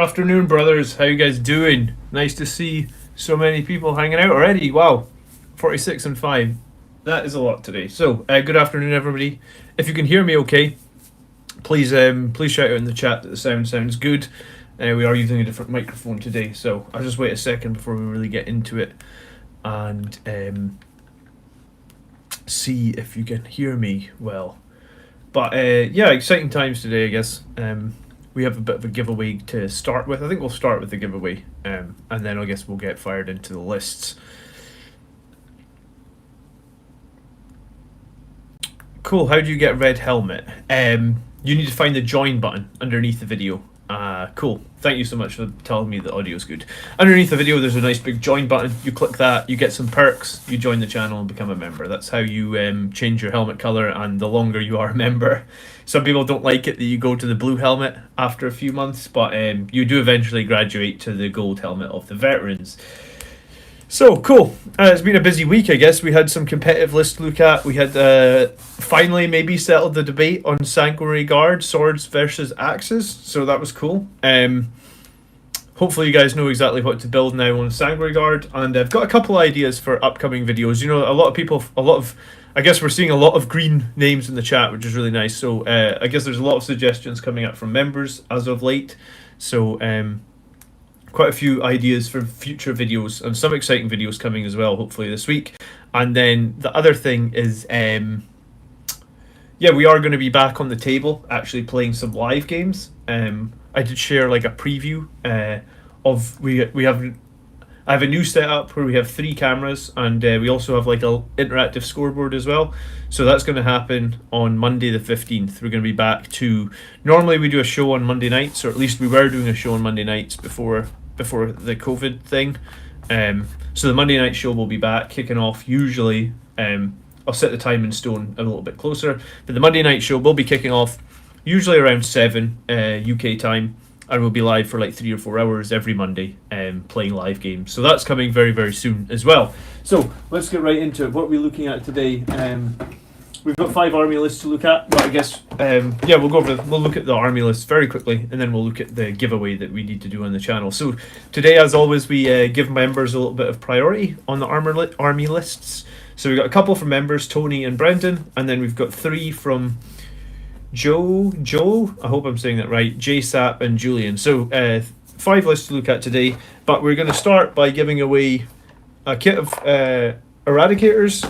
Afternoon, brothers. How you guys doing? Nice to see so many people hanging out already. Wow, 46 and 5. That is a lot today. So, good afternoon, everybody. If you can hear me okay, please shout out in the chat that the sound sounds good. We are using a different microphone today, so I'll just wait a second before we really get into it and see if you can hear me well. But yeah, exciting times today, I guess. We have a bit of a giveaway to start with. I think we'll start with the giveaway, and then I guess we'll get fired into the lists. Cool. How do you get red helmet? You need to find the join button underneath the video. Cool. Thank you so much for telling me the audio is good. Underneath the video, there's a nice big join button. You click that, you get some perks, you join the channel and become a member. That's how you change your helmet color, and the longer you are a member. Some people don't like it that you go to the blue helmet after a few months, but you do eventually graduate to the gold helmet of the veterans. So, cool. It's been a busy week, I guess. We had some competitive lists to look at. We had finally maybe settled the debate on Sangri Guard, swords versus axes. So that was cool. Hopefully you guys know exactly what to build now on Sangri Guard. And I've got a couple ideas for upcoming videos. You know, I guess we're seeing a lot of green names in the chat, which is really nice. So I guess there's a lot of suggestions coming up from members as of late. So quite a few ideas for future videos, and some exciting videos coming as well, hopefully this week. And then the other thing is, yeah, we are going to be back on the table, actually playing some live games. I did share like a preview I have a new setup where we have 3 cameras, and we also have like a interactive scoreboard as well. So that's going to happen on Monday the 15th. We're going to be back to, normally we do a show on Monday nights, or at least we were doing a show on Monday nights before the COVID thing. So the Monday night show will be back, kicking off usually, I'll set the time in stone a little bit closer, but the Monday night show will be kicking off usually around 7 UK time, and we'll be live for like 3 or 4 hours every Monday, playing live games. So that's coming very, very soon as well. So let's get right into it. What are we looking at today? We've got 5 army lists to look at, but I guess yeah, we'll look at the army list very quickly, and then we'll look at the giveaway that we need to do on the channel. So today, as always, we give members a little bit of priority on the army lists. So we've got a couple from members, Tony and Brendan, and then we've got 3 from Joe, I hope I'm saying that right, JSAP and Julian. So 5 lists to look at today, but we're going to start by giving away a kit of Eradicators,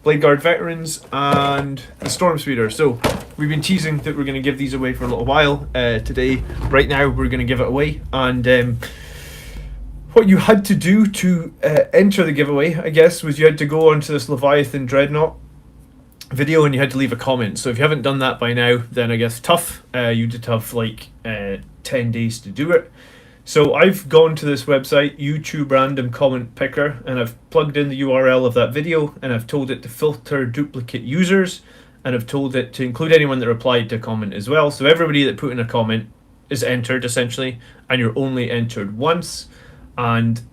Blade Guard Veterans, and the Storm Speeder. So we've been teasing that we're going to give these away for a little while. Today, right now, we're going to give it away. And what you had to do to enter the giveaway, I guess, was you had to go onto this Leviathan Dreadnought video and you had to leave a comment. So if you haven't done that by now, then I guess tough. You did have like 10 days to do it. So I've gone to this website, YouTube Random Comment Picker, and I've plugged in the URL of that video, and I've told it to filter duplicate users, and I've told it to include anyone that replied to a comment as well. So everybody that put in a comment is entered essentially, and you're only entered once. And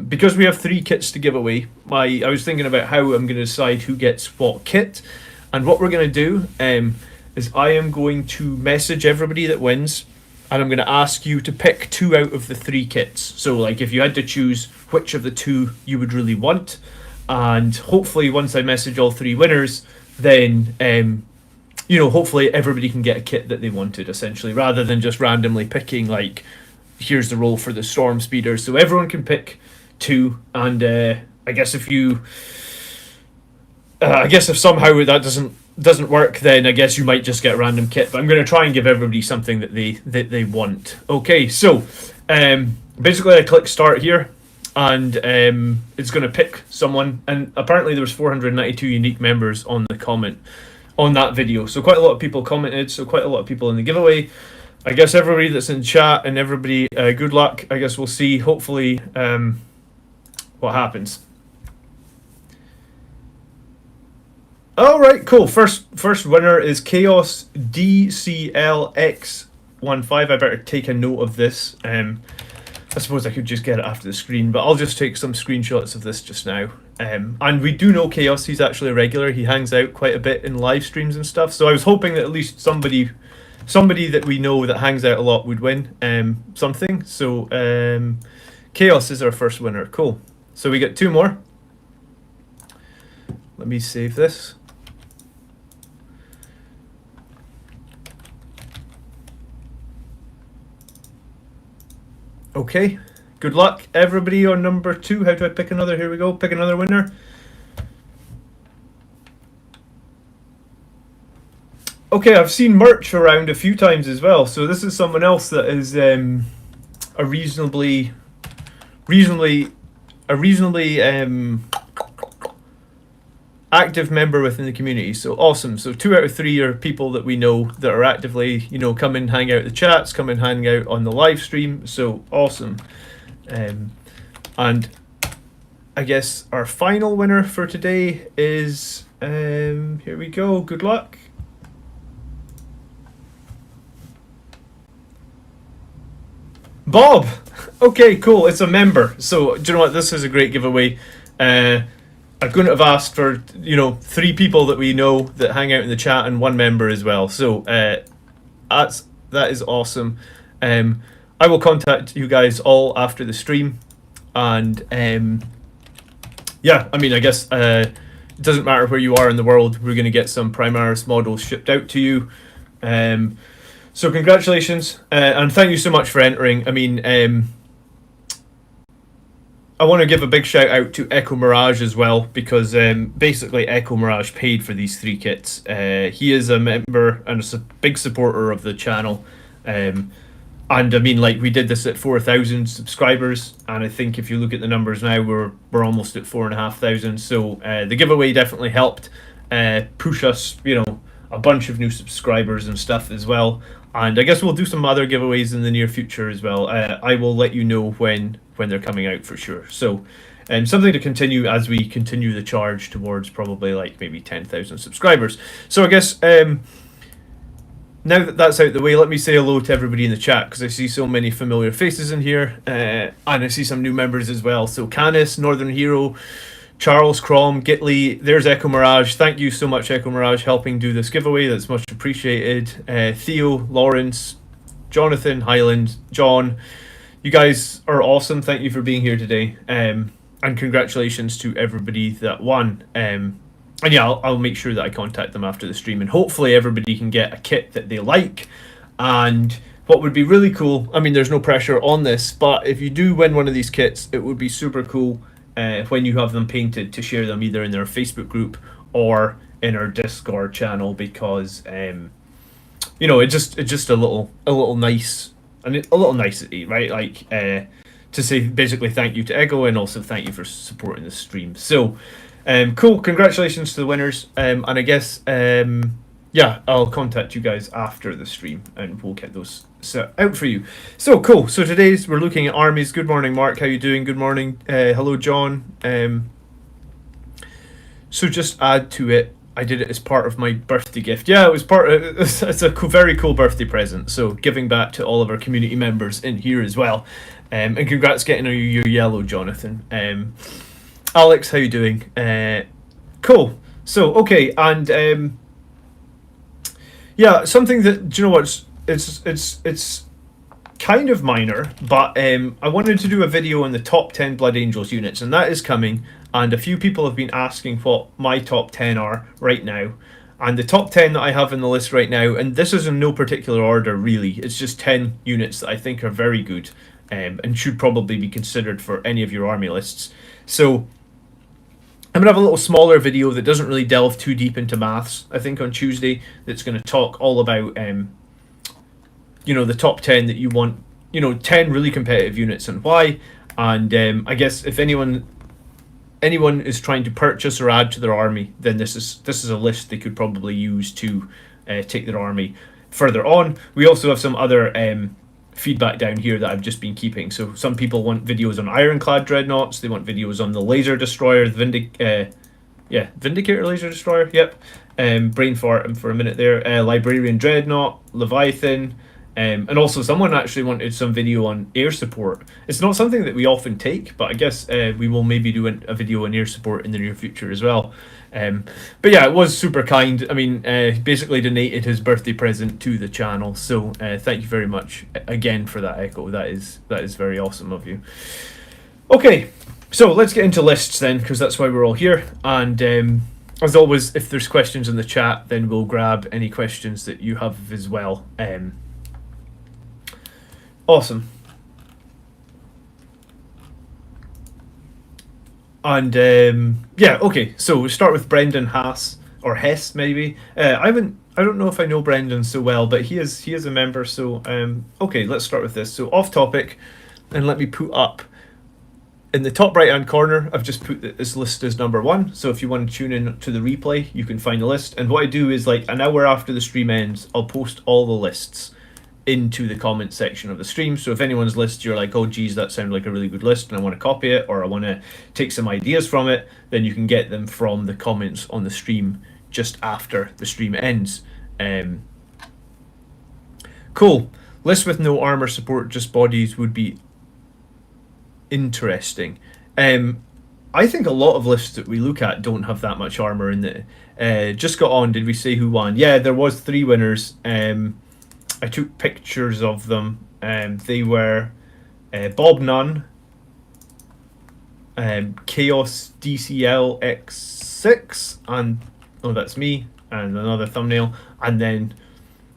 because we have 3 kits to give away, I was thinking about how I'm going to decide who gets what kit. And what we're going to do is I am going to message everybody that wins, and I'm going to ask you to pick 2 out of the 3 kits. So like if you had to choose which of the 2 you would really want, and hopefully once I message all 3 winners, then you know, hopefully everybody can get a kit that they wanted essentially, rather than just randomly picking like, here's the roll for the Storm Speeder. So everyone can pick 2, and I guess if somehow that doesn't work, then I guess you might just get a random kit. But I'm going to try and give everybody something that they want. Okay, so basically I click start here, and it's going to pick someone. And apparently there was 492 unique members on the comment on that video. So quite a lot of people commented. So quite a lot of people in the giveaway. I guess everybody that's in chat and everybody, good luck. I guess we'll see, hopefully, what happens. All right, cool. First winner is Chaos DCLX15. I better take a note of this. I suppose I could just get it after the screen, but I'll just take some screenshots of this just now. And we do know Chaos. He's actually a regular. He hangs out quite a bit in live streams and stuff. So I was hoping that at least somebody somebody that we know that hangs out a lot would win something. So Chaos is our first winner. Cool. So we get 2 more. Let me save this. Okay. Good luck, everybody, on number 2. How do I pick another? Here we go. Pick another winner. Okay, I've seen merch around a few times as well. So this is someone else that is a reasonably active member within the community. So awesome. So 2 out of 3 are people that we know that are actively, come and hang out in the chats, come and hang out on the live stream. So awesome. And I guess our final winner for today is here we go. Good luck. Bob. Okay, cool. It's a member. So do you know what? This is a great giveaway. I couldn't have asked for 3 people that we know that hang out in the chat and 1 member as well. So that is awesome. I will contact you guys all after the stream, and yeah, I mean, I guess it doesn't matter where you are in the world. We're going to get some Primaris models shipped out to you. So congratulations, and thank you so much for entering. I mean, I want to give a big shout out to Echo Mirage as well, because basically Echo Mirage paid for these 3 kits. He is a member and a big supporter of the channel. And I mean, like, we did this at 4,000 subscribers, and I think if you look at the numbers now, we're almost at 4,500. So the giveaway definitely helped push us, a bunch of new subscribers and stuff as well. And I guess we'll do some other giveaways in the near future as well. I will let you know when they're coming out for sure. So something to continue as we continue the charge towards probably like maybe 10,000 subscribers. So I guess now that that's out the way, let me say hello to everybody in the chat, because I see so many familiar faces in here, and I see some new members as well. So Canis, Northern Hero, Charles, Crom, Gitley, there's Echo Mirage. Thank you so much, Echo Mirage, helping do this giveaway. That's much appreciated. Theo, Lawrence, Jonathan, Highland, John, you guys are awesome. Thank you for being here today. And congratulations to everybody that won. And yeah, I'll make sure that I contact them after the stream, and hopefully everybody can get a kit that they like. And what would be really cool, I mean, there's no pressure on this, but if you do win one of these kits, it would be super cool when you have them painted to share them either in their Facebook group or in our Discord channel, because it's just a little nice, and a little nicety, right? Like to say basically thank you to Ego, and also thank you for supporting the stream. So cool, congratulations to the winners, and I guess yeah, I'll contact you guys after the stream and we'll get those set out for you. So cool. So today's we're looking at armies. Good morning, Mark. How you doing? Good morning. Hello, John. So just add to it, I did it as part of my birthday gift. Yeah, it was part of, it's a very cool birthday present. So giving back to all of our community members in here as well. And congrats getting your yellow, Jonathan. Alex, how you doing? Cool. So okay, and yeah, something that, do you know what, it's kind of minor, but I wanted to do a video on the top 10 Blood Angels units, and that is coming, and a few people have been asking what my top 10 are right now, and the top 10 that I have in the list right now, and this is in no particular order really, it's just 10 units that I think are very good, and should probably be considered for any of your army lists. So I'm going to have a little smaller video that doesn't really delve too deep into maths, I think, on Tuesday, that's going to talk all about, the top 10 that you want, 10 really competitive units and why. And I guess if anyone is trying to purchase or add to their army, then this is a list they could probably use to take their army further on. We also have some other feedback down here that I've just been keeping. So some people want videos on Ironclad Dreadnoughts, they want videos on the Laser Destroyer, the Vindicator Laser Destroyer, yep. Brain fart for a minute there. Librarian Dreadnought, Leviathan, and also someone actually wanted some video on air support. It's not something that we often take, but I guess we will maybe do a video on air support in the near future as well. But yeah, it was super kind. I mean, basically donated his birthday present to the channel. So thank you very much again for that, Echo. That is very awesome of you. Okay, so let's get into lists then, because that's why we're all here. And as always, if there's questions in the chat, then we'll grab any questions that you have as well. Awesome. And yeah, okay. So we start with Brendan Haas or Hess maybe. I don't know if I know Brendan so well, but he is a member. So okay, let's start with this. So off topic, and let me put up in the top right hand corner. I've just put this list as number 1. So if you want to tune in to the replay, you can find the list. And what I do is like an hour after the stream ends, I'll post all the lists into the comment section of the stream. So if anyone's list you're like, oh geez, that sounded like a really good list and I want to copy it, or I want to take some ideas from it, then you can get them from the comments on the stream just after the stream ends. Cool. List with no armor support, just bodies would be interesting. I think a lot of lists that we look at don't have that much armor in it. Just got on, did we say who won? Yeah, there was 3 winners. I took pictures of them. They were Bob Nunn, Chaos DCL X6, and oh, that's me, and another thumbnail, and then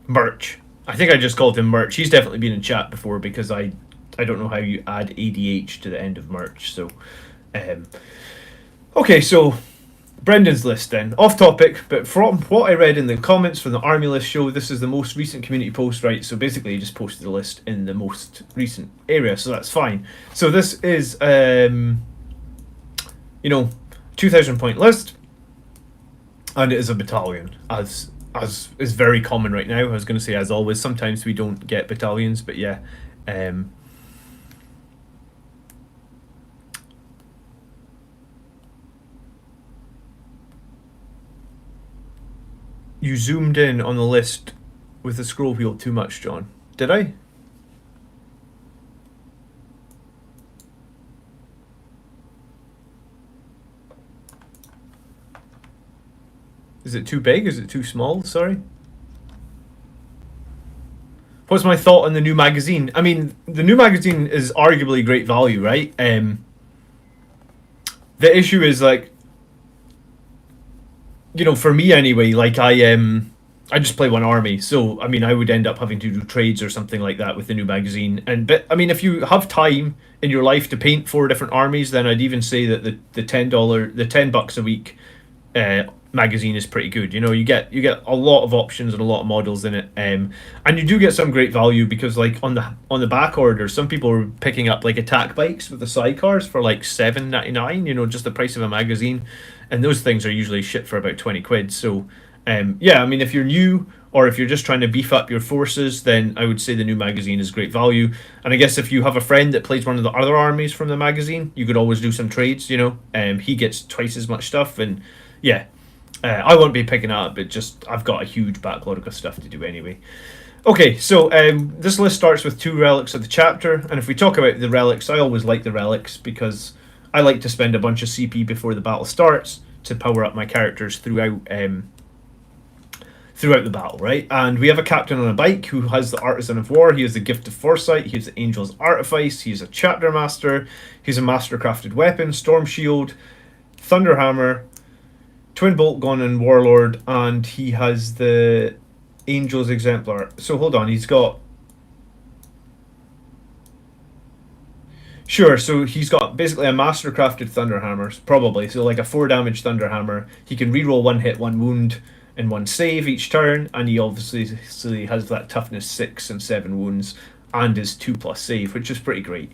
Merch. I think I just called him Merch. He's definitely been in chat before because I don't know how you add ADH to the end of Merch. So, okay, so Brendan's list then. Off topic, but from what I read in the comments from the Army List show, this is the most recent community post, right? So basically he just posted the list in the most recent area, so that's fine. So this is, 2,000 point list, and it is a battalion, as is very common right now. I was going to say as always, sometimes we don't get battalions, but yeah. You zoomed in on the list with the scroll wheel too much, John. Did I? Is it too big? Is it too small? Sorry. What's my thought on the new magazine? I mean, the new magazine is arguably great value, right? The issue is like, for me anyway, like I just play one army, so I mean I would end up having to do trades or something like that with the new magazine. But I mean, if you have time in your life to paint 4 different armies, then I'd even say that the $10 a week magazine is pretty good. You get a lot of options and a lot of models in it, and you do get some great value because like on the back order, some people are picking up like attack bikes with the sidecars for like $7.99. Just the price of a magazine. And those things are usually shipped for about 20 quid. So, yeah, I mean, if you're new or if you're just trying to beef up your forces, then I would say the new magazine is great value. And I guess if you have a friend that plays one of the other armies from the magazine, you could always do some trades, He gets twice as much stuff. And, yeah, I won't be picking it up, but just I've got a huge backlog of stuff to do anyway. Okay, so this list starts with 2 relics of the chapter. And if we talk about the relics, I always like the relics because I like to spend a bunch of CP before the battle starts to power up my characters throughout the battle, right? And we have a captain on a bike who has the Artisan of War. He has the Gift of Foresight. He has the Angel's Artifice. He's a Chapter Master. He's a Master-crafted weapon, Storm Shield, Thunderhammer, Twin Bolt Gun, and Warlord. And he has the Angel's Exemplar. So hold on, he's got... Sure, so he's got basically a Master-crafted Thunderhammer, probably. So like a 4 damage Thunderhammer. He can reroll 1 hit, 1 wound, and 1 save each turn. And he obviously has that toughness 6 and 7 wounds, and his 2+ save, which is pretty great.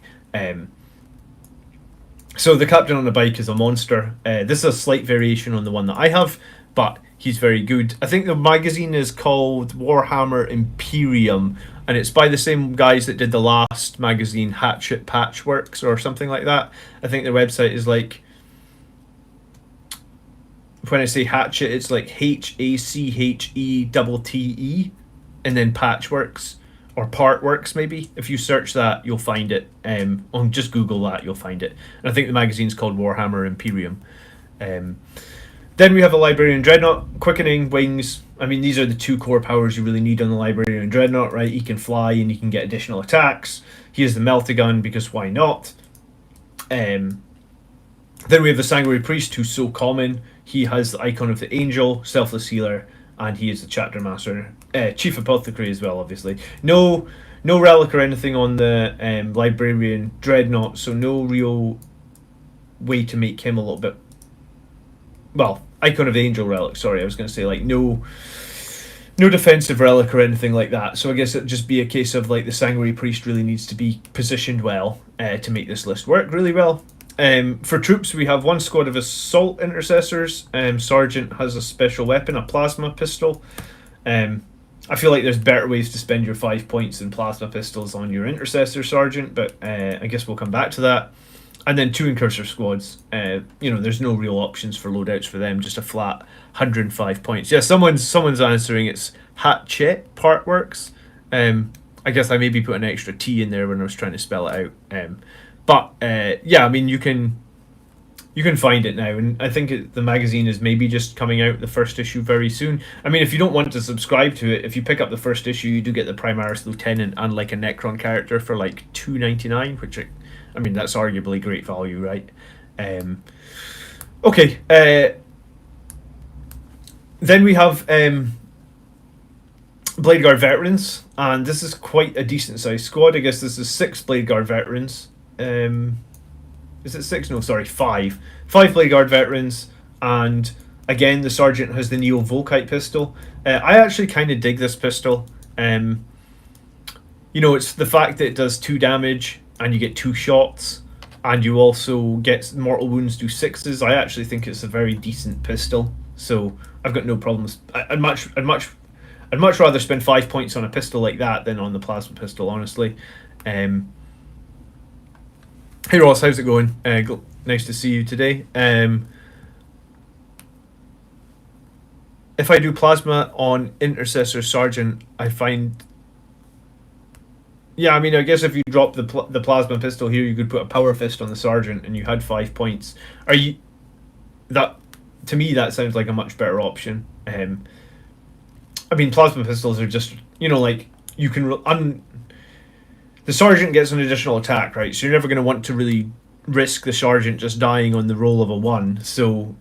So the captain on the bike is a monster. This is a slight variation on the one that I have, but he's very good. I think the magazine is called Warhammer Imperium, and it's by the same guys that did the last magazine, Hatchet Patchworks or something like that. I think their website is like, when I say Hatchet, it's like HACHETTE, and then Patchworks or Partworks maybe. If you search that, you'll find it. Or just Google that, you'll find it. And I think the magazine's called Warhammer Imperium. Then we have the Librarian Dreadnought, Quickening, Wings. I mean, these are the two core powers you really need on the Librarian Dreadnought, right? He can fly and he can get additional attacks. He has the Meltagun because why not? Then we have the Sangri Priest, who's so common. He has the icon of the Angel, Selfless Healer, and he is the Chapter Master. Chief Apothecary as well, obviously. No relic or anything on the Librarian Dreadnought, so no real way to make him a little bit... Well, icon of the Angel relic, sorry, I was going to say, like, no defensive relic or anything like that. So I guess it'd just be a case of, like, the Sangri Priest really needs to be positioned well to make this list work really well. For troops, we have one squad of Assault Intercessors. Sergeant has a special weapon, a plasma pistol. I feel like there's better ways to spend your 5 points than plasma pistols on your Intercessor Sergeant, but I guess we'll come back to that. And then 2 Incursor squads. There's no real options for loadouts for them, just a flat 105 points. Yeah, someone's answering it's Hatchet Part Works. I guess I maybe put an extra T in there when I was trying to spell it out. But I mean, you can find it now, and I think the magazine is maybe just coming out, the first issue, very soon. I mean, if you don't want to subscribe to it, if you pick up the first issue, you do get the Primaris Lieutenant and like a Necron character for like $2.99, which I mean, that's arguably great value, right? Okay. Then we have Blade Guard Veterans, and this is quite a decent sized squad. I guess this is 6 Blade Guard Veterans. Is it 6? No, sorry, 5. 5 Blade Guard Veterans, and again, the Sergeant has the Neo Volkite pistol. I actually kind of dig this pistol. It's the fact that it does 2 damage, and you get 2 shots, and you also get mortal wounds do 6s. I actually think it's a very decent pistol, so I've got no problems. I'd much rather spend 5 points on a pistol like that than on the plasma pistol, honestly. Hey Ross, how's it going? Nice to see you today. If I do plasma on Intercessor Sergeant, I find... Yeah, I mean, I guess if you drop the plasma pistol here, you could put a power fist on the Sergeant and you had 5 points. To me, that sounds like a much better option. I mean, plasma pistols are just, like, you can... the Sergeant gets an additional attack, right? So you're never going to want to really risk the Sergeant just dying on the roll of a 1. So,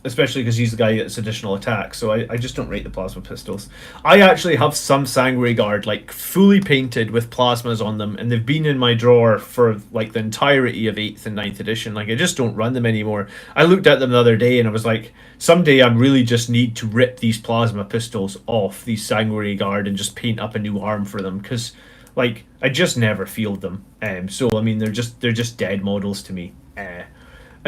especially because he's the guy that's additional attack. So I just don't rate the plasma pistols. I actually have some Sangri Guard, like, fully painted with plasmas on them, and they've been in my drawer for, like, the entirety of 8th and 9th edition. Like, I just don't run them anymore. I looked at them the other day and I was like, someday I really just need to rip these plasma pistols off these Sangri Guard and just paint up a new arm for them, because... like, I just never field them. So I mean, they're just dead models to me. I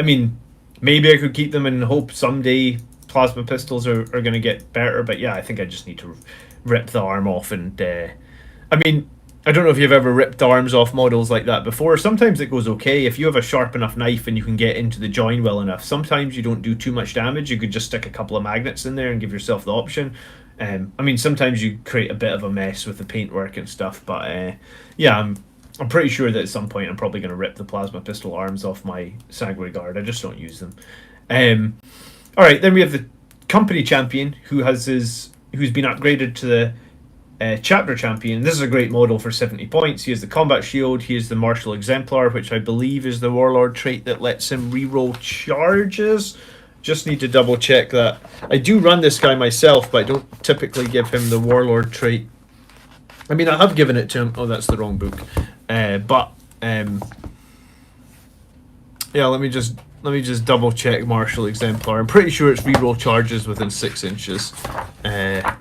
mean, maybe I could keep them and hope someday plasma pistols are going to get better. But yeah, I think I just need to rip the arm off. And I mean, I don't know if you've ever ripped arms off models like that before. Sometimes it goes okay if you have a sharp enough knife and you can get into the join well enough. Sometimes you don't do too much damage. You could just stick a couple of magnets in there and give yourself the option. I mean, sometimes you create a bit of a mess with the paintwork and stuff, but yeah, I'm pretty sure that at some point I'm probably going to rip the plasma pistol arms off my Sangri Guard. I just don't use them. All right, then we have the company champion who's been upgraded to the chapter champion. This is a great model for 70 points. He has the combat shield. He has the martial exemplar, which I believe is the warlord trait that lets him reroll charges. Just need to double check that. I do run this guy myself, but I don't typically give him the warlord trait. I mean, I have given it to him. Oh, that's the wrong book. Yeah, let me just double check martial exemplar. I'm pretty sure it's reroll charges within 6 inches. But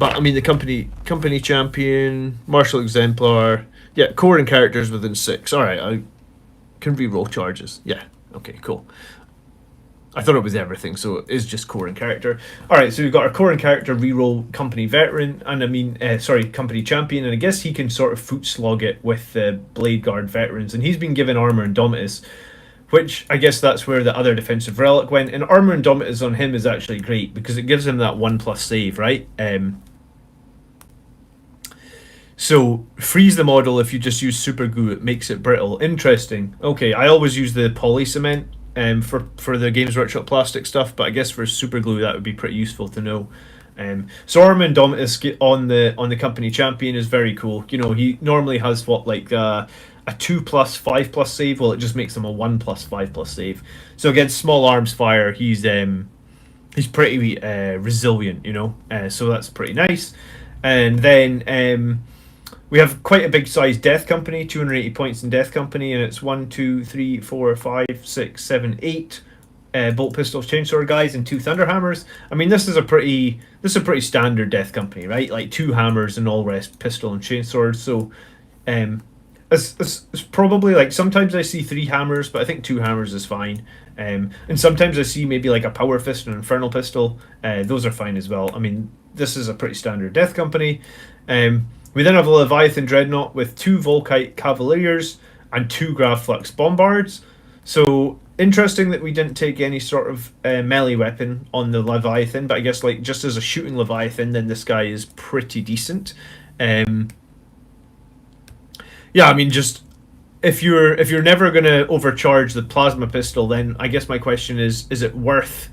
I mean, the company champion, martial exemplar, yeah, core and characters within 6. All right, I can reroll charges. Yeah. Okay, cool. I thought it was everything, so it is just core and character. Alright, so we've got our core and character reroll company veteran, and company champion, and I guess he can sort of foot slog it with the Blade Guard veterans, and he's been given Armor Indomitus, which I guess that's where the other defensive relic went, and Armor Indomitus on him is actually great, because it gives him that 1+ save, right? So, freeze the model if you just use super glue, it makes it brittle. Interesting. Okay, I always use the poly cement for the Games Workshop plastic stuff, but I guess for super glue that would be pretty useful to know. So our Indomitus on the company champion is very cool. You know, he normally has what, like a 2+, 5+ save. Well, it just makes him a 1+, 5+ save. So against small arms fire, he's pretty resilient. You know, so that's pretty nice. And then we have quite a big size Death Company, 280 points in Death Company, and it's 1, 2, 3, 4, 5, 6, 7, 8 bolt pistols, chainsaw guys, and 2 thunderhammers. I mean, this is a pretty standard Death Company, right? Like 2 hammers and all rest pistol and chainsaws. So, it's probably like sometimes I see 3 hammers, but I think 2 hammers is fine. And sometimes I see maybe like a power fist and an infernal pistol. Those are fine as well. I mean, this is a pretty standard Death Company. We then have a Leviathan Dreadnought with 2 Volkite Cavaliers and 2 Gravflux Bombards. So interesting that we didn't take any sort of melee weapon on the Leviathan, but I guess like just as a shooting Leviathan, then this guy is pretty decent. Yeah, I mean, just if you're never gonna overcharge the plasma pistol, then I guess my question is it worth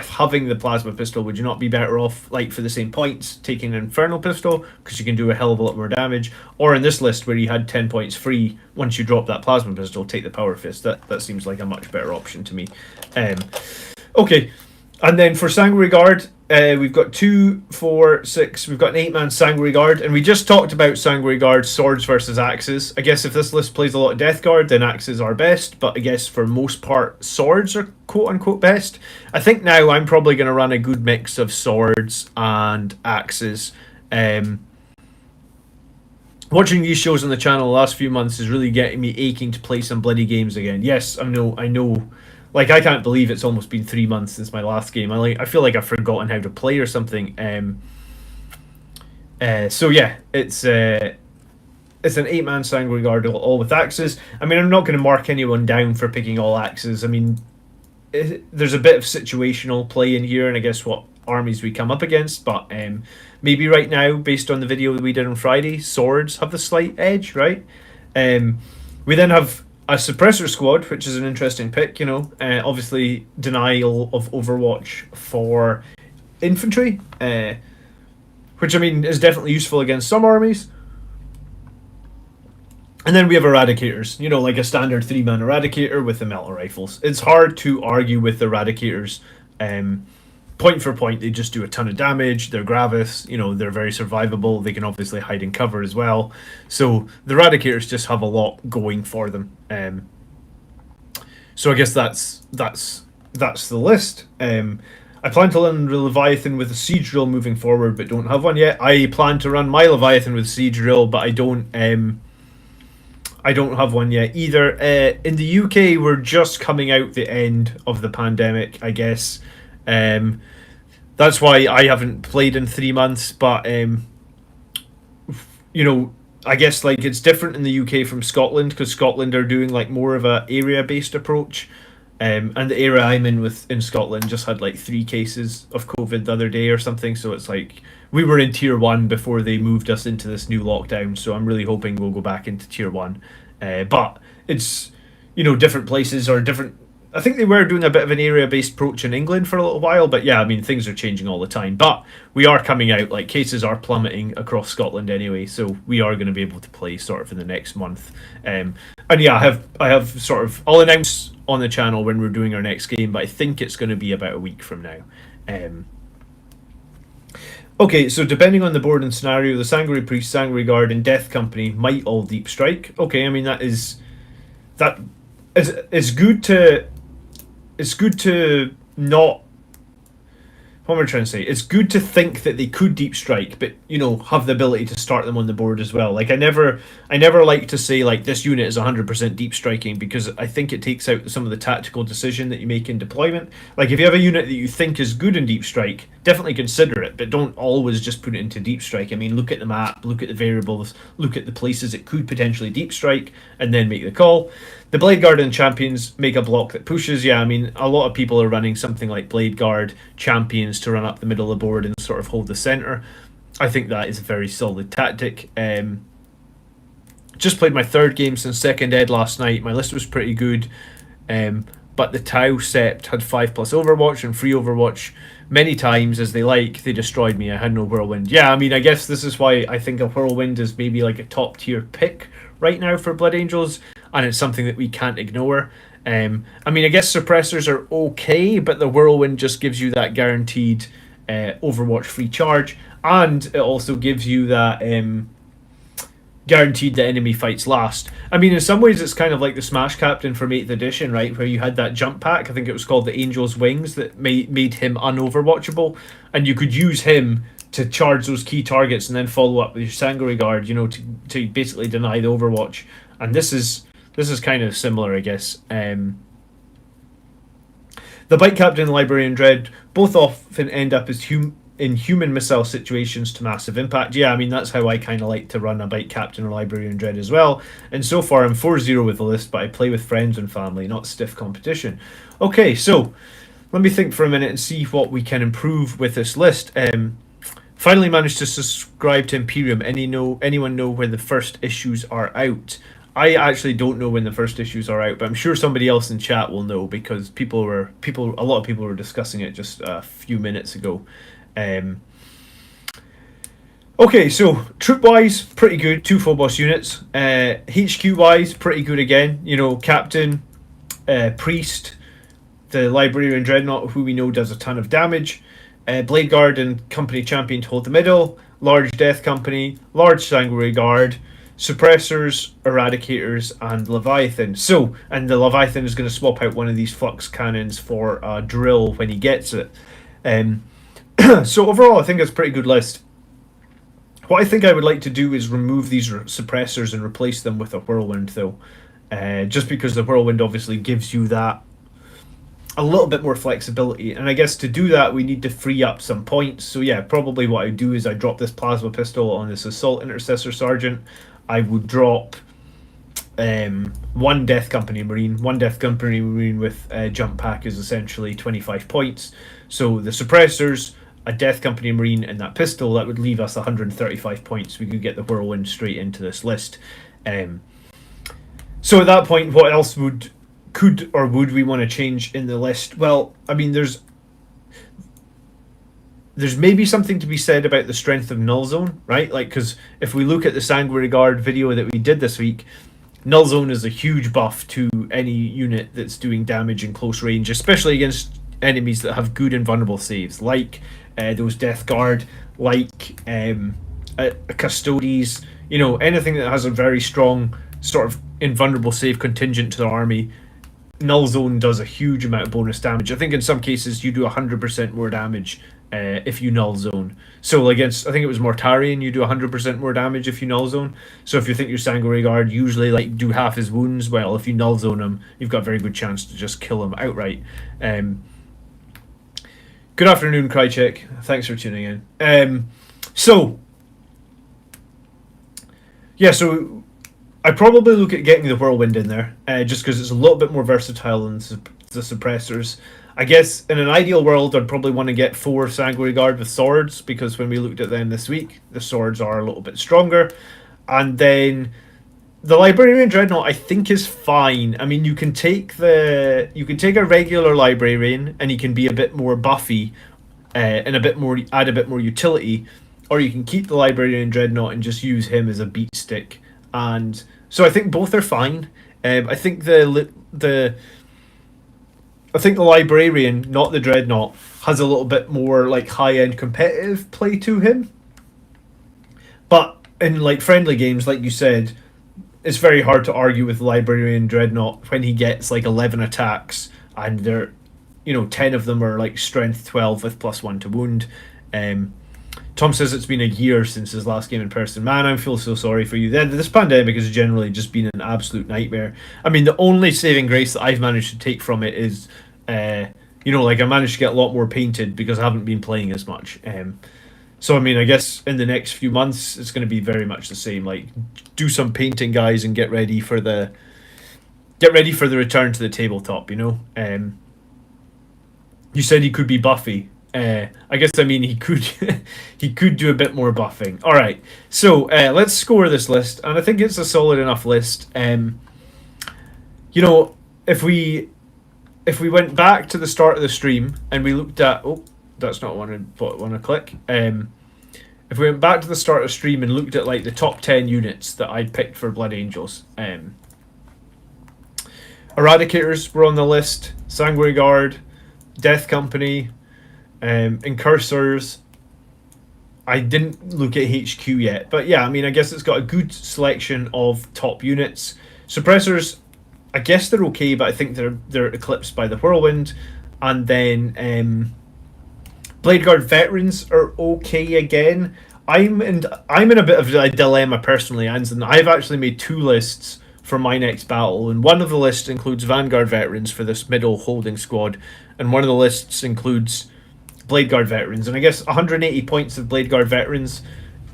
having the plasma pistol? Would you not be better off, like, for the same points, taking an infernal pistol, because you can do a hell of a lot more damage? Or in this list where you had 10 points free, once you drop that plasma pistol, take the power fist. That seems like a much better option to me. Okay, and then for Sangri Guard, we've got 2, 4, 6. We've got an 8-man Sangri Guard, and we just talked about Sangri Guard swords versus axes. I guess if this list plays a lot of Death Guard, then axes are best, but I guess for most part, swords are quote-unquote best. I think now I'm probably going to run a good mix of swords and axes. Watching these shows on the channel the last few months is really getting me aching to play some bloody games again. Yes, I know. Like, I can't believe it's almost been 3 months since my last game. I feel like I've forgotten how to play or something. So yeah, it's an 8-man Sangri Guard, all with axes. I mean, I'm not going to mark anyone down for picking all axes. I mean, there's a bit of situational play in here, and I guess what armies we come up against. But maybe right now, based on the video that we did on Friday, swords have the slight edge, right? We then have a suppressor squad, which is an interesting pick, you know. Obviously, denial of Overwatch for infantry, which, I mean, is definitely useful against some armies. And then we have Eradicators, you know, like a standard 3-man Eradicator with the melta rifles. It's hard to argue with the Eradicators. Point for point, they just do a ton of damage. They're Gravis, you know, they're very survivable. They can obviously hide in cover as well. So the Eradicators just have a lot going for them. So I guess that's the list. I plan to run the Leviathan with a siege drill moving forward, but don't have one yet. I plan to run my Leviathan with siege drill, but I don't have one yet either. In the UK, we're just coming out the end of the pandemic, I guess. That's why I haven't played in 3 months, but you know, I guess like it's different in the UK from Scotland, because Scotland are doing like more of a area based approach, and the area I'm in Scotland just had like 3 cases of COVID the other day or something. So it's like we were in tier 1 before they moved us into this new lockdown. So I'm really hoping we'll go back into tier 1, but it's, you know, different places are different. I think they were doing a bit of an area-based approach in England for a little while, but yeah, I mean, things are changing all the time. But we are coming out, like, cases are plummeting across Scotland anyway, so we are going to be able to play sort of in the next month. And yeah, I have sort of, I'll announce on the channel when we're doing our next game, but I think it's going to be about a week from now. Okay, so depending on the board and scenario, the Sangri Priest, Sangri Guard, and Death Company might all deep strike. Okay, I mean, it's good to not, what am I trying to say? It's good to think that they could deep strike, but, you know, have the ability to start them on the board as well. Like, I never like to say, like, this unit is 100% deep striking, because I think it takes out some of the tactical decision that you make in deployment. Like, if you have a unit that you think is good in deep strike, definitely consider it, but don't always just put it into deep strike. I mean, look at the map, look at the variables, look at the places it could potentially deep strike, and then make the call. The Blade Guard and Champions make a block that pushes. Yeah, I mean, a lot of people are running something like Blade Guard, Champions to run up the middle of the board and sort of hold the centre. I think that is a very solid tactic. Just played my 3rd game since 2nd Ed last night. My list was pretty good. But the Tau Sept had 5+ Overwatch and free Overwatch many times as they like. They destroyed me. I had no Whirlwind. Yeah, I mean, I guess this is why I think a Whirlwind is maybe like a top tier pick right now for Blood Angels, and it's something that we can't ignore. I mean, I guess suppressors are okay, but the Whirlwind just gives you that guaranteed Overwatch free charge, and it also gives you that guaranteed the enemy fights last. I mean, in some ways, it's kind of like the Smash Captain from 8th edition, right? Where you had that jump pack, I think it was called the Angel's Wings, that made him unoverwatchable, and you could use him to charge those key targets and then follow up with your Sangri Guard, you know, to basically deny the Overwatch. And this is kind of similar, I guess. The Bike Captain and Librarian Dread both often end up as in human missile situations to massive impact. Yeah, I mean, that's how I kind of like to run a Bike Captain or Librarian Dread as well. And so far, I'm 4-0 with the list, but I play with friends and family, not stiff competition. Okay, so let me think for a minute and see what we can improve with this list. Finally managed to subscribe to Imperium. Anyone know when the first issues are out? I actually don't know when the first issues are out, but I'm sure somebody else in chat will know, because a lot of people were discussing it just a few minutes ago. Okay, so troop wise, pretty good. 2 Phobos units. HQ wise, pretty good again. You know, Captain, Priest, the Librarian Dreadnought, who we know does a ton of damage. Blade Guard and Company Champion to hold the middle. Large Death Company, large Sangri Guard, Suppressors, Eradicators, and Leviathan. So, and the Leviathan is going to swap out one of these Flux Cannons for a drill when he gets it. So overall, I think it's a pretty good list. What I think I would like to do is remove these suppressors and replace them with a Whirlwind, though. Just because the Whirlwind obviously gives you that a little bit more flexibility. And I guess to do that, we need to free up some points. So yeah, probably what I do is I drop this Plasma Pistol on this Assault Intercessor Sergeant. I would drop 1 Death Company Marine. 1 Death Company Marine with Jump Pack is essentially 25 points. So the suppressors, a Death Company Marine, and that pistol, that would leave us 135 points. We could get the Whirlwind straight into this list. So at that point, what else would we want to change in the list? Well, I mean, there's maybe something to be said about the strength of Null Zone, right? Like, because if we look at the Sangri Guard video that we did this week, Null Zone is a huge buff to any unit that's doing damage in close range, especially against enemies that have good invulnerable saves, like those Death Guard, like Custodes, you know, anything that has a very strong sort of invulnerable save contingent to their army. Null Zone does a huge amount of bonus damage. I think in some cases you do 100% more damage if you Null Zone. So against, I think it was Mortarion, you do 100% more damage if you Null Zone. So if you think your Sangri Guard usually like do half his wounds, well, if you Null Zone him, you've got a very good chance to just kill him outright. Good afternoon, Krychek. Thanks for tuning in. So I probably look at getting the Whirlwind in there, just because it's a little bit more versatile than the suppressors. I guess in an ideal world, I'd probably want to get 4 Sangri Guard with swords, because when we looked at them this week, the swords are a little bit stronger. And then the Librarian Dreadnought, I think, is fine. I mean, you can take a regular Librarian and he can be a bit more buffy, and add a bit more utility, or you can keep the Librarian Dreadnought and just use him as a beat stick. And so I think both are fine. I think the Librarian, not the Dreadnought, has a little bit more like high-end competitive play to him. But in like friendly games, like you said, it's very hard to argue with Librarian Dreadnought when he gets like 11 attacks and they're, 10 of them are like strength 12 with +1 to wound. Tom says it's been a year since his last game in person. Man, I feel so sorry for you. This pandemic has generally just been an absolute nightmare. I mean, the only saving grace that I've managed to take from it is, I managed to get a lot more painted because I haven't been playing as much. So, I mean, I guess in the next few months, it's going to be very much the same. Like, do some painting, guys, and get ready for the return to the tabletop, You said he could be buffy. I guess he could he could do a bit more buffing. All right, so let's score this list, and I think it's a solid enough list. If we if we went back to the start of the stream and we looked at, oh, that's not what I want to click. If we went back to the start of the stream and looked at like the top 10 units that I'd picked for Blood Angels, Eradicators were on the list, Sangri Guard, Death Company, Incursors. I didn't look at HQ yet, but yeah, I mean, I guess it's got a good selection of top units. Suppressors, I guess they're okay, but I think they're eclipsed by the Whirlwind. And then Blade Guard Veterans are okay again. I'm in a bit of a dilemma personally, Anson. I've actually made 2 lists for my next battle, and one of the lists includes Vanguard Veterans for this middle holding squad, and one of the lists includes Blade Guard Veterans. And I guess 180 points of Blade Guard Veterans,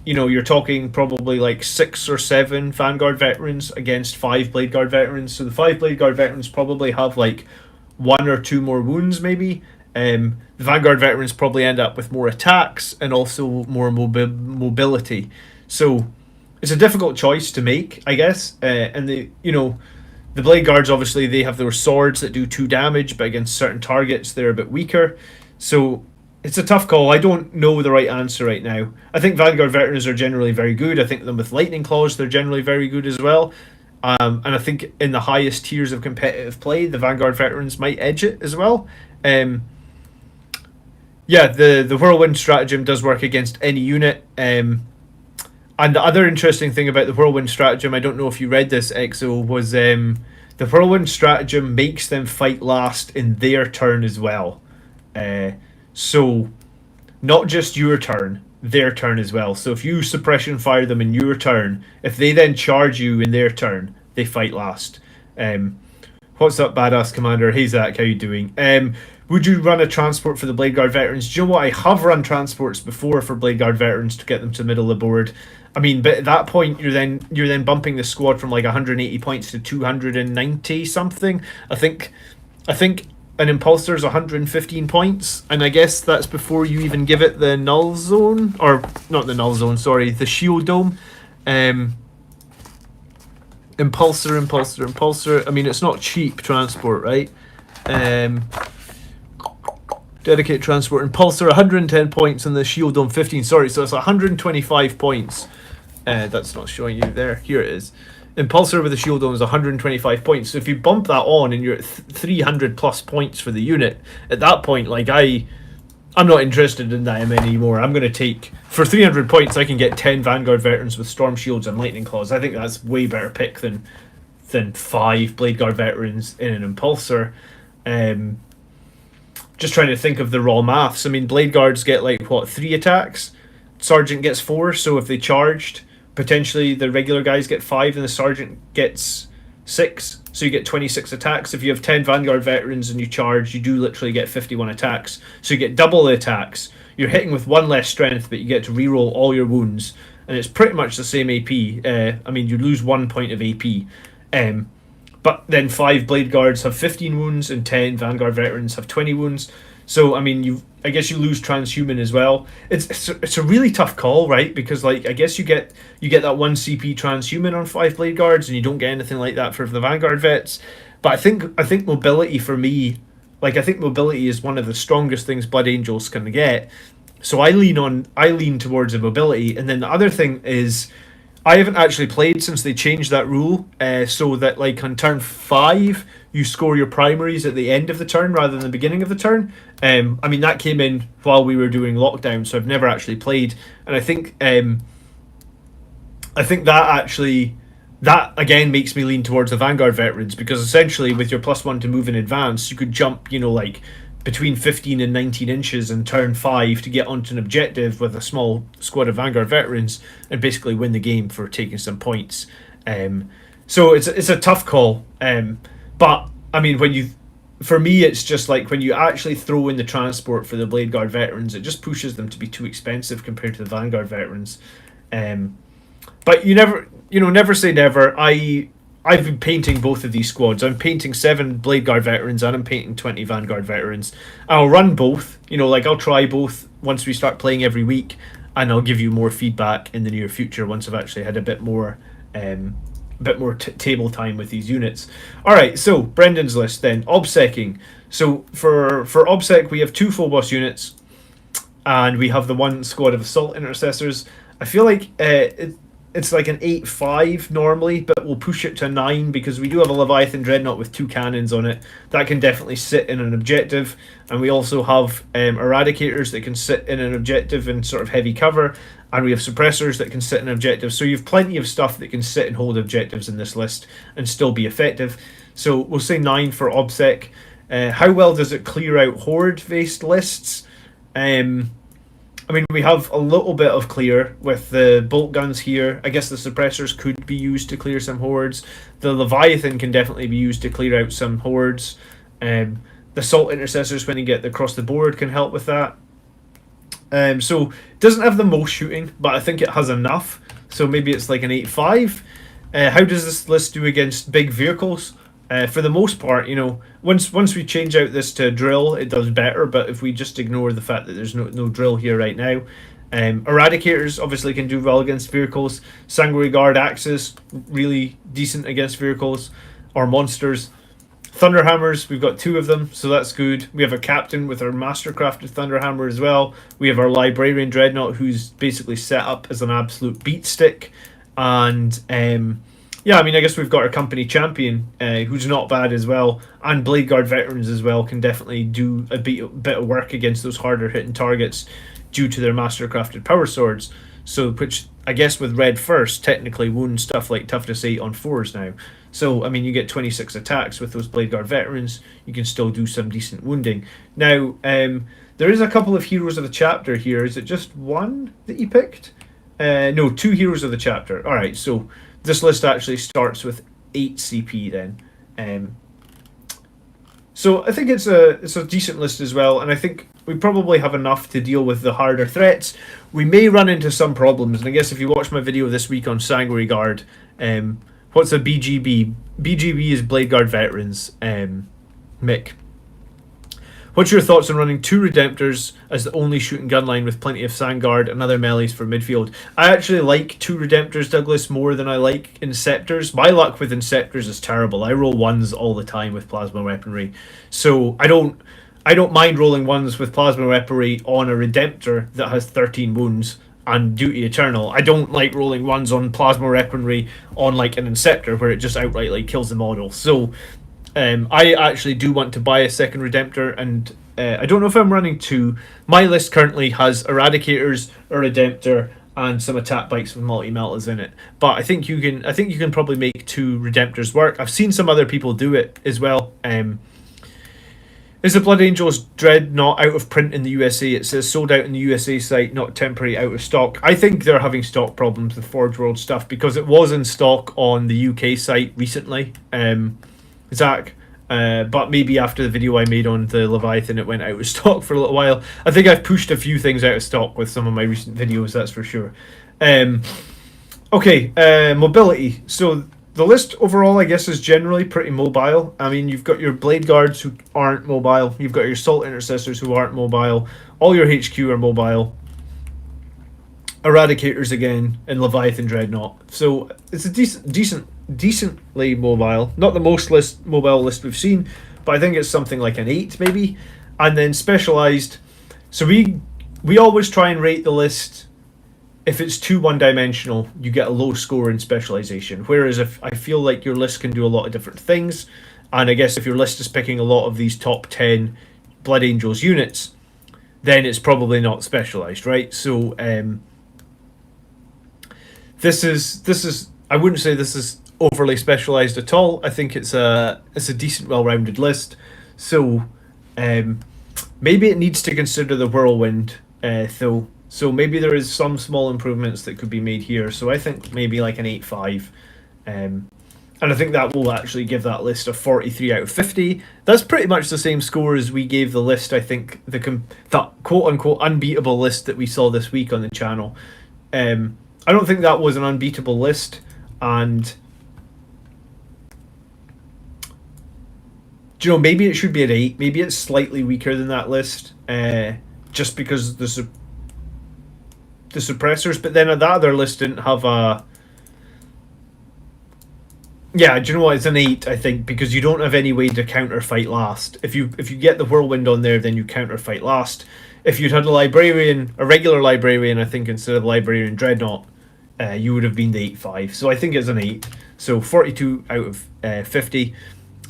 you know, you're talking probably like 6 or 7 Vanguard Veterans against 5 Blade Guard Veterans. So the 5 Blade Guard Veterans probably have like 1 or 2 more wounds maybe. The Vanguard Veterans probably end up with more attacks and also more mobility. So it's a difficult choice to make, I guess. And the Blade Guards, obviously, they have their swords that do 2 damage, but against certain targets, they're a bit weaker. So it's a tough call. I don't know the right answer right now. I think Vanguard Veterans are generally very good. I think them with Lightning Claws, they're generally very good as well. And I think in the highest tiers of competitive play, the Vanguard Veterans might edge it as well. Yeah, the Whirlwind stratagem does work against any unit. And the other interesting thing about the Whirlwind stratagem, I don't know if you read this, Exo, was the Whirlwind stratagem makes them fight last in their turn as well. So not just your turn, their turn as well. So if you suppression fire them in your turn, if they then charge you in their turn, they fight last. What's up, badass commander? Hey Zach, how you doing? Would you run a transport for the Blade Guard Veterans? Do you know what? I have run transports before for Blade Guard Veterans to get them to the middle of the board. I mean, but at that point, you're then bumping the squad from like 180 points to 290 something. I think an Impulsor is 115 points, and I guess that's before you even give it the null zone, or not the null zone, sorry, the shield dome. Impulsor. I mean, it's not cheap transport, right? Dedicated transport. Impulsor 110 points and the shield dome 15. Sorry, so it's 125 points. That's not showing you there. Here it is. Impulsor with the shield dome is 125 points. So if you bump that on and you're at 300 plus points for the unit, at that point, like I'm not interested in that anymore. I'm going to take, for 300 points, I can get 10 Vanguard Veterans with Storm Shields and Lightning Claws. I think that's way better pick than 5 Blade Guard Veterans in an Impulsor. Just trying to think of the raw maths. I mean, Blade Guards get 3 attacks. Sergeant gets 4, so if they charged, potentially the regular guys get 5 and the Sergeant gets 6. So you get 26 attacks. If you have 10 Vanguard Veterans and you charge, you do literally get 51 attacks. So you get double the attacks. You're hitting with 1 less strength, but you get to reroll all your wounds. And it's pretty much the same AP. I mean, you lose 1 point of AP. But then 5 Blade Guards have 15 wounds and 10 Vanguard Veterans have 20 wounds. So, I mean, I guess you lose Transhuman as well. It's a really tough call, right? Because, I guess you get that 1 CP Transhuman on 5 Blade Guards and you don't get anything like that for the Vanguard Vets. But I think mobility for me, I think mobility is one of the strongest things Blood Angels can get. So I lean towards the mobility. And then the other thing is, I haven't actually played since they changed that rule, so that on turn 5 you score your primaries at the end of the turn rather than the beginning of the turn. I mean, that came in while we were doing lockdown, so I've never actually played, and I think that again makes me lean towards the Vanguard Veterans, because essentially with your +1 to move in advance, you could jump between 15 and 19 inches in turn 5 to get onto an objective with a small squad of Vanguard Veterans and basically win the game for taking some points. So it's a tough call. But I mean, for me, it's just when you actually throw in the transport for the Blade Guard Veterans, it just pushes them to be too expensive compared to the Vanguard Veterans. But you never say never. I've been painting both of these squads. I'm painting 7 Blade Guard Veterans and I'm painting 20 Vanguard Veterans. I'll run both. I'll try both once we start playing every week, and I'll give you more feedback in the near future once I've actually had a bit more bit more table time with these units. All right, so Brendan's list then. Obsecking. So for Obsec, we have 2 Phobos units, and we have the 1 squad of Assault Intercessors. I feel like it's like an 8-5 normally, but we'll push it to 9 because we do have a Leviathan Dreadnought with 2 cannons on it. That can definitely sit in an objective, and we also have Eradicators that can sit in an objective in sort of heavy cover, and we have Suppressors that can sit in objectives. So you have plenty of stuff that can sit and hold objectives in this list and still be effective. So we'll say 9 for Obsec. How well does it clear out Horde-based lists? I mean, we have a little bit of clear with the bolt guns here. I guess the suppressors could be used to clear some hordes. The Leviathan can definitely be used to clear out some hordes. The assault intercessors, when you get across the board, can help with that. So it doesn't have the most shooting, but I think it has enough. So maybe it's like an 8-5. How does this list do against big vehicles? For the most part, you know, once we change out this to drill, it does better. But if we just ignore the fact that there's no drill here right now, Eradicators obviously can do well against vehicles. Sangri Guard axes, really decent against vehicles or monsters. Thunderhammers, we've got 2 of them, so that's good. We have a captain with our mastercrafted Thunderhammer as well. We have our Librarian Dreadnought, who's basically set up as an absolute beat stick. And yeah, I mean, I guess we've got our company champion, who's not bad as well, and Blade Guard veterans as well can definitely do a bit of work against those harder hitting targets due to their mastercrafted power swords. So, which I guess with red first technically wound stuff like toughness 8 on 4s now. So, I mean, you get 26 attacks with those Blade Guard veterans. You can still do some decent wounding. Now, there is a couple of heroes of the chapter here. Is it just 1 that you picked? No, 2 heroes of the chapter. All right, so this list actually starts with 8 CP then. So I think it's a decent list as well, and I think we probably have enough to deal with the harder threats. We may run into some problems, and I guess if you watch my video this week on Sangri Guard, what's a BGB? BGB is Blade Guard Veterans. Mick, what's your thoughts on running 2 Redemptors as the only shooting gun line with plenty of Sangguard and other melees for midfield? I actually like 2 Redemptors, Douglas, more than I like Inceptors. My luck with Inceptors is terrible. I roll 1s all the time with plasma weaponry, so I don't mind rolling 1s with plasma weaponry on a Redemptor that has 13 wounds and Duty Eternal. I don't like rolling 1s on plasma weaponry on like an Inceptor where it just outright like kills the model. So I actually do want to buy a second Redemptor, and I don't know if I'm running 2. My list currently has Eradicators, a Redemptor, and some attack bikes with multi-meltas in it. But I think you can probably make 2 Redemptors work. I've seen some other people do it as well. Is the Blood Angels Dreadnought out of print in the USA? It says sold out in the USA site, not temporary out of stock. I think they're having stock problems with Forge World stuff because it was in stock on the UK site recently. Zach, but maybe after the video I made on the Leviathan it went out of stock for a little while. I think I've pushed a few things out of stock with some of my recent videos, that's for sure. Okay, mobility. So the list overall I guess is generally pretty mobile. I mean, you've got your Blade Guards who aren't mobile, you've got your Assault Intercessors who aren't mobile, all your HQ are mobile, Eradicators again, and Leviathan Dreadnought. So it's a decently mobile. Not the most mobile list we've seen, but I think it's something like an 8 maybe. And then specialized. So we always try and rate the list. If it's too one-dimensional, you get a low score in specialization. Whereas if I feel like your list can do a lot of different things, and I guess if your list is picking a lot of these top 10 Blood Angels units, then it's probably not specialized, right? So this is I wouldn't say this is overly specialized at all. I think it's a decent, well-rounded list. So maybe it needs to consider the Whirlwind though. So maybe there is some small improvements that could be made here. So I think maybe like an 8-5. And I think that will actually give that list a 43 out of 50. That's pretty much the same score as we gave the list, I think, that quote-unquote unbeatable list that we saw this week on the channel. I don't think that was an unbeatable list. And do you know, maybe it should be an 8. Maybe it's slightly weaker than that list, just because the suppressors. But then that other list didn't have a Yeah, do you know what? It's an 8, I think, because you don't have any way to counter fight last. If you get the whirlwind on there, then you counter fight last. If you'd had a regular librarian, I think instead of librarian dreadnought, you would have been the 8/5. So I think it's an 8. So 42 out of 50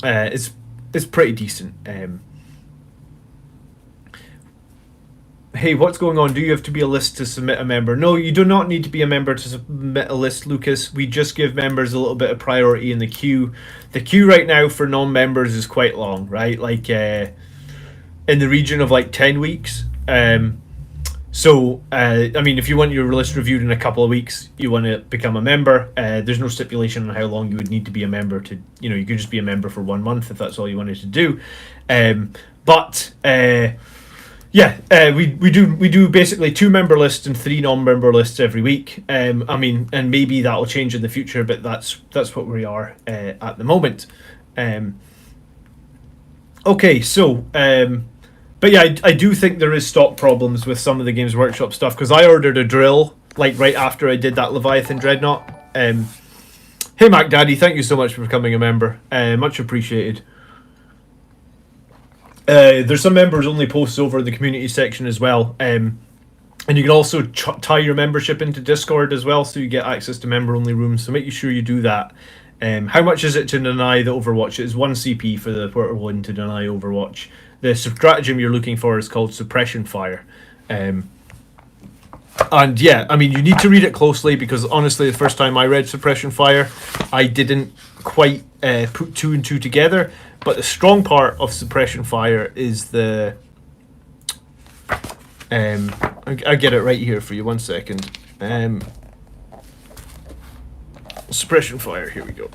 is pretty decent. Hey, what's going on? Do you have to be a list to submit a member? No, you do not need to be a member to submit a list, Lucas. We just give members a little bit of priority in the queue. The queue right now for non-members is quite long, right? Like in the region of like 10 weeks. So, I mean, if you want your list reviewed in a couple of weeks, you want to become a member, there's no stipulation on how long you would need to be a member to, you could just be a member for 1 month if that's all you wanted to do. We do basically 2 member lists and 3 non-member lists every week. I mean, and maybe that'll change in the future, but that's what we are at the moment. Okay, so but yeah, I do think there is stock problems with some of the Games Workshop stuff, because I ordered a drill like right after I did that Leviathan Dreadnought. Hey Mac Daddy, thank you so much for becoming a member. Much appreciated. There's some members only posts over in the community section as well, and you can also tie your membership into Discord as well, so you get access to member only rooms. So make sure you do that. How much is it to deny the Overwatch? It is 1 CP for the whirlwind to deny Overwatch. The stratagem you're looking for is called Suppression Fire. And yeah, I mean, you need to read it closely, because honestly, the first time I read Suppression Fire, I didn't quite put 2 and 2 together. But the strong part of Suppression Fire is the... I get it right here for you, 1 second. Suppression Fire, here we go.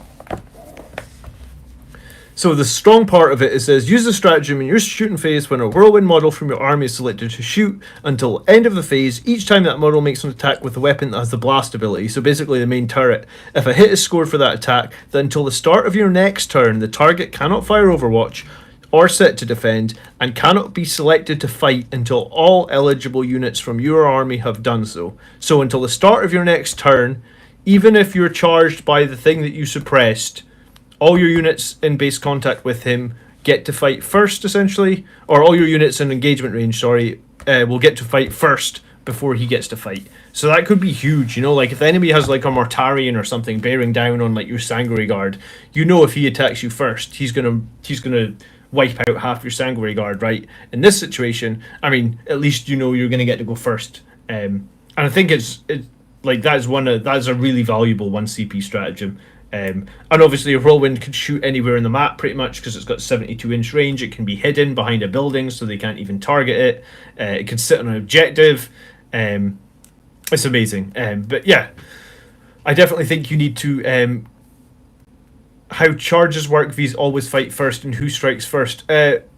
So the strong part of it, says, use the stratagem in your shooting phase when a whirlwind model from your army is selected to shoot until end of the phase. Each time that model makes an attack with a weapon that has the blast ability, so basically the main turret, if a hit is scored for that attack, then until the start of your next turn, the target cannot fire Overwatch or set to defend, and cannot be selected to fight until all eligible units from your army have done so. So until the start of your next turn, even if you're charged by the thing that you suppressed, all your units in base contact with him get to fight first, essentially. Or all your units in engagement range, will get to fight first before he gets to fight. So that could be huge, like if the enemy has like a Mortarion or something bearing down on like your Sangri Guard, if he attacks you first, he's gonna wipe out half your Sangri Guard, right? In this situation, I mean, at least you're gonna get to go first. And I think it's like that's a really valuable 1 CP stratagem. And obviously a whirlwind can shoot anywhere in the map pretty much, because it's got 72-inch range. It can be hidden behind a building so they can't even target it. It can sit on an objective. It's amazing. But yeah, I definitely think you need to... how charges work, these always fight first, and who strikes first.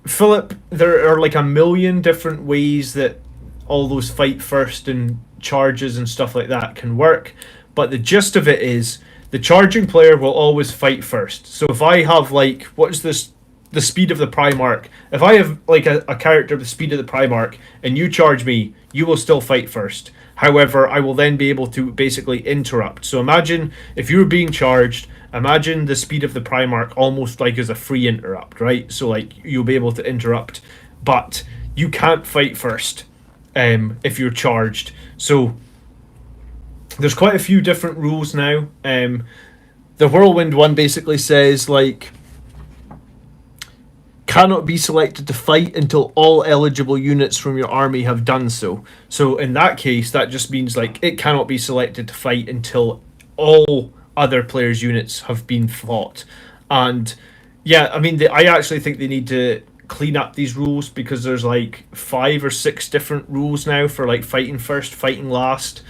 Philip, there are like a million different ways that all those fight first and charges and stuff like that can work. But the gist of it is, the charging player will always fight first. So if I have like, what is this? The speed of the Primarch. If I have like a character with the speed of the Primarch and you charge me, you will still fight first. However, I will then be able to basically interrupt. So imagine if you're being charged, imagine the speed of the Primarch almost like as a free interrupt, right? So like you'll be able to interrupt, but you can't fight first if you're charged. So there's quite a few different rules now. The whirlwind one basically says like cannot be selected to fight until all eligible units from your army have done so. So in that case, that just means like it cannot be selected to fight until all other players' units have been fought. And yeah, I mean, I actually think they need to clean up these rules, because there's like 5 or 6 different rules now for like fighting first, fighting last.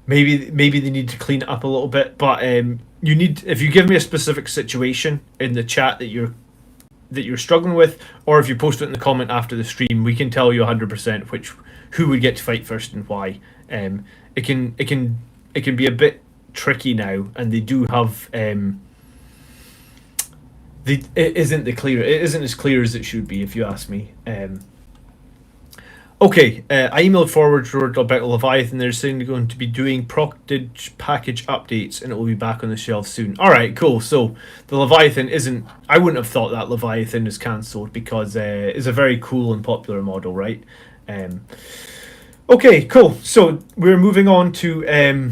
Maybe they need to clean it up a little bit, but you need, if you give me a specific situation in the chat that you're struggling with, or if you post it in the comment after the stream, we can tell you 100% who would get to fight first and why. It can be a bit tricky now, and they do have it isn't as clear as it should be, if you ask me. Okay, I emailed Forward Road about Leviathan. They're saying they're going to be doing package updates and it will be back on the shelf soon. Alright, cool. So the Leviathan isn't... I wouldn't have thought that Leviathan is cancelled because it's a very cool and popular model, right? Okay, cool. So we're moving on to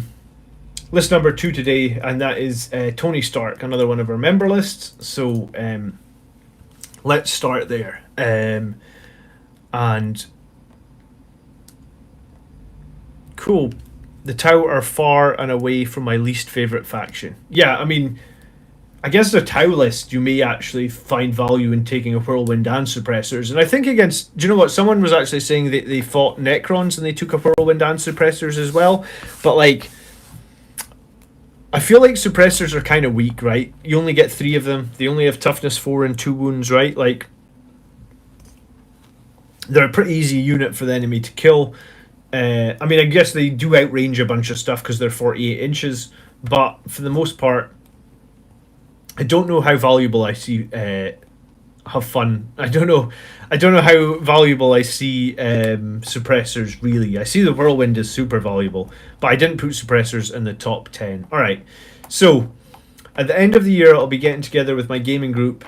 list number 2 today, and that is Tony Stark, another one of our member lists. So let's start there. And... Cool. The Tau are far and away from my least favourite faction. Yeah, I mean, I guess the Tau list, you may actually find value in taking a Whirlwind and Suppressors. And I think against... Do you know what? Someone was actually saying that they fought Necrons and they took a Whirlwind and Suppressors as well. But, like... I feel like Suppressors are kind of weak, right? You only get 3 of them. They only have Toughness 4 and 2 wounds, right? Like... They're a pretty easy unit for the enemy to kill. I mean, I guess they do outrange a bunch of stuff because they're 48 inches, but for the most part, I don't know how valuable I see. Have fun. I don't know how valuable I see suppressors really. I see the Whirlwind is super valuable, but I didn't put suppressors in the top 10. All right, so at the end of the year, I'll be getting together with my gaming group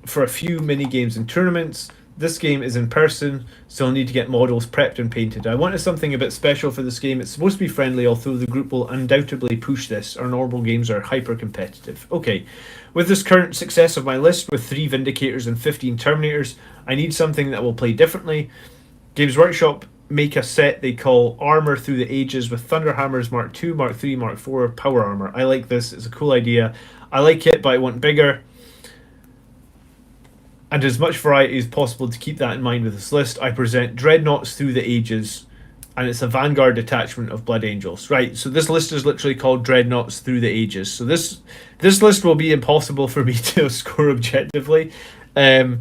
for a few mini games and tournaments. This game is in person, so I'll need to get models prepped and painted. I wanted something a bit special for this game. It's supposed to be friendly, although the group will undoubtedly push this. Our normal games are hyper-competitive. Okay, with this current success of my list, with 3 Vindicators and 15 Terminators, I need something that will play differently. Games Workshop make a set they call Armor Through the Ages with Thunderhammers Mark II, Mark III, Mark IV, Power Armor. I like this. It's a cool idea. I like it, but I want bigger. And as much variety as possible to keep that in mind with this list, I present Dreadnoughts Through the Ages, and it's a Vanguard detachment of Blood Angels. Right, so this list is literally called Dreadnoughts Through the Ages. So this list will be impossible for me to score objectively, but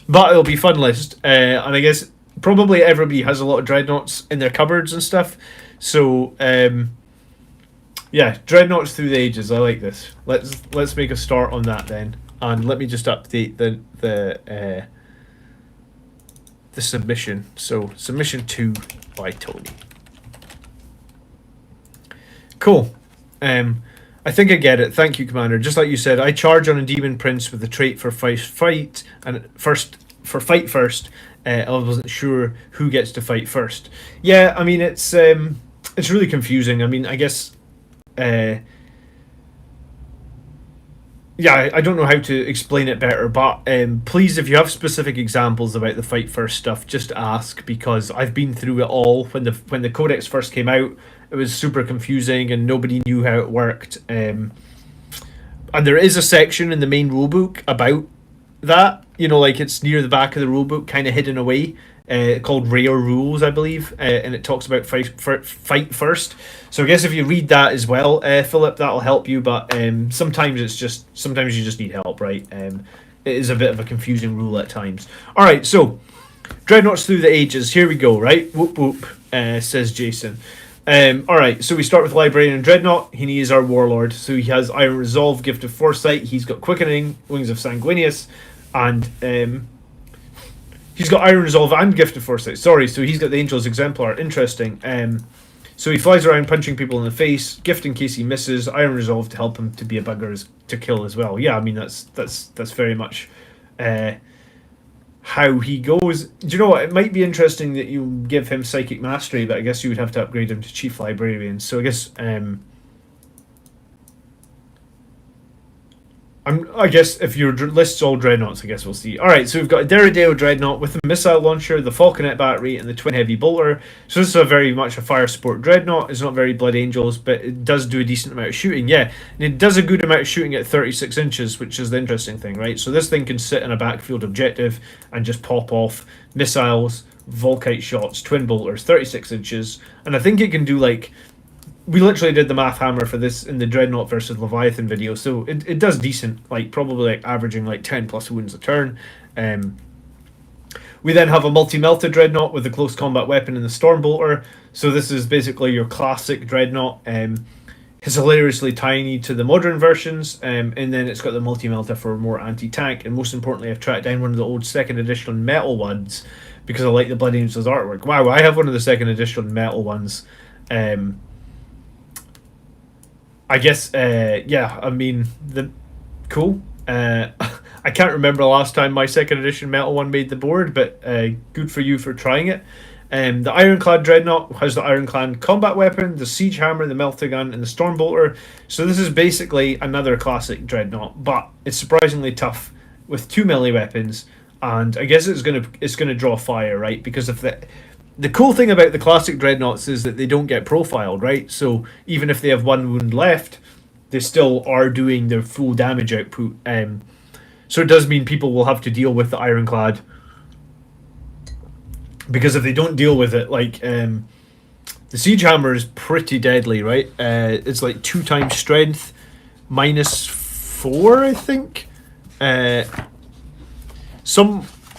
it'll be a fun list. And I guess probably everybody has a lot of Dreadnoughts in their cupboards and stuff. So yeah, Dreadnoughts Through the Ages. I like this. Let's make a start on that then. And let me just update the submission. So submission 2 by Tony. Cool. I think I get it. Thank you, Commander. Just like you said, I charge on a Demon Prince with the trait for fight and first. I wasn't sure who gets to fight first. Yeah, I mean it's really confusing. I mean, I guess. Yeah, I don't know how to explain it better, but please, if you have specific examples about the fight first stuff, just ask, because I've been through it all. When the Codex first came out, it was super confusing and nobody knew how it worked. And there is a section in the main rulebook about that. You know, like it's near the back of the rulebook, kind of hidden away. Called Rare Rules, I believe, and it talks about fight first. So I guess if you read that as well, Philip, that'll help you. But sometimes you just need help, right? It is a bit of a confusing rule at times. All right, so Dreadnoughts Through the Ages. Here we go, right? Whoop whoop, says Jason. All right, so we start with Librarian Dreadnought. He is our warlord, so he has Iron Resolve, Gift of Foresight. He's got Quickening, Wings of Sanguinius, and he's got Iron Resolve and Gift of Foresight. Sorry, so he's got the Angel's Exemplar. Interesting. So he flies around punching people in the face. Gift in case he misses. Iron Resolve to help him to be a bugger to kill as well. Yeah, I mean that's very much how he goes. Do you know what? It might be interesting that you give him Psychic Mastery, but I guess you would have to upgrade him to Chief Librarian. So I guess I guess if your list's all Dreadnoughts, I guess we'll see. Alright, so we've got a Dairydale Dreadnought with the Missile Launcher, the Falconet Battery, and the Twin Heavy Bolter. So this is very much a Fire Sport Dreadnought. It's not very Blood Angels, but it does do a decent amount of shooting, yeah. And it does a good amount of shooting at 36 inches, which is the interesting thing, right? So this thing can sit in a backfield objective and just pop off missiles, Volkite shots, Twin Bolters, 36 inches. And I think it can do like... We literally did the math hammer for this in the Dreadnought versus Leviathan video, so it does decent, like probably like averaging like 10 plus wounds a turn. We then have a multi-melted Dreadnought with a close combat weapon and the Stormbolter. So this is basically your classic Dreadnought. It's hilariously tiny to the modern versions, and then it's got the multi-melta for more anti-tank, and most importantly, I've tracked down one of the old second edition metal ones because I like the Blood Angels artwork. Wow, I have one of the second edition metal ones. I guess, yeah, I mean, cool. I can't remember the last time my second edition metal one made the board, but good for you for trying it. The Ironclad Dreadnought has the Ironclad combat weapon, the Siege Hammer, the Melta Gun, and the Stormbolter. So this is basically another classic Dreadnought, but it's surprisingly tough with 2 melee weapons, and I guess it's gonna draw fire, right? Because if the cool thing about the classic Dreadnoughts is that they don't get profiled, right? So even if they have 1 wound left, they still are doing their full damage output. So it does mean people will have to deal with the Ironclad. Because if they don't deal with it, like, the Siege Hammer is pretty deadly, right? It's like 2 times strength, -4, I think. I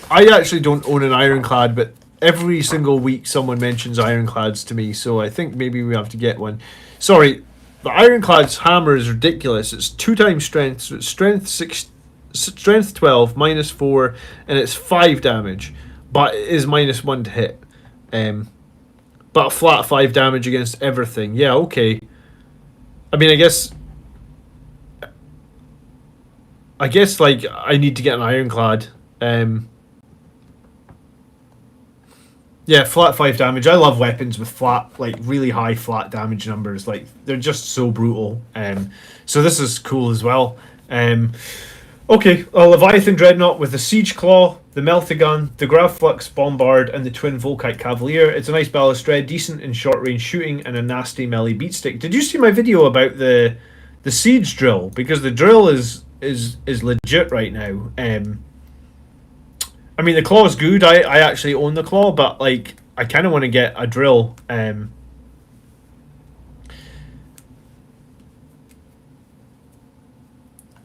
actually don't own an Ironclad, but every single week someone mentions Ironclads to me, so I think maybe we have to get one. Sorry, the Ironclad's hammer is ridiculous. It's 2 times strength, so it's strength 12, -4, and it's 5 damage. But it is -1 to hit. But a flat 5 damage against everything. Yeah, okay. I mean, I guess like I need to get an Ironclad. Yeah, flat 5 damage. I love weapons with flat, like really high flat damage numbers. Like they're just so brutal. So this is cool as well. Okay, a Leviathan Dreadnought with the Siege Claw, the Melta Gun, the Gravflux Bombard, and the Twin Volkite Cavalier. It's a nice balustrade, decent in short-range shooting, and a nasty melee beatstick. Did you see my video about the Siege Drill? Because the drill is legit right now. I mean, the Claw is good. I actually own the Claw, but like I kind of want to get a drill.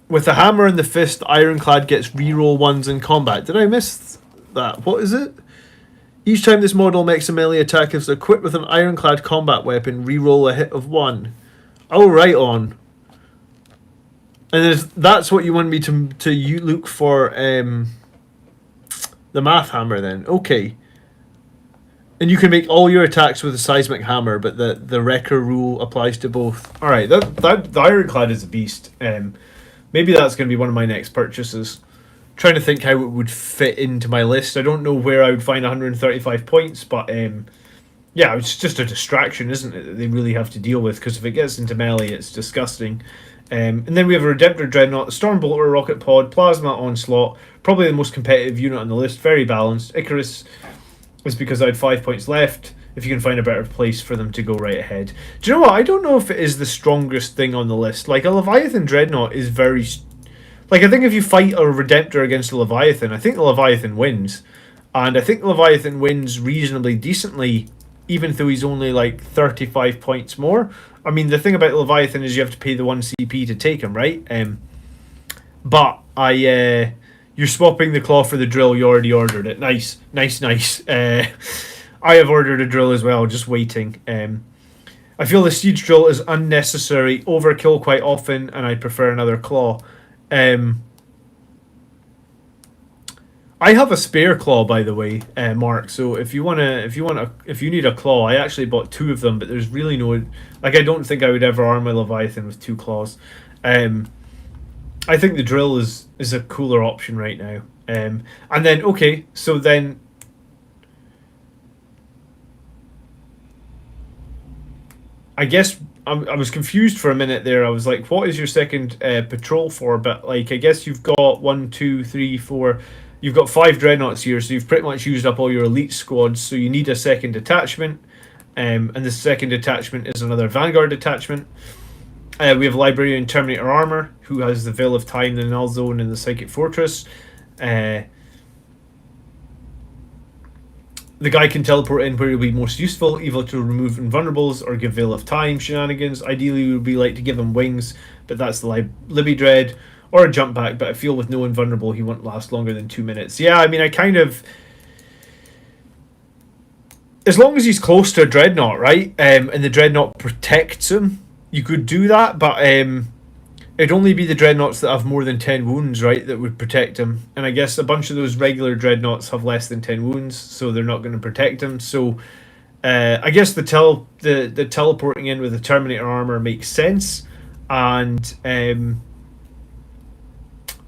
With the hammer and the fist, the Ironclad gets reroll 1s in combat. Did I miss that? What is it? Each time this model makes a melee attack, if it's equipped with an Ironclad combat weapon, reroll a hit of 1. Oh, right on. And that's what you want me to look for the Math Hammer then. Okay. And you can make all your attacks with a Seismic Hammer, but the Wrecker rule applies to both. Alright, the Ironclad is a beast. Maybe that's going to be one of my next purchases. Trying to think how it would fit into my list. I don't know where I would find 135 points, but yeah, it's just a distraction, isn't it, that they really have to deal with, because if it gets into melee, it's disgusting. And then we have a Redemptor Dreadnought, the Stormbolter, Rocket Pod, Plasma Onslaught, probably the most competitive unit on the list, very balanced. Icarus is because I had 5 points left. If you can find a better place for them to go right ahead. Do you know what? I don't know if it is the strongest thing on the list. Like, a Leviathan Dreadnought is very... Like, I think if you fight a Redemptor against a Leviathan, I think the Leviathan wins. And I think the Leviathan wins reasonably decently, even though he's only, like, 35 points more. I mean, the thing about Leviathan is you have to pay the 1 CP to take him, right? But you're swapping the Claw for the drill. You already ordered it. Nice. I have ordered a drill as well, just waiting. I feel the Siege Drill is unnecessary, overkill quite often, and I prefer another Claw. I have a spare Claw, by the way, Mark. So if you need a Claw, I actually bought 2 of them, but there's really no, like, I don't think I would ever arm my Leviathan with 2 Claws. I think the drill is a cooler option right now. And then okay, so then. I guess I was confused for a minute there. I was like, what is your second patrol for? But like, I guess you've got 1, 2, 3, 4. You've got 5 dreadnoughts here, so you've pretty much used up all your elite squads. So you need a second detachment, and the second detachment is another Vanguard detachment. We have Librarian Terminator Armor, who has the Veil of Time, the Null Zone, and the Psychic Fortress. The guy can teleport in where he'll be most useful, either to remove invulnerables or give Veil of Time shenanigans. Ideally, we would be like to give him wings, but that's the Libby Dread, or a jump back, but I feel with no invulnerable, he won't last longer than 2 minutes. Yeah, I mean, I kind of... As long as he's close to a Dreadnought, right, and the Dreadnought protects him, you could do that, but it'd only be the dreadnoughts that have more than 10 wounds, right, that would protect him. And I guess a bunch of those regular dreadnoughts have less than 10 wounds, so they're not going to protect him. So I guess the teleporting in with the Terminator armor makes sense. And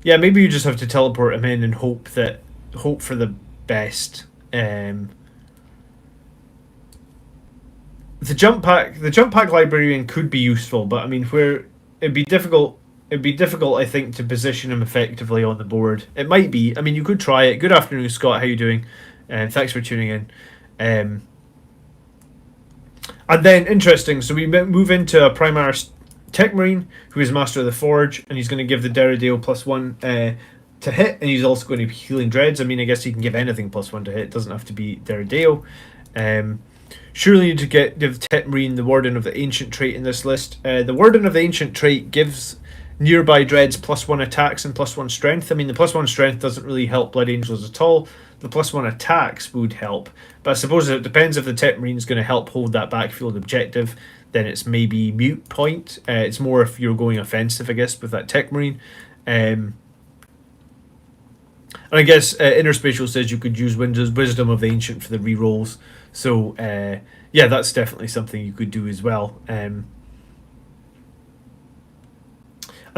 yeah, maybe you just have to teleport him in and hope for the best. The jump pack librarian could be useful, but I mean, where it'd be difficult, I think, to position him effectively on the board. It might be. I mean, you could try it. Good afternoon, Scott. How you doing? Thanks for tuning in. And then, interesting, so we move into a Primaris Tech Marine, who is Master of the Forge, and he's going to give the Dairydale +1 to hit, and he's also going to be healing dreads. I mean, I guess he can give anything +1 to hit. It doesn't have to be Dairydale. Surely need to give Tech Marine the Warden of the Ancient trait in this list. The Warden of the Ancient trait gives nearby dreads +1 attacks and +1 strength. I mean, the +1 strength doesn't really help Blood Angels at all. The +1 attacks would help, but I suppose it depends if the Tech Marine is going to help hold that backfield objective. Then it's maybe mute point. It's more if you're going offensive, I guess, with that Tech Marine. And I guess Interspatial says you could use Wisdom of the Ancient for the rerolls. So yeah, that's definitely something you could do as well. And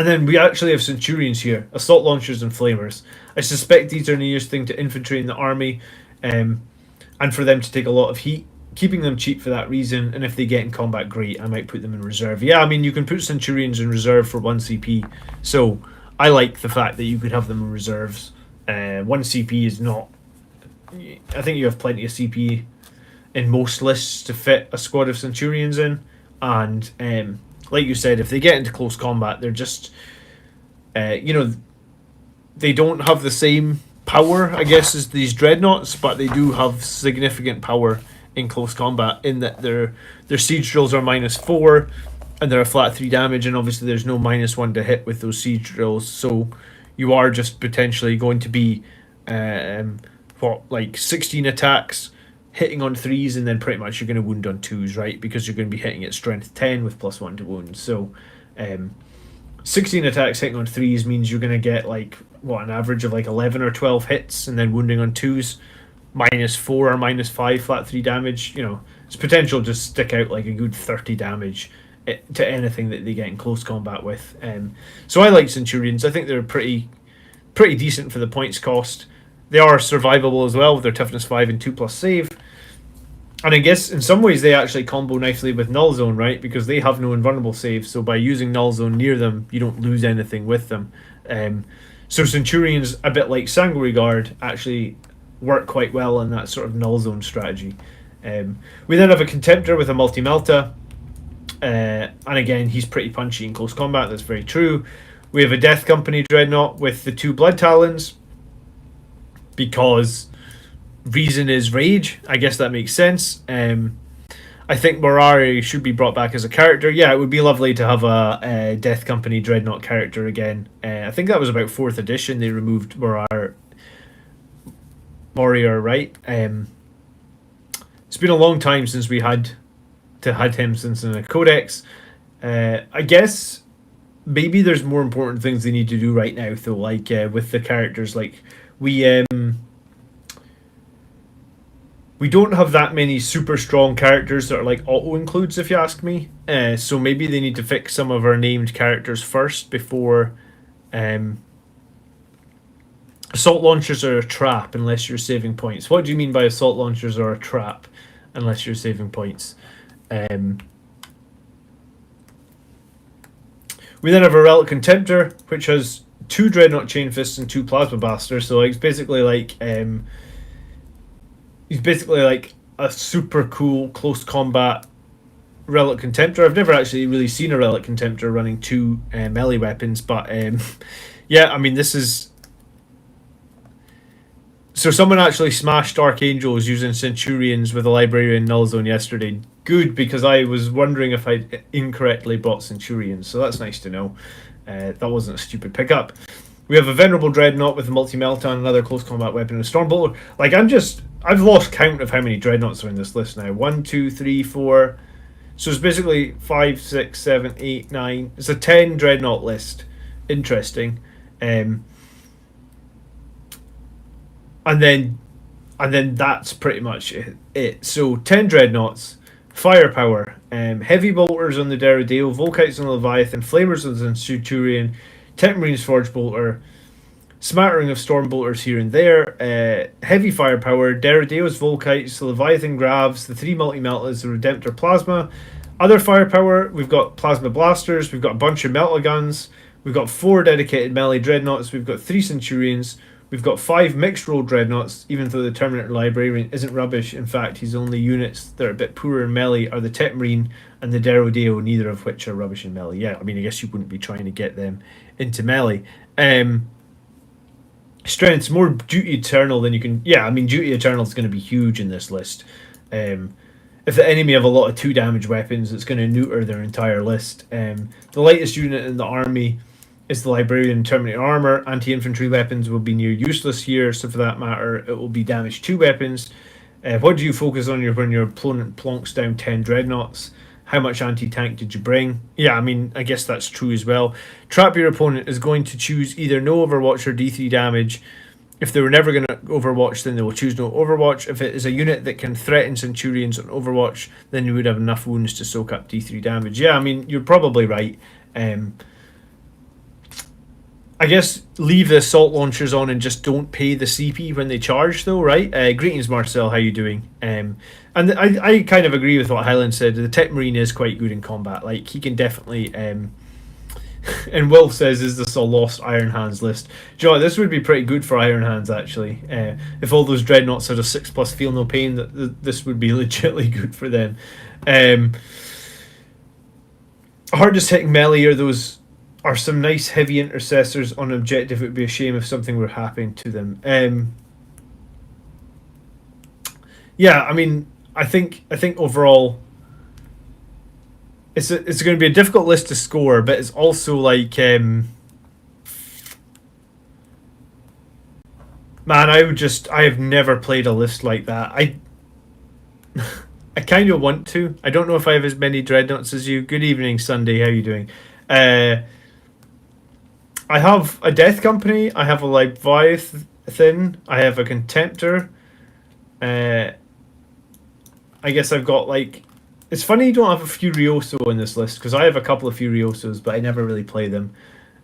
then we actually have Centurions here, Assault Launchers and Flamers. I suspect these are the nearest thing to infantry in the army, and for them to take a lot of heat, keeping them cheap for that reason. And if they get in combat, great, I might put them in reserve. Yeah, I mean, you can put Centurions in reserve for 1 CP, so I like the fact that you could have them in reserves. 1 CP is not... I think you have plenty of CP in most lists to fit a squad of Centurions in, and like you said, if they get into close combat, they're just they don't have the same power, I guess, as these dreadnoughts, but they do have significant power in close combat, in that their siege drills are -4 and they're a flat 3 damage, and obviously there's no -1 to hit with those siege drills, so you are just potentially going to be like 16 attacks hitting on 3s, and then pretty much you're going to wound on 2s, right? Because you're going to be hitting at strength 10 with +1 to wound. So 16 attacks hitting on 3s means you're going to get like an average of like 11 or 12 hits, and then wounding on 2s -4 or -5 flat 3 damage. It's potential to stick out like a good 30 damage to anything that they get in close combat with. So I like Centurions. I think they're pretty decent for the points cost. They are survivable as well with their toughness 5 and 2+ save. And I guess in some ways they actually combo nicely with Null Zone, right? Because they have no invulnerable save, so by using Null Zone near them, you don't lose anything with them. So Centurions, a bit like Sangri Guard, actually work quite well in that sort of Null Zone strategy. We then have a Contemptor with a Multi-Melta. And again, he's pretty punchy in close combat, that's very true. We have a Death Company Dreadnought with the 2 Blood Talons, because reason is rage. I guess that makes sense. I think Morari should be brought back as a character. Yeah, it would be lovely to have a Death Company Dreadnought character again. I think that was about 4th edition they removed Moriar, right? It's been a long time since we had him since in a codex. I guess maybe there's more important things they need to do right now, though, like with the characters. Like we don't have that many super strong characters that are like auto includes, if you ask me. So maybe they need to fix some of our named characters first before. Assault launchers are a trap unless you're saving points. What do you mean by assault launchers are a trap unless you're saving points? We then have a Relic Contemptor, which has 2 Dreadnought Chain Fists and 2 Plasma Blasters. So it's basically like he's basically like a super cool close combat Relic Contemptor. I've never actually really seen a Relic Contemptor running 2 melee weapons, but yeah, I mean, this is... So someone actually smashed Archangels using Centurions with a Librarian Null Zone yesterday. Good, because I was wondering if I'd incorrectly bought Centurions, so that's nice to know. That wasn't a stupid pickup. We have a Venerable Dreadnought with a Multi-Melta and another close combat weapon and a Stormboat. Like, I've lost count of how many Dreadnoughts are in this list now. 1, 2, 3, 4, So it's basically 5, 6, 7, 8, 9. It's a 10 Dreadnought list. Interesting. And then that's pretty much it. So 10 Dreadnoughts, firepower, heavy bolters on the Dairydale, Volkites on the Leviathan, flamers on the Centurion, Marines Forge Bolter, smattering of Stormbolters here and there, heavy firepower, Dairydale's Volkites, the Leviathan Gravs, the 3 multi-meltas, the Redemptor Plasma. Other firepower, we've got Plasma Blasters, we've got a bunch of Melta Guns, we've got 4 dedicated melee Dreadnoughts, we've got 3 Centurions, we've got 5 mixed role Dreadnoughts, even though the Terminator Librarian isn't rubbish. In fact, his only units that are a bit poorer in melee are the Marine and the Dairydale, neither of which are rubbish in melee. Yeah, I mean, I guess you wouldn't be trying to get them into melee. Strength's more Duty Eternal than you can... Yeah, I mean, Duty Eternal is going to be huge in this list. If the enemy have a lot of 2 damage weapons, it's going to neuter their entire list. The lightest unit in the army is the Librarian Terminator Armor. Anti-infantry weapons will be near useless here, so for that matter, it will be damage 2 weapons. What do you focus on when your opponent plonks down 10 Dreadnoughts? How much anti-tank did you bring? Yeah, I mean, I guess that's true as well. Trap your opponent is going to choose either no Overwatch or D3 damage. If they were never going to Overwatch, then they will choose no Overwatch. If it is a unit that can threaten Centurions on Overwatch, then you would have enough wounds to soak up D3 damage. Yeah, I mean, you're probably right. I guess leave the assault launchers on and just don't pay the CP when they charge, though, right? Greetings, Marcel. How you doing? And I kind of agree with what Highland said. The Marine is quite good in combat. Like, he can definitely... and Wolf says, is this a lost Iron Hands list? Do you know what? This would be pretty good for Iron Hands, actually. If all those Dreadnoughts had a 6+ feel no pain, this would be legitimately good for them. Hardest hitting melee are some nice heavy intercessors on objective. It would be a shame if something were happening to them. Yeah, I mean, I think overall, it's going to be a difficult list to score, but it's also like, man, I have never played a list like that. I kind of want to. I don't know if I have as many Dreadnoughts as you. Good evening, Sunday. How you doing? I have a Death Company, I have a Leviathan, I have a Contemptor. I guess I've got like... It's funny you don't have a Furioso in this list, because I have a couple of Furiosos, but I never really play them.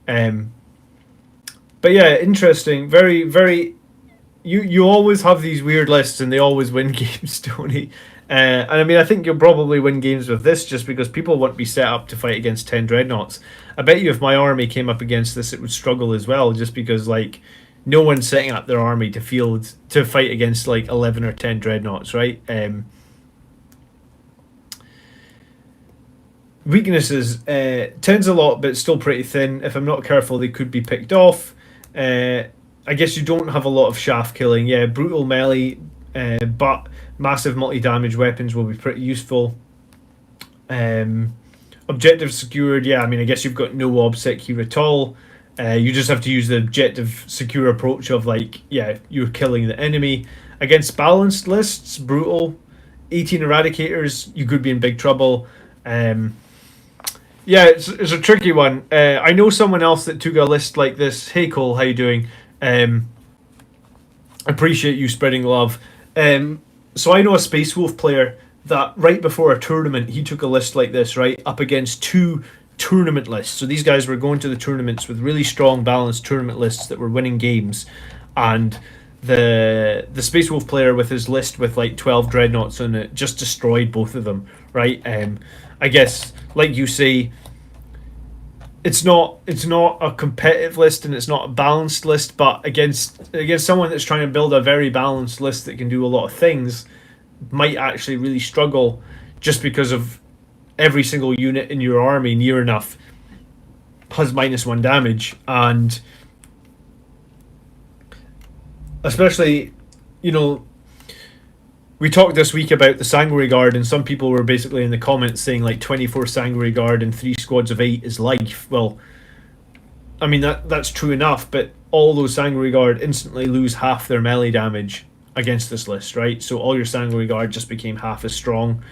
But yeah, interesting. Very, very... You always have these weird lists, and they always win games, Tony. And I mean, I think you'll probably win games with this just because people won't be set up to fight against 10 Dreadnoughts. I bet you if my army came up against this, it would struggle as well, just because, like, no one's setting up their army to fight against, like, 11 or 10 Dreadnoughts, right? Weaknesses. 10's a lot, but still pretty thin. If I'm not careful, they could be picked off. I guess you don't have a lot of shaft killing. Yeah, brutal melee, but massive multi-damage weapons will be pretty useful. Objective secured, yeah, I mean, I guess you've got no obsec here at all. You just have to use the objective secure approach of, like, yeah, you're killing the enemy. Against balanced lists, brutal. 18 Eradicators, you could be in big trouble. Yeah, it's a tricky one. I know someone else that took a list like this. Hey, Cole, how you doing? Appreciate you spreading love. So I know a Space Wolf player that right before a tournament, he took a list like this, right, up against 2 tournament lists. So these guys were going to the tournaments with really strong, balanced tournament lists that were winning games. And the Space Wolf player with his list with like 12 Dreadnoughts on it just destroyed both of them, right? I guess, like you say, it's not a competitive list and it's not a balanced list, but against someone that's trying to build a very balanced list that can do a lot of things, might actually really struggle just because of every single unit in your army near enough has -1 damage. And especially, you know, we talked this week about the Sangri Guard, and some people were basically in the comments saying like 24 Sangri Guard and 3 squads of 8 is life. Well, I mean, that's true enough, but all those Sangri Guard instantly lose half their melee damage against this list, right? So all your Sangri Guard just became half as strong.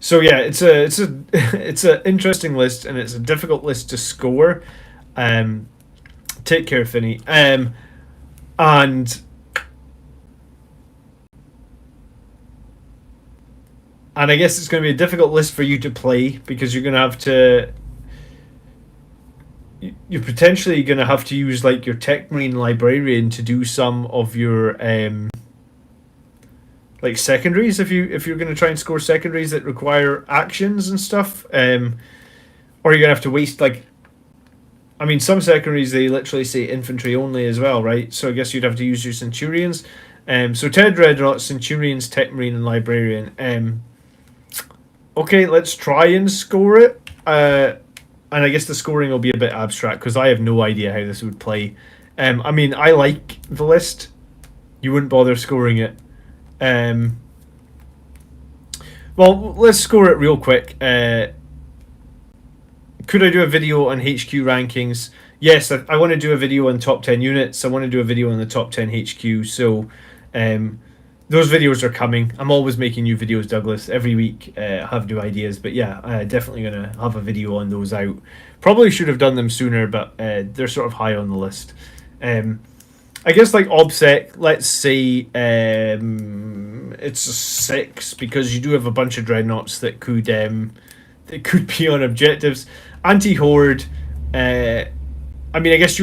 So yeah, it's a interesting list, and it's a difficult list to score. Take care, Finny. And I guess it's going to be a difficult list for you to play because you're going to have to. You're potentially going to have to use like your Tech Marine Librarian to do some of your like secondaries if you're going to try and score secondaries that require actions and stuff. Or you're going to have to waste like. I mean, some secondaries they literally say infantry only as well, right? So I guess you'd have to use your Centurions. So Ted Dreadnought, Centurions, Tech Marine, and Librarian. Okay, let's try and score it. And I guess the scoring will be a bit abstract because I have no idea how this would play. I mean, I like the list. You wouldn't bother scoring it. Well, let's score it real quick. Could I do a video on HQ rankings? Yes, I want to do a video on top 10 units. I want to do a video on the top 10 HQ. So those videos are coming. I'm always making new videos, Douglas. Every week I have new ideas. But yeah, definitely going to have a video on those out. Probably should have done them sooner, but they're sort of high on the list. I guess like OBSEC, let's say it's a 6 because you do have a bunch of dreadnoughts that could be on objectives. Anti-Horde, I mean, I guess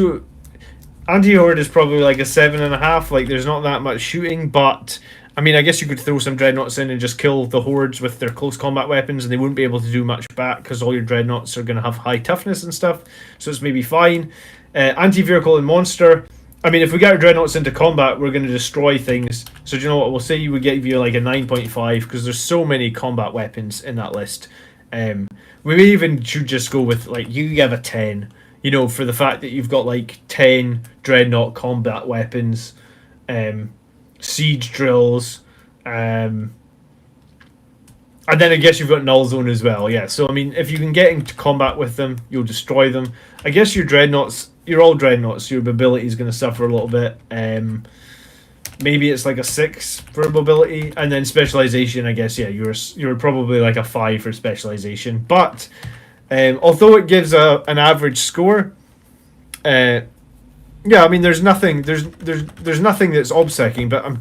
Anti-Horde is probably like a 7.5. Like, there's not that much shooting, but I mean, I guess you could throw some dreadnoughts in and just kill the hordes with their close combat weapons, and they wouldn't be able to do much back because all your dreadnoughts are going to have high toughness and stuff. So it's maybe fine. Anti-vehicle and monster. I mean, if we get our dreadnoughts into combat, we're going to destroy things. So do you know what? We'll say you would give you like a 9.5 because there's so many combat weapons in that list. We may even should just go with like you give a 10. You know, for the fact that you've got like 10 dreadnought combat weapons, siege drills, and then I guess you've got null zone as well. Yeah, so I mean, if you can get into combat with them, you'll destroy them. I guess your dreadnoughts, you're all dreadnoughts, so your mobility is going to suffer a little bit. Maybe it's like a 6 for mobility, and then specialization. I guess you're probably like a 5 for specialization. But although it gives an average score, yeah, I mean there's nothing that's obsecking. But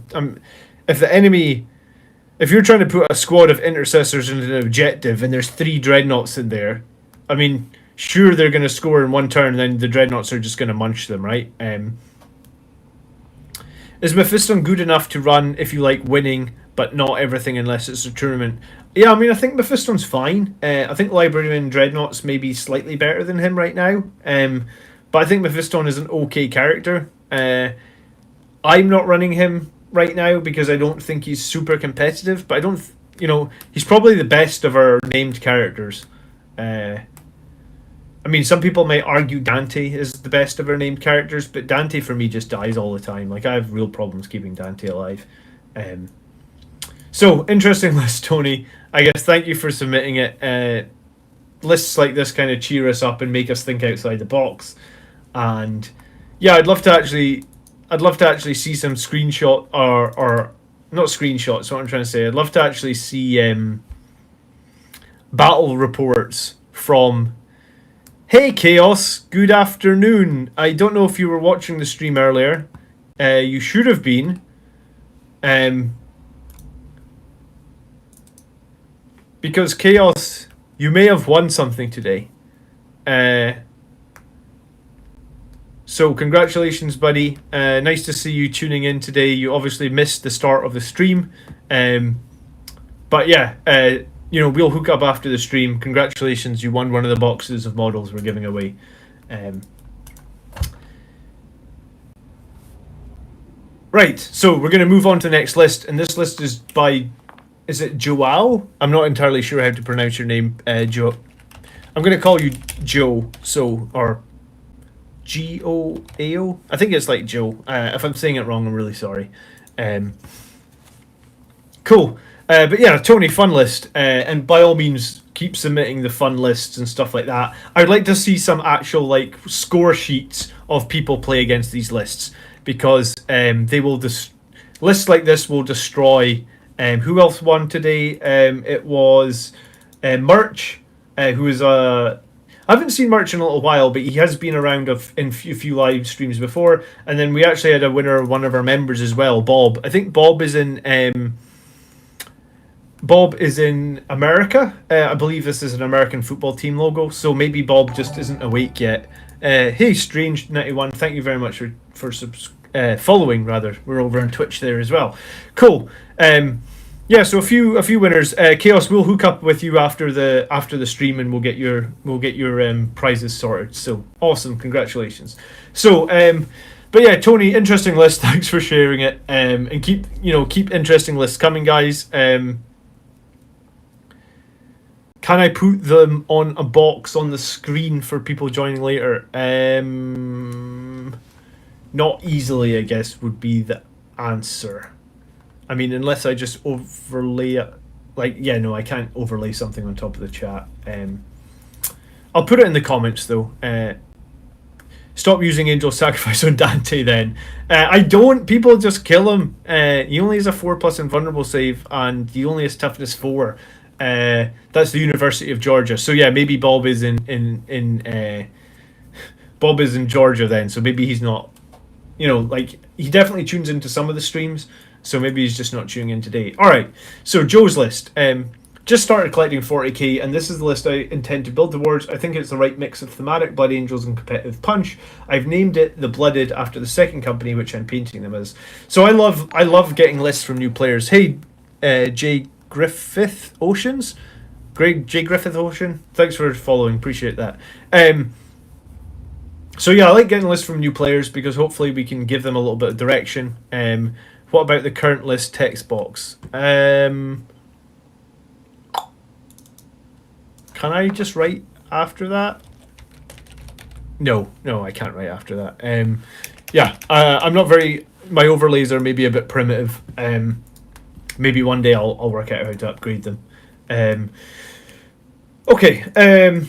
if you're trying to put a squad of intercessors into an objective and there's 3 dreadnoughts in there, I mean, sure they're going to score in one turn, and then the dreadnoughts are just going to munch them, right? Is Mephiston good enough to run if you like winning, but not everything unless it's a tournament? Yeah, I mean, I think Mephiston's fine. I think Librarian Dreadnoughts may be slightly better than him right now. But I think Mephiston is an okay character. I'm not running him right now because I don't think he's super competitive, but he's probably the best of our named characters. I mean, some people might argue Dante is the best of our named characters, but Dante for me just dies all the time. Like, I have real problems keeping Dante alive. So, interesting list, Tony. I guess thank you for submitting it. Lists like this kind of cheer us up and make us think outside the box. And yeah, I'd love to actually see some screenshot or not screenshots. What I'm trying to say, I'd love to actually see battle reports from. Hey Chaos, good afternoon. I don't know if you were watching the stream earlier. You should have been. Because Chaos, you may have won something today. So congratulations, buddy. Nice to see you tuning in today. You obviously missed the start of the stream. But yeah, we'll hook up after the stream. Congratulations, you won one of the boxes of models we're giving away. Right, so we're going to move on to the next list, and this list is by, is it Joao? I'm not entirely sure how to pronounce your name, Joe. I'm going to call you Joe, or G-O-A-O? I think it's like Joe. If I'm saying it wrong, I'm really sorry. Cool. But yeah, Tony, fun list. And by all means, keep submitting the fun lists and stuff like that. I'd like to see some actual score sheets of people play against these lists, because they will lists like this will destroy. Who else won today? It was Murch, who is I haven't seen Murch in a little while, but he has been around in a few live streams before. And then we actually had a winner, one of our members as well, Bob. I think Bob is in America. I believe this is an American football team logo, so maybe Bob just isn't awake yet. Hey, Strange91, thank you very much for following. Rather, we're over on Twitch there as well. Cool. Yeah, so a few winners. Chaos, we'll hook up with you after the stream, and we'll get your prizes sorted. So awesome, congratulations. So but yeah, Tony, interesting list. Thanks for sharing it. And keep interesting lists coming, guys. Can I put them on a box on the screen for people joining later? Not easily, I guess, would be the answer. I mean, unless I just overlay it. No, I can't overlay something on top of the chat. I'll put it in the comments, though. Stop using Angel Sacrifice on Dante, then. I don't. People just kill him. He only has a 4+ invulnerable save, and he only has toughness 4. That's the University of Georgia. So yeah, maybe Bob is in Georgia then. So maybe he's not. He definitely tunes into some of the streams. So maybe he's just not tuning in today. All right. So Joe's list. Just started collecting 40k, and this is the list I intend to build towards. I think it's the right mix of thematic Blood Angels and competitive punch. I've named it the Blooded after the second company, which I'm painting them as. So I love getting lists from new players. Hey, J Griffith Oceans, J Griffith Ocean. Thanks for following. Appreciate that. So yeah, I like getting lists from new players because hopefully we can give them a little bit of direction. What about the current list text box? Can I just write after that? No, I can't write after that. I'm not very. My overlays are maybe a bit primitive. Maybe one day I'll work out how to upgrade them. Okay.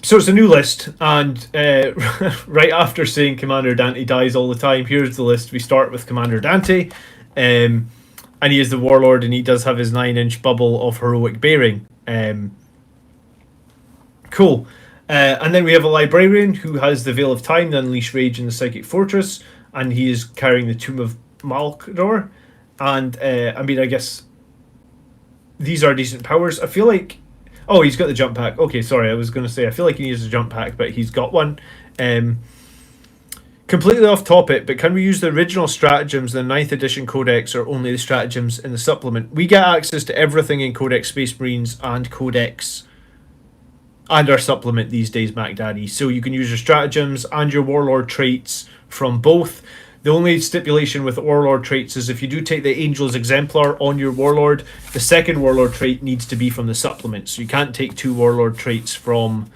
So it's a new list, and right after saying Commander Dante dies all the time, here's the list. We start with Commander Dante, and he is the Warlord, and he does have his 9-inch bubble of Heroic Bearing. Cool. And then we have a Librarian who has the Veil of Time, the Unleash Rage, and the Psychic Fortress, and he is carrying the Tomb of Malkador. And I guess these are decent powers. I feel like... Oh, he's got the jump pack. Okay, sorry, I was going to say, I feel like he needs a jump pack, but he's got one. Completely off topic, but can we use the original stratagems in the 9th edition Codex, or only the stratagems in the supplement? We get access to everything in Codex Space Marines and Codex and our supplement these days, Mac Daddy. So you can use your stratagems and your Warlord traits from both. The only stipulation with Warlord traits is if you do take the Angel's Exemplar on your Warlord, the second Warlord trait needs to be from the supplement. So you can't take 2 Warlord traits from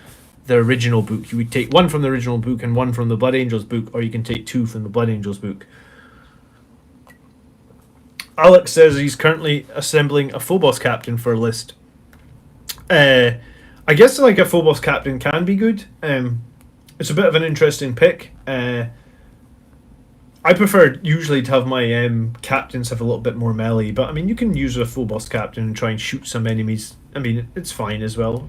the original book. You would take 1 from the original book and 1 from the Blood Angels book, or you can take 2 from the Blood Angels book. Alex says he's currently assembling a Phobos captain for a list. I guess like a Phobos captain can be good. It's a bit of an interesting pick. I prefer usually to have my captains have a little bit more melee, but I mean you can use a Phobos captain and try and shoot some enemies. I mean it's fine as well.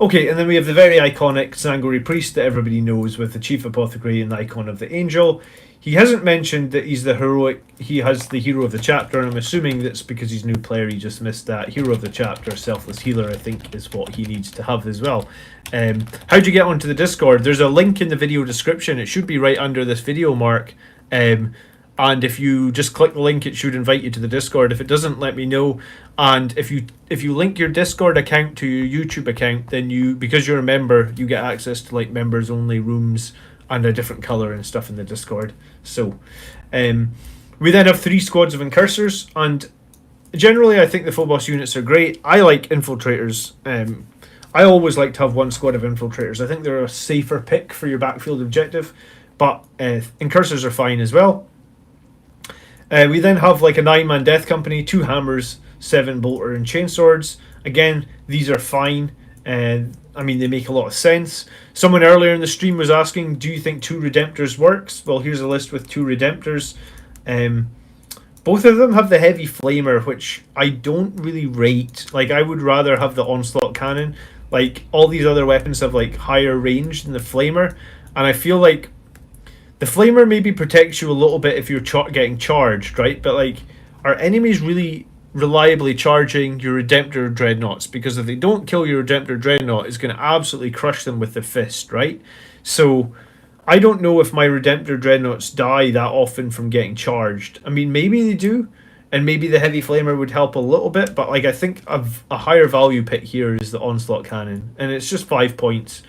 Okay, and then we have the very iconic Sangri Priest that everybody knows with the Chief Apothecary and the icon of the Angel. He hasn't mentioned that he's the heroic. He has the Hero of the Chapter, and I'm assuming that's because he's a new player. He just missed that. Hero of the Chapter, Selfless Healer, I think is what he needs to have as well. How'd you get onto the Discord? There's a link in the video description. It should be right under this video mark. And if you just click the link, it should invite you to the Discord. If it doesn't, let me know. And if you link your Discord account to your YouTube account, then because you're a member, you get access to like members only rooms and a different color and stuff in the Discord. So we then have 3 squads of Incursors, and generally I think the Phobos units are great. I like Infiltrators. I always like to have 1 squad of Infiltrators. I think they're a safer pick for your backfield objective, but Incursors are fine as well. We then have like a 9-man Death Company, 2 Hammers, 7 Bolter and Chainswords. Again, these are fine. I mean, they make a lot of sense. Someone earlier in the stream was asking, do you think 2 Redemptors works? Well, here's a list with 2 Redemptors. both of them have the heavy flamer, which I don't really rate. Like, I would rather have the Onslaught Cannon. Like, all these other weapons have, like, higher range than the flamer. And I feel like the flamer maybe protects you a little bit if you're getting charged, right? But, like, are enemies really reliably charging your Redemptor Dreadnoughts? Because if they don't kill your Redemptor Dreadnought, it's going to absolutely crush them with the fist, right? So I don't know if my Redemptor Dreadnoughts die that often from getting charged. I mean, maybe they do, and maybe the heavy flamer would help a little bit, but like I think a higher value pick here is the Onslaught Cannon, and it's just 5 points,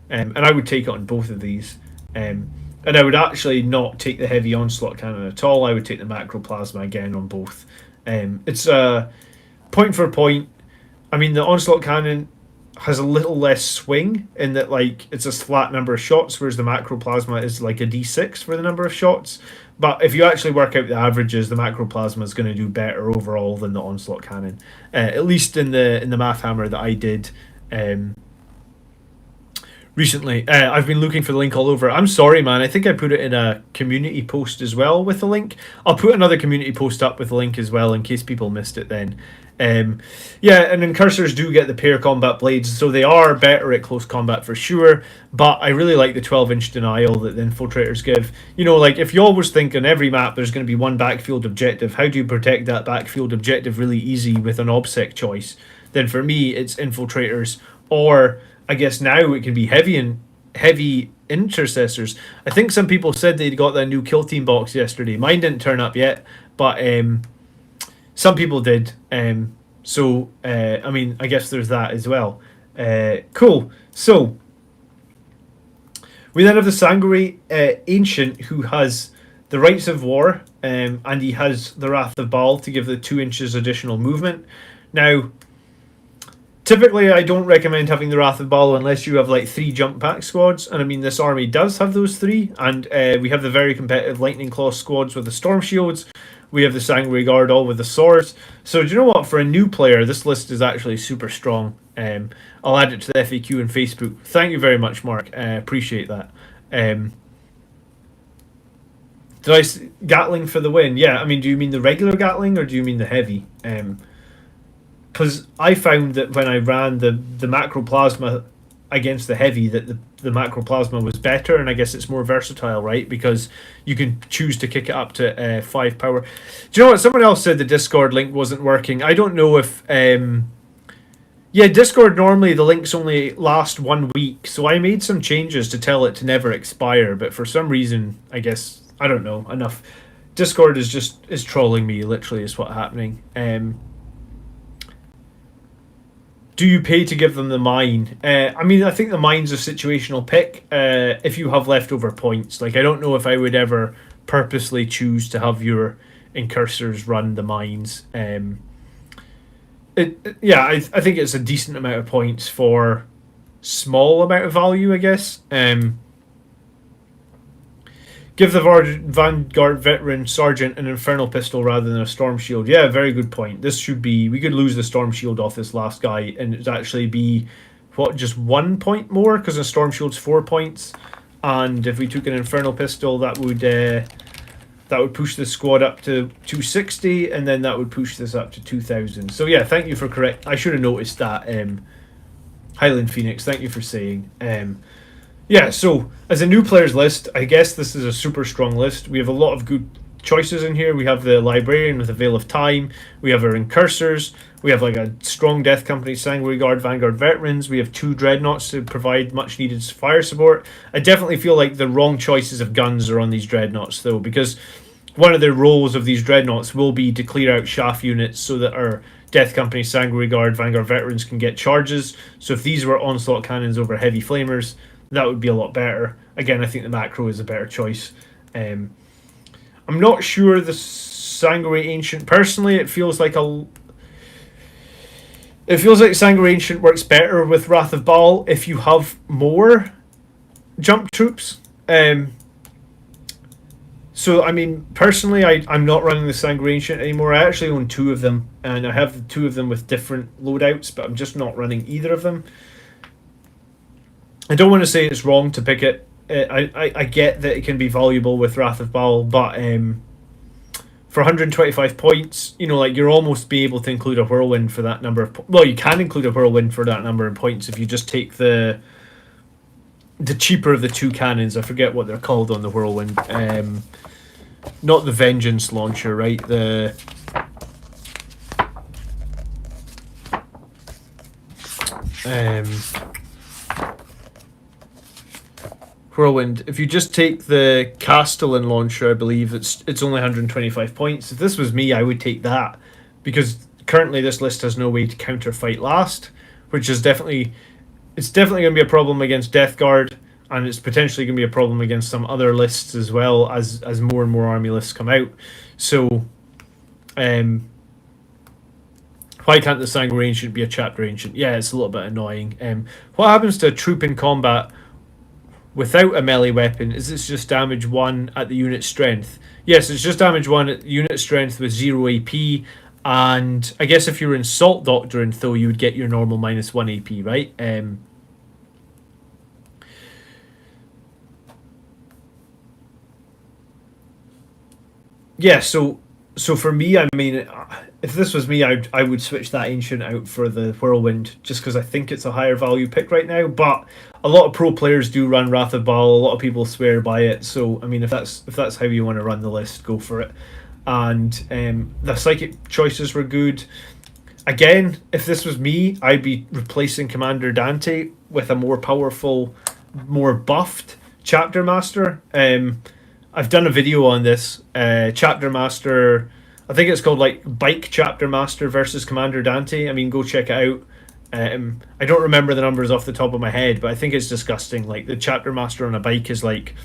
and I would take it on both of these. And I would actually not take the heavy Onslaught Cannon at all. I would take the Macro Plasma again on both. It's point for point. I mean, the Onslaught Cannon has a little less swing in that, like, it's a flat number of shots, whereas the Macro Plasma is like a d6 for the number of shots. But if you actually work out the averages, the Macro Plasma is going to do better overall than the Onslaught Cannon. At least in the Math Hammer that I did recently. I've been looking for the link all over. I'm sorry, man. I think I put it in a community post as well with the link. I'll put another community post up with the link as well in case people missed it then. Yeah, and then cursors do get the pair combat blades, so they are better at close combat for sure, but I really like the 12-inch denial that the infiltrators give. You know, like, if you always think on every map there's going to be one backfield objective, how do you protect that backfield objective really easy with an obsec choice? Then for me, it's infiltrators, or I guess now it can be heavy intercessors. I think some people said they'd got that new kill team box yesterday. Mine didn't turn up yet, but some people did. So I mean, I guess there's that as well. Cool. So we then have the Sangri Ancient, who has the Rights of War, and he has the Wrath of Baal to give the 2 inches additional movement. Now, typically, I don't recommend having the Wrath of Baal unless you have like 3 jump pack squads, and I mean, this army does have those 3, and we have the very competitive Lightning Claw squads with the Storm Shields. We have the Sangri Guard all with the swords. So do you know what? For a new player, this list is actually super strong. I'll add it to the FAQ and Facebook. Thank you very much, Mark. Appreciate that. Gatling for the win? Yeah, I mean, do you mean the regular Gatling or do you mean the heavy? Because I found that when I ran the Macro Plasma against the heavy, that the Macro Plasma was better, and I guess it's more versatile, right? Because you can choose to kick it up to 5 power. Do you know what? Someone else said the Discord link wasn't working. I don't know if... yeah, Discord, normally the links only last 1 week, so I made some changes to tell it to never expire, but for some reason, I guess, I don't know, enough. Discord is trolling me, literally, is what's happening. Do you pay to give them the mine? I mean, I think the mine's a situational pick if you have leftover points. Like, I don't know if I would ever purposely choose to have your incursors run the mines. Yeah, I think it's a decent amount of points for small amount of value, I guess. Give the Vanguard Veteran Sergeant an Infernal Pistol rather than a Storm Shield. Yeah, very good point. This should be... We could lose the Storm Shield off this last guy and it'd actually be, what, just 1 point more? Because a Storm Shield's 4 points. And if we took an Infernal Pistol, that would push the squad up to 260, and then that would push this up to 2,000. So yeah, thank you for correct... I should have noticed that. Highland Phoenix, thank you for saying. Yeah, so as a new players list, I guess this is a super strong list. We have a lot of good choices in here. We have the Librarian with the Veil of Time. We have our Incursors. We have like a strong Death Company, Sangri Guard, Vanguard Veterans. We have 2 Dreadnoughts to provide much needed fire support. I definitely feel like the wrong choices of guns are on these Dreadnoughts though, because one of the roles of these Dreadnoughts will be to clear out shaft units so that our Death Company, Sangri Guard, Vanguard Veterans can get charges. So if these were Onslaught Cannons over Heavy Flamers, that would be a lot better. Again, I think the Macro is a better choice. I'm not sure the Sangri Ancient... Personally, it feels like Sangri Ancient works better with Wrath of Baal if you have more jump troops. So, I mean, personally, I'm not running the Sangri Ancient anymore. I actually own 2 of them, and I have 2 of them with different loadouts, but I'm just not running either of them. I don't want to say it's wrong to pick it. I get that it can be valuable with Wrath of Baal, but for 125 points, you know, like you're almost be able to include a whirlwind for that number of well, you can include a whirlwind for that number of points if you just take the cheaper of the two cannons. I forget what they're called on the whirlwind. Not the vengeance launcher, right? The whirlwind. If you just take the castellan launcher, I believe it's only 125 points. If this was me, I would take that, because currently this list has no way to counter fight last, which is definitely going to be a problem against Death Guard, and it's potentially going to be a problem against some other lists as well as more and more army lists come out. So, why can't the Sangri Ancient be a chapter ancient? Yeah, it's a little bit annoying. What happens to a troop in combat without a melee weapon? Is this just damage 1 at the unit strength? Yes, it's just damage 1 at unit strength with 0 AP. And I guess if you were in Salt Doctrine, though, you would get your normal -1 AP, right? Yeah, so for me, I mean, if this was me, I would switch that Ancient out for the Whirlwind, just because I think it's a higher value pick right now. But a lot of pro players do run Wrath of Baal. A lot of people swear by it. So I mean, if that's how you want to run the list, go for it. And the psychic choices were good. Again, if this was me, I'd be replacing Commander Dante with a more powerful, more buffed Chapter Master. I've done a video on this. Chapter Master, I think it's called like Bike Chapter Master versus Commander Dante. I mean, go check it out. I don't remember the numbers off the top of my head, but I think it's disgusting. Like, the Chapter Master on a bike is like,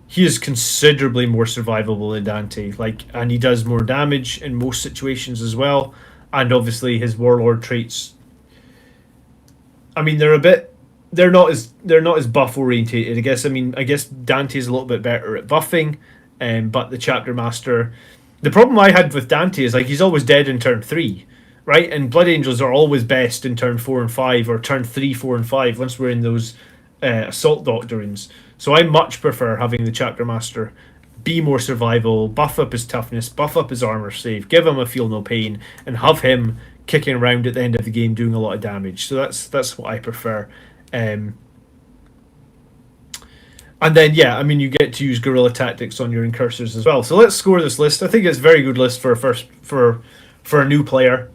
he is considerably more survivable than Dante. Like, and he does more damage in most situations as well. And obviously his warlord traits, I mean, they're not as buff orientated. I guess Dante's a little bit better at buffing, but the Chapter Master, the problem I had with Dante is, like, he's always dead in turn 3, right? And Blood Angels are always best in turn 4 and 5, or turn 3, 4, and 5 once we're in those assault doctrines. So I much prefer having the Chapter Master be more survival, buff up his toughness, buff up his armor save, give him a feel no pain, and have him kicking around at the end of the game doing a lot of damage. So that's what I prefer. And then, yeah, I mean, you get to use guerrilla tactics on your incursors as well. So let's score this list. I think it's a very good list for a new player.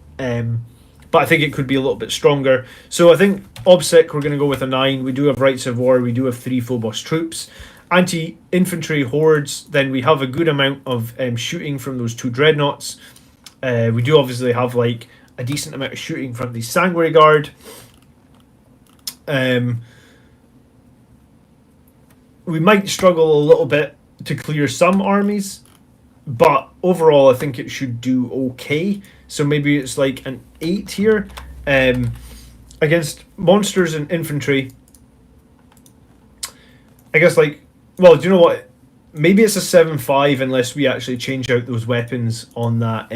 But I think it could be a little bit stronger. So I think OBSEC, we're going to go with a 9. We do have Rights of War. We do have 3 Phobos troops. Anti-infantry hordes, then we have a good amount of shooting from those 2 dreadnoughts. We do obviously have like a decent amount of shooting from the Sangri Guard. We might struggle a little bit to clear some armies, but overall I think it should do okay. So maybe it's like an 8 here. Against monsters and infantry, I guess, like, well, do you know what? Maybe it's a 7-5 unless we actually change out those weapons on that.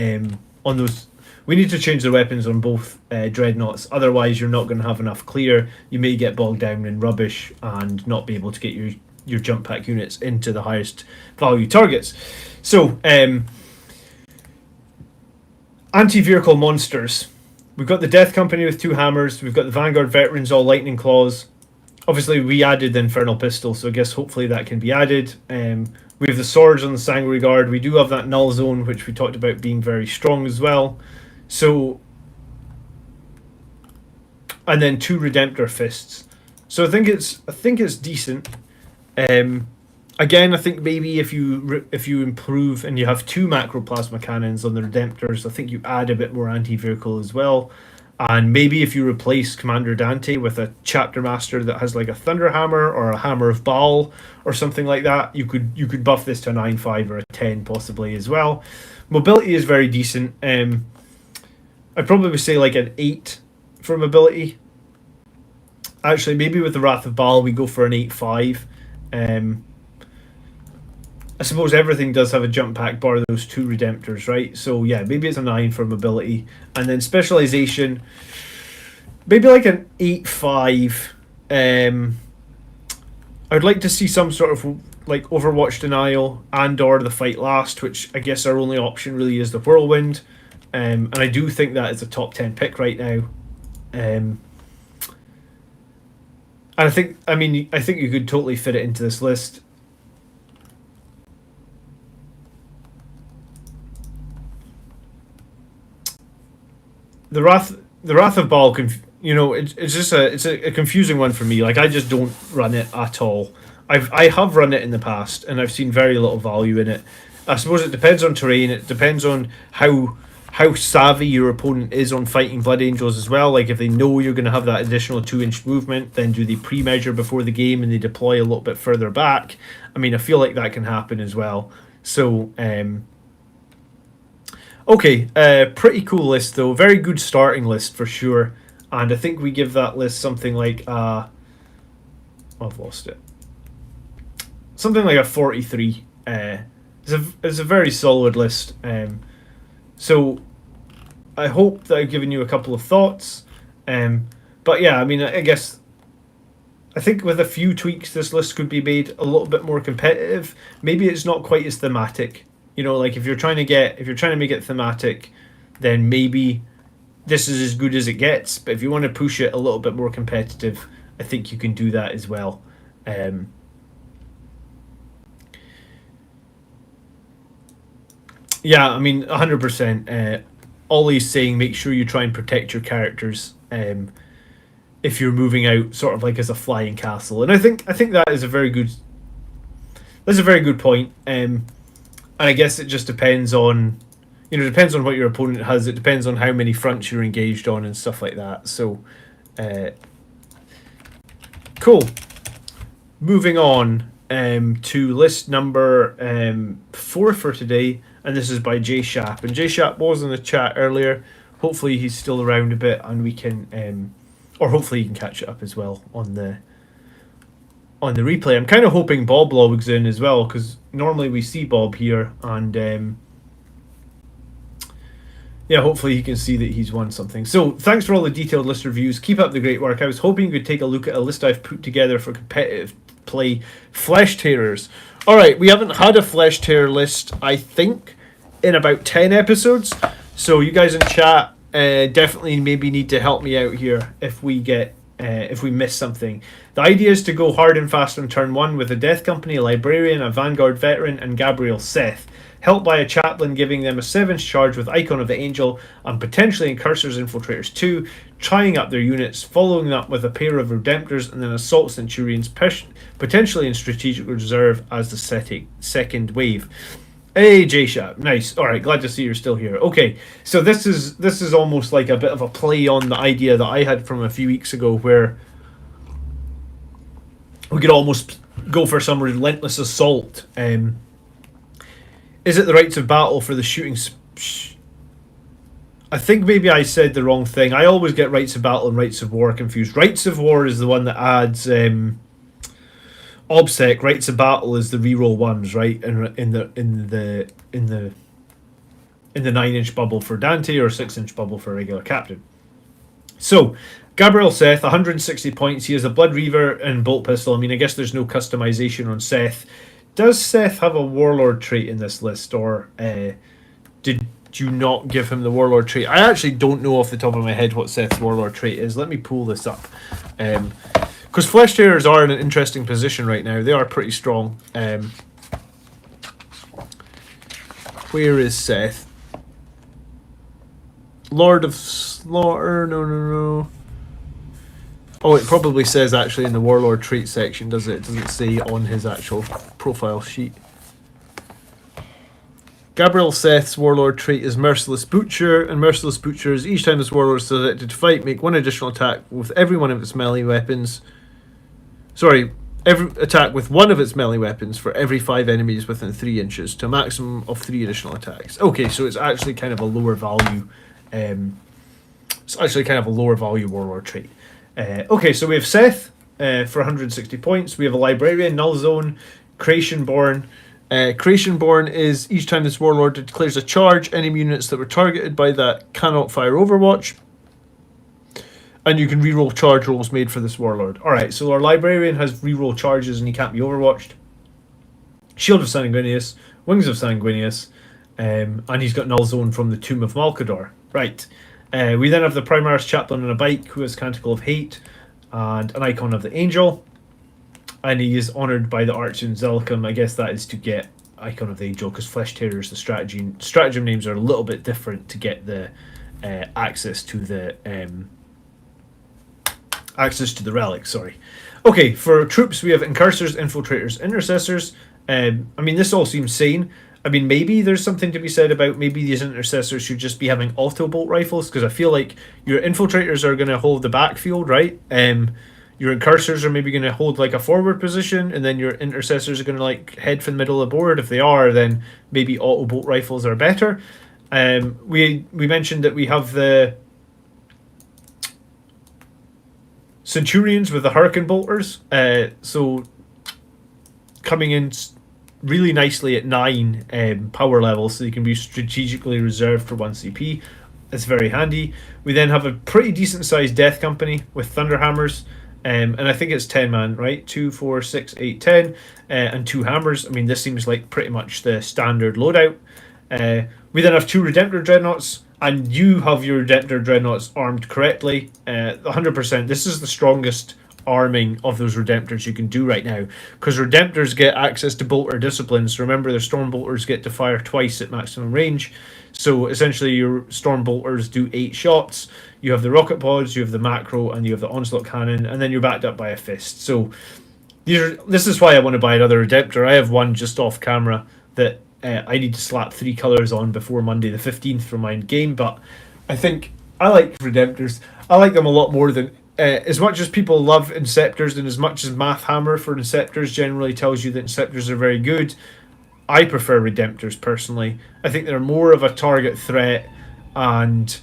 On those, we need to change the weapons on both dreadnoughts. Otherwise, you're not going to have enough clear. You may get bogged down in rubbish and not be able to get your jump pack units into the highest value targets. So, anti-vehicle monsters. We've got the Death Company with 2 hammers. We've got the Vanguard Veterans, all lightning claws. Obviously, we added the Infernal Pistol, so I guess hopefully that can be added. We have the swords on the Sangri Guard. We do have that Null Zone, which we talked about being very strong as well. So, and then 2 Redemptor Fists. So I think it's decent. Again, I think maybe if you improve and you have 2 Macroplasma Cannons on the Redemptors, I think you add a bit more anti-vehicle as well. And maybe if you replace Commander Dante with a Chapter Master that has like a Thunder Hammer or a Hammer of Baal or something like that, you could buff this to a 9-5 or a 10 possibly as well. Mobility is very decent. I'd probably say like an 8 for mobility. Actually, maybe with the Wrath of Baal we go for an 8-5. I suppose everything does have a jump pack bar those 2 Redemptors, right? So yeah, maybe it's a 9 for mobility. And then specialization, maybe like an 8-5. I'd like to see some sort of like Overwatch Denial and or the Fight Last, which I guess our only option really is the Whirlwind. And I do think that is a top 10 pick right now. And I think you could totally fit it into this list. The Wrath of Baal, it's just a confusing one for me. Like, I just don't run it at all. I have run it in the past, and I've seen very little value in it. I suppose it depends on terrain. It depends on how savvy your opponent is on fighting Blood Angels as well. Like, if they know you're going to have that additional 2-inch movement, then do they pre-measure before the game and they deploy a little bit further back? I mean, I feel like that can happen as well. So, okay, pretty cool list though. Very good starting list for sure. And I think we give that list something like I've lost it. Something like a 43. It's a very solid list. So I hope that I've given you a couple of thoughts. But yeah, I mean, I think with a few tweaks, this list could be made a little bit more competitive. Maybe it's not quite as thematic. Like if you're trying to make it thematic, then maybe this is as good as it gets. But if you want to push it a little bit more competitive, I think you can do that as well. Yeah, I mean, 100%. Ollie's saying make sure you try and protect your characters if you're moving out sort of like as a flying castle. And I think that is a very good point. And I guess it just depends on what your opponent has. It depends on how many fronts you're engaged on and stuff like that. So cool. Moving on to list number 4 for today. And this is by Jay Shap. And Jay Shap was in the chat earlier. Hopefully he's still around a bit and we can, or hopefully you can catch it up as well on the replay. I'm kind of hoping Bob logs in as well, because normally we see Bob here. And yeah, hopefully he can see that he's won something. So thanks for all the detailed list reviews. Keep up the great work. I was hoping you could take a look at a list I've put together for competitive play. Flesh Tearers. Alright, we haven't had a Flesh Tear list, I think, in about 10 episodes. So you guys in chat definitely maybe need to help me out here if we miss something. The idea is to go hard and fast on turn 1 with a Death Company, a Librarian, a Vanguard Veteran, and Gabriel Seth, helped by a Chaplain giving them a 7-inch charge with Icon of the Angel, and potentially Incursors Infiltrators 2, trying up their units, following up with a pair of Redemptors and then Assault Centurions, potentially in Strategic Reserve as the second wave. Hey, J-Shap, nice. Alright, glad to see you're still here. Okay, so this is almost like a bit of a play on the idea that I had from a few weeks ago, where we could almost go for some relentless assault. Is it the Rites of Battle for the shooting? I think maybe I said the wrong thing. I always get Rites of Battle and Rites of War confused. Rites of War is the one that adds OBSEC. Rites of Battle is the reroll ones, right? In the 9-inch bubble for Dante or 6-inch bubble for a regular captain. So Gabriel Seth, 160 points. He has a Blood Reaver and Bolt Pistol. I mean, I guess there's no customization on Seth. Does Seth have a Warlord trait in this list, or did you not give him the Warlord trait? I actually don't know off the top of my head what Seth's Warlord trait is. Let me pull this up. Because Flesh Tearers are in an interesting position right now. They are pretty strong. Where is Seth? Lord of Slaughter? No. Oh, it probably says actually in the Warlord trait section, does it? It doesn't say on his actual profile sheet. Gabriel Seth's Warlord trait is Merciless Butcher, and Merciless Butcher is each time this Warlord is selected to fight, make one additional attack with every one of its melee weapons. Sorry, every attack with one of its melee weapons for every 5 enemies within 3 inches, to a maximum of 3 additional attacks. Okay, so it's actually kind of a lower value. Warlord trait. Okay, so we have Seth for 160 points. We have a Librarian, Null Zone, Creationborn. Creationborn is each time this Warlord declares a charge, enemy units that were targeted by that cannot fire Overwatch. And you can reroll charge rolls made for this Warlord. Alright, so our Librarian has reroll charges and he can't be Overwatched. Shield of Sanguinius, Wings of Sanguinius, and he's got Null Zone from the Tomb of Malkador. Right. We then have the Primaris Chaplain on a bike who has Canticle of Hate and an icon of the Angel. And he is honoured by the Archon Zelicum. I guess that is to get Icon of the Angel, because Flesh Terrors, the stratagem names are a little bit different to get the access to the relics. Sorry. Okay, for troops we have Incursors, Infiltrators, Intercessors. I mean, this all seems sane. I mean, maybe there's something to be said about maybe these Intercessors should just be having auto bolt rifles, because I feel like your Infiltrators are going to hold the backfield, right? Your Incursors are maybe going to hold like a forward position, and then your Intercessors are going to like head for the middle of the board. If they are, then maybe auto bolt rifles are better. We mentioned that we have the Centurions with the Hurricane Bolters. So coming in really nicely at 9 power levels, so you can be strategically reserved for 1 CP. It's very handy. We then have a pretty decent sized Death Company with Thunderhammers. And I think it's 10 man, right? 2, 4, 6, 8, 10, and 2 hammers. I mean, this seems like pretty much the standard loadout. We then have 2 Redemptor Dreadnoughts, and you have your Redemptor Dreadnoughts armed correctly. 100%. This is the strongest arming of those Redemptors you can do right now, because Redemptors get access to Bolter Disciplines. Remember, the Stormbolters get to fire twice at maximum range. So essentially your Stormbolters do 8 shots. You have the rocket pods, you have the macro, and you have the Onslaught Cannon, and then you're backed up by a fist. So this is why I want to buy another Redemptor. I have one just off camera that I need to slap 3 colours on before Monday the 15th for my game, but I think I like Redemptors. I like them a lot more than... as much as people love Inceptors, and as much as Math Hammer for Inceptors generally tells you that Inceptors are very good, I prefer Redemptors personally. I think they're more of a target threat, and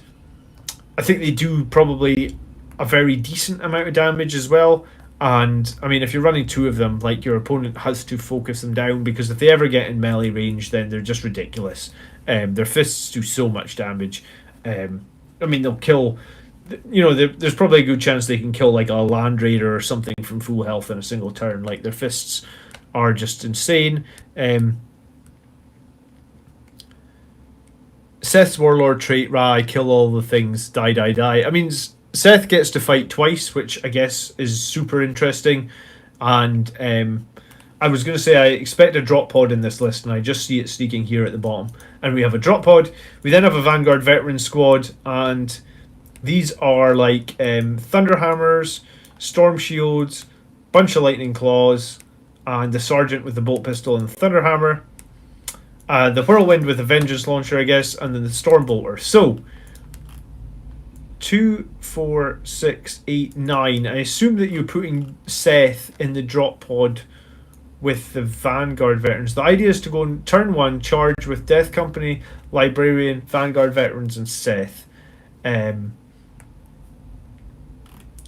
I think they do probably a very decent amount of damage as well. And I mean, if you're running 2 of them, like, your opponent has to focus them down, because if they ever get in melee range, then they're just ridiculous. Their fists do so much damage. I mean, they'll kill... You know, there's probably a good chance they can kill like a Land Raider or something from full health in a single turn. Like, their fists are just insane. Seth's Warlord trait, I kill all the things, die, die, die. I mean, Seth gets to fight twice, which I guess is super interesting. And I was going to say I expect a drop pod in this list, and I just see it sneaking here at the bottom. And we have a drop pod. We then have a Vanguard Veteran Squad, and these are like Thunderhammers, Storm Shields, bunch of Lightning Claws, and the Sergeant with the Bolt Pistol and Thunderhammer. The Whirlwind with the Vengeance Launcher, I guess, and then the Stormbolter. So, 2, 4, 6, 8, 9. I assume that you're putting Seth in the drop pod with the Vanguard Veterans. The idea is to go on turn 1, charge with Death Company, Librarian, Vanguard Veterans, and Seth.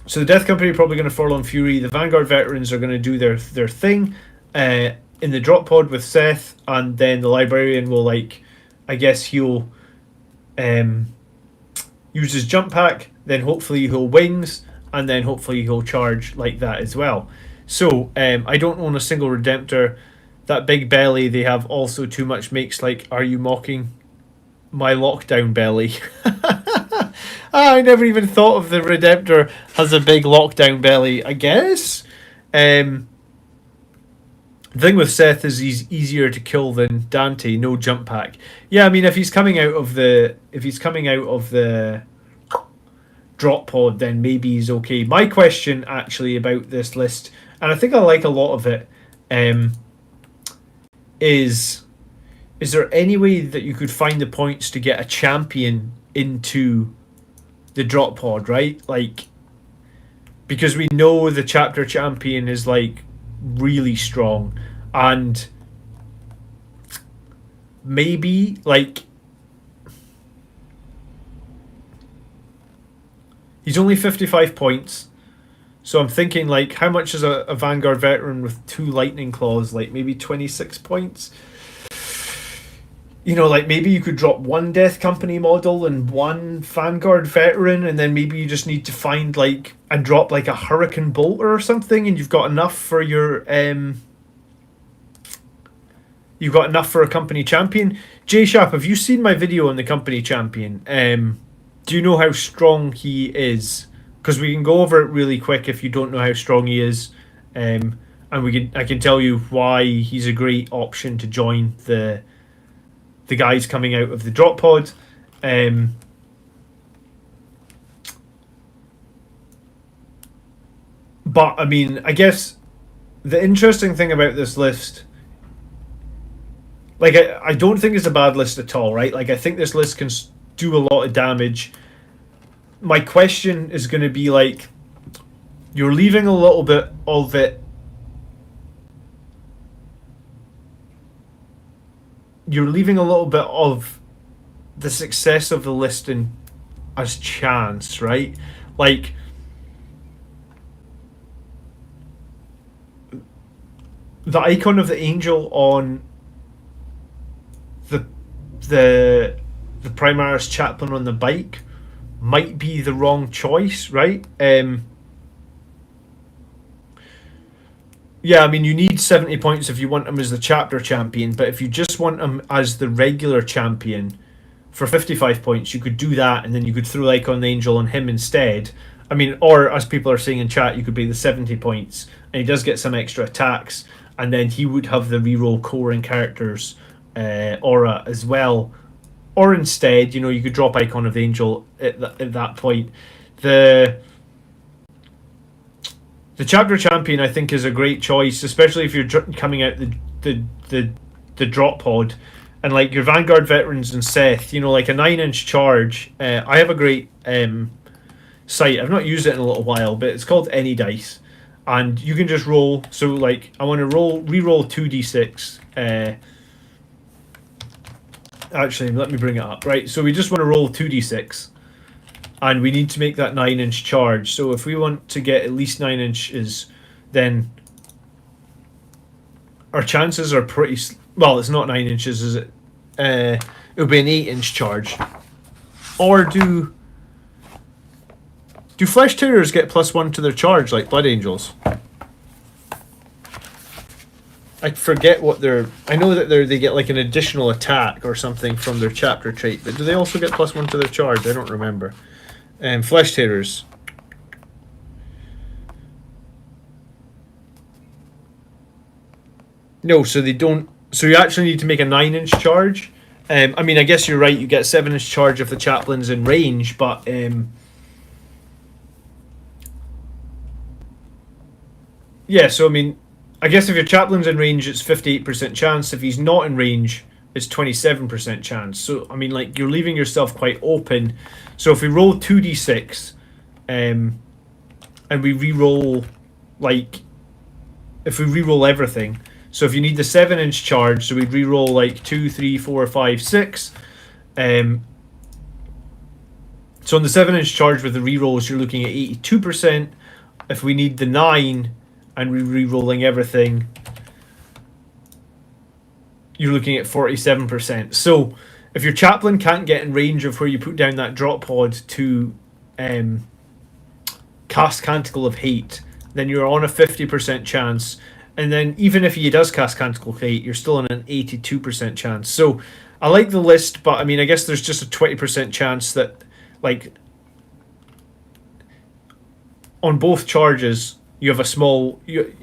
So the Death Company are probably going to fall on Fury. The Vanguard Veterans are going to do their thing in the drop pod with Seth, and then the Librarian will, like, I guess he'll use his jump pack, then hopefully he'll wings, and then hopefully he'll charge like that as well. So I don't own a single Redemptor. That big belly they have also too much makes, like, are you mocking my lockdown belly? I never even thought of the Redemptor has a big lockdown belly, I guess. The thing with Seth is he's easier to kill than Dante, no jump pack. Yeah, I mean, if he's coming out of the drop pod, then maybe he's okay. My question actually about this list, and I think I like a lot of it, is there any way that you could find the points to get a champion into the drop pod, right? Like, because we know the chapter champion is, like, really strong, and maybe, like, he's only 55 points, so I'm thinking, like, how much is a Vanguard Veteran with 2 Lightning Claws? Like, maybe 26 points? You know, like, maybe you could drop 1 Death Company model and 1 Vanguard Veteran, and then maybe you just need to find, like, and drop, like, a Hurricane Bolter or something, and you've got enough for your you've got enough for a company champion. J-Shap, have you seen my video on the company champion? Do you know how strong he is? Because we can go over it really quick if you don't know how strong he is. And I can tell you why he's a great option to join the guys coming out of the drop pod. But I mean, I guess the interesting thing about this list, like I don't think it's a bad list at all, right? Like I think this list can do a lot of damage. My question is going to be like, you're leaving a little bit of it. You're leaving a little bit of the success of the listing as chance, right? Like, the icon of the angel on the Primaris chaplain on the bike might be the wrong choice, right? Yeah, I mean, you need 70 points if you want him as the chapter champion, but if you just want him as the regular champion for 55 points, you could do that, and then you could throw Icon the Angel on him instead. I mean, or as people are saying in chat, you could pay the 70 points, and he does get some extra attacks, and then he would have the reroll core and characters aura as well. Or instead, you could drop Icon of the Angel at that point. The chapter champion, I think, is a great choice, especially if you're coming out the drop pod, and like your Vanguard veterans and Seth, like a 9-inch charge. I have a great site. I've not used it in a little while, but it's called Any Dice, and you can just roll. So like I want to re-roll 2d6. Actually, let me bring it up. Right, so we just want to roll 2d6. And we need to make that 9-inch charge. So if we want to get at least 9 inches, then our chances are pretty... Well, it's not 9 inches, is it? It'll be an 8-inch charge. Or do Flesh Tearers get +1 to their charge like Blood Angels? I forget what they're... I know that they get like an additional attack or something from their chapter trait, but do they also get +1 to their charge? I don't remember. Flesh Tearers. No, so they don't. So you actually need to make a 9-inch charge. I mean, I guess you're right. You get 7-inch charge if the chaplain's in range, but yeah. So I mean, I guess if your chaplain's in range, it's 58% chance. If he's not in range, it's 27% chance. So I mean, like, you're leaving yourself quite open. So if we roll 2d6, and we re-roll, like, if we re-roll everything, so if you need the 7-inch charge, so we'd re-roll like 2, 3, 4, 5, 6. So on the 7-inch charge with the re-rolls, you're looking at 82%. If we need the 9 and we're re-rolling everything, you're looking at 47%. So if your chaplain can't get in range of where you put down that drop pod to cast Canticle of Hate, then you're on a 50% chance. And then even if he does cast Canticle of Hate, you're still on an 82% chance. So I like the list, but I mean, I guess there's just a 20% chance that, like, on both charges, you have a small, I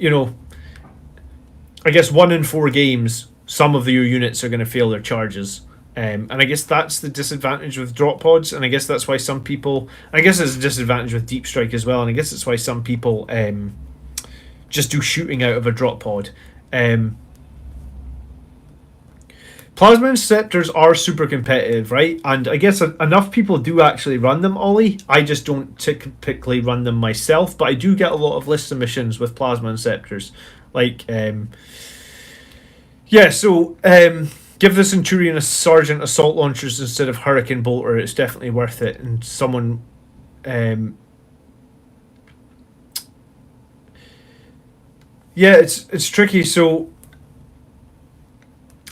guess 1 in 4 games, some of your units are going to fail their charges. And I guess that's the disadvantage with drop pods, and I guess that's why some people... I guess there's a disadvantage with Deep Strike as well, and I guess that's why some people just do shooting out of a drop pod. Plasma Scepters are super competitive, right? And I guess enough people do actually run them, Ollie. I just don't typically run them myself, but I do get a lot of list submissions with Plasma Scepters. Like, yeah, so... give the Centurion a Sergeant Assault Launchers instead of Hurricane Bolter. It's definitely worth it. And someone... yeah, it's tricky. So,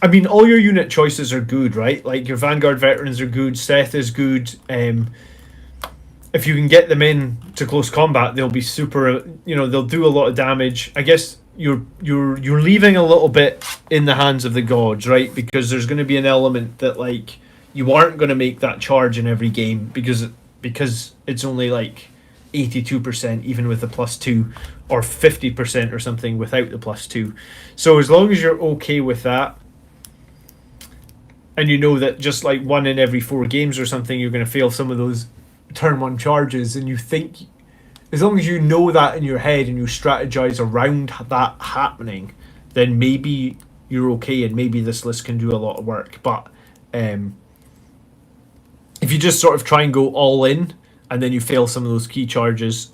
I mean, all your unit choices are good, right? Like, your Vanguard Veterans are good. Seth is good. If you can get them in to close combat, they'll be super... they'll do a lot of damage. I guess you're leaving a little bit in the hands of the gods, right? Because there's going to be an element that like you aren't going to make that charge in every game because it's only like 82% even with the +2, or 50% or something without the +2. So as long as you're okay with that, and you know that just like 1 in every 4 games or something, you're going to fail some of those turn 1 charges, and you think, as long as you know that in your head and you strategize around that happening, then maybe you're okay, and maybe this list can do a lot of work. But if you just sort of try and go all in and then you fail some of those key charges,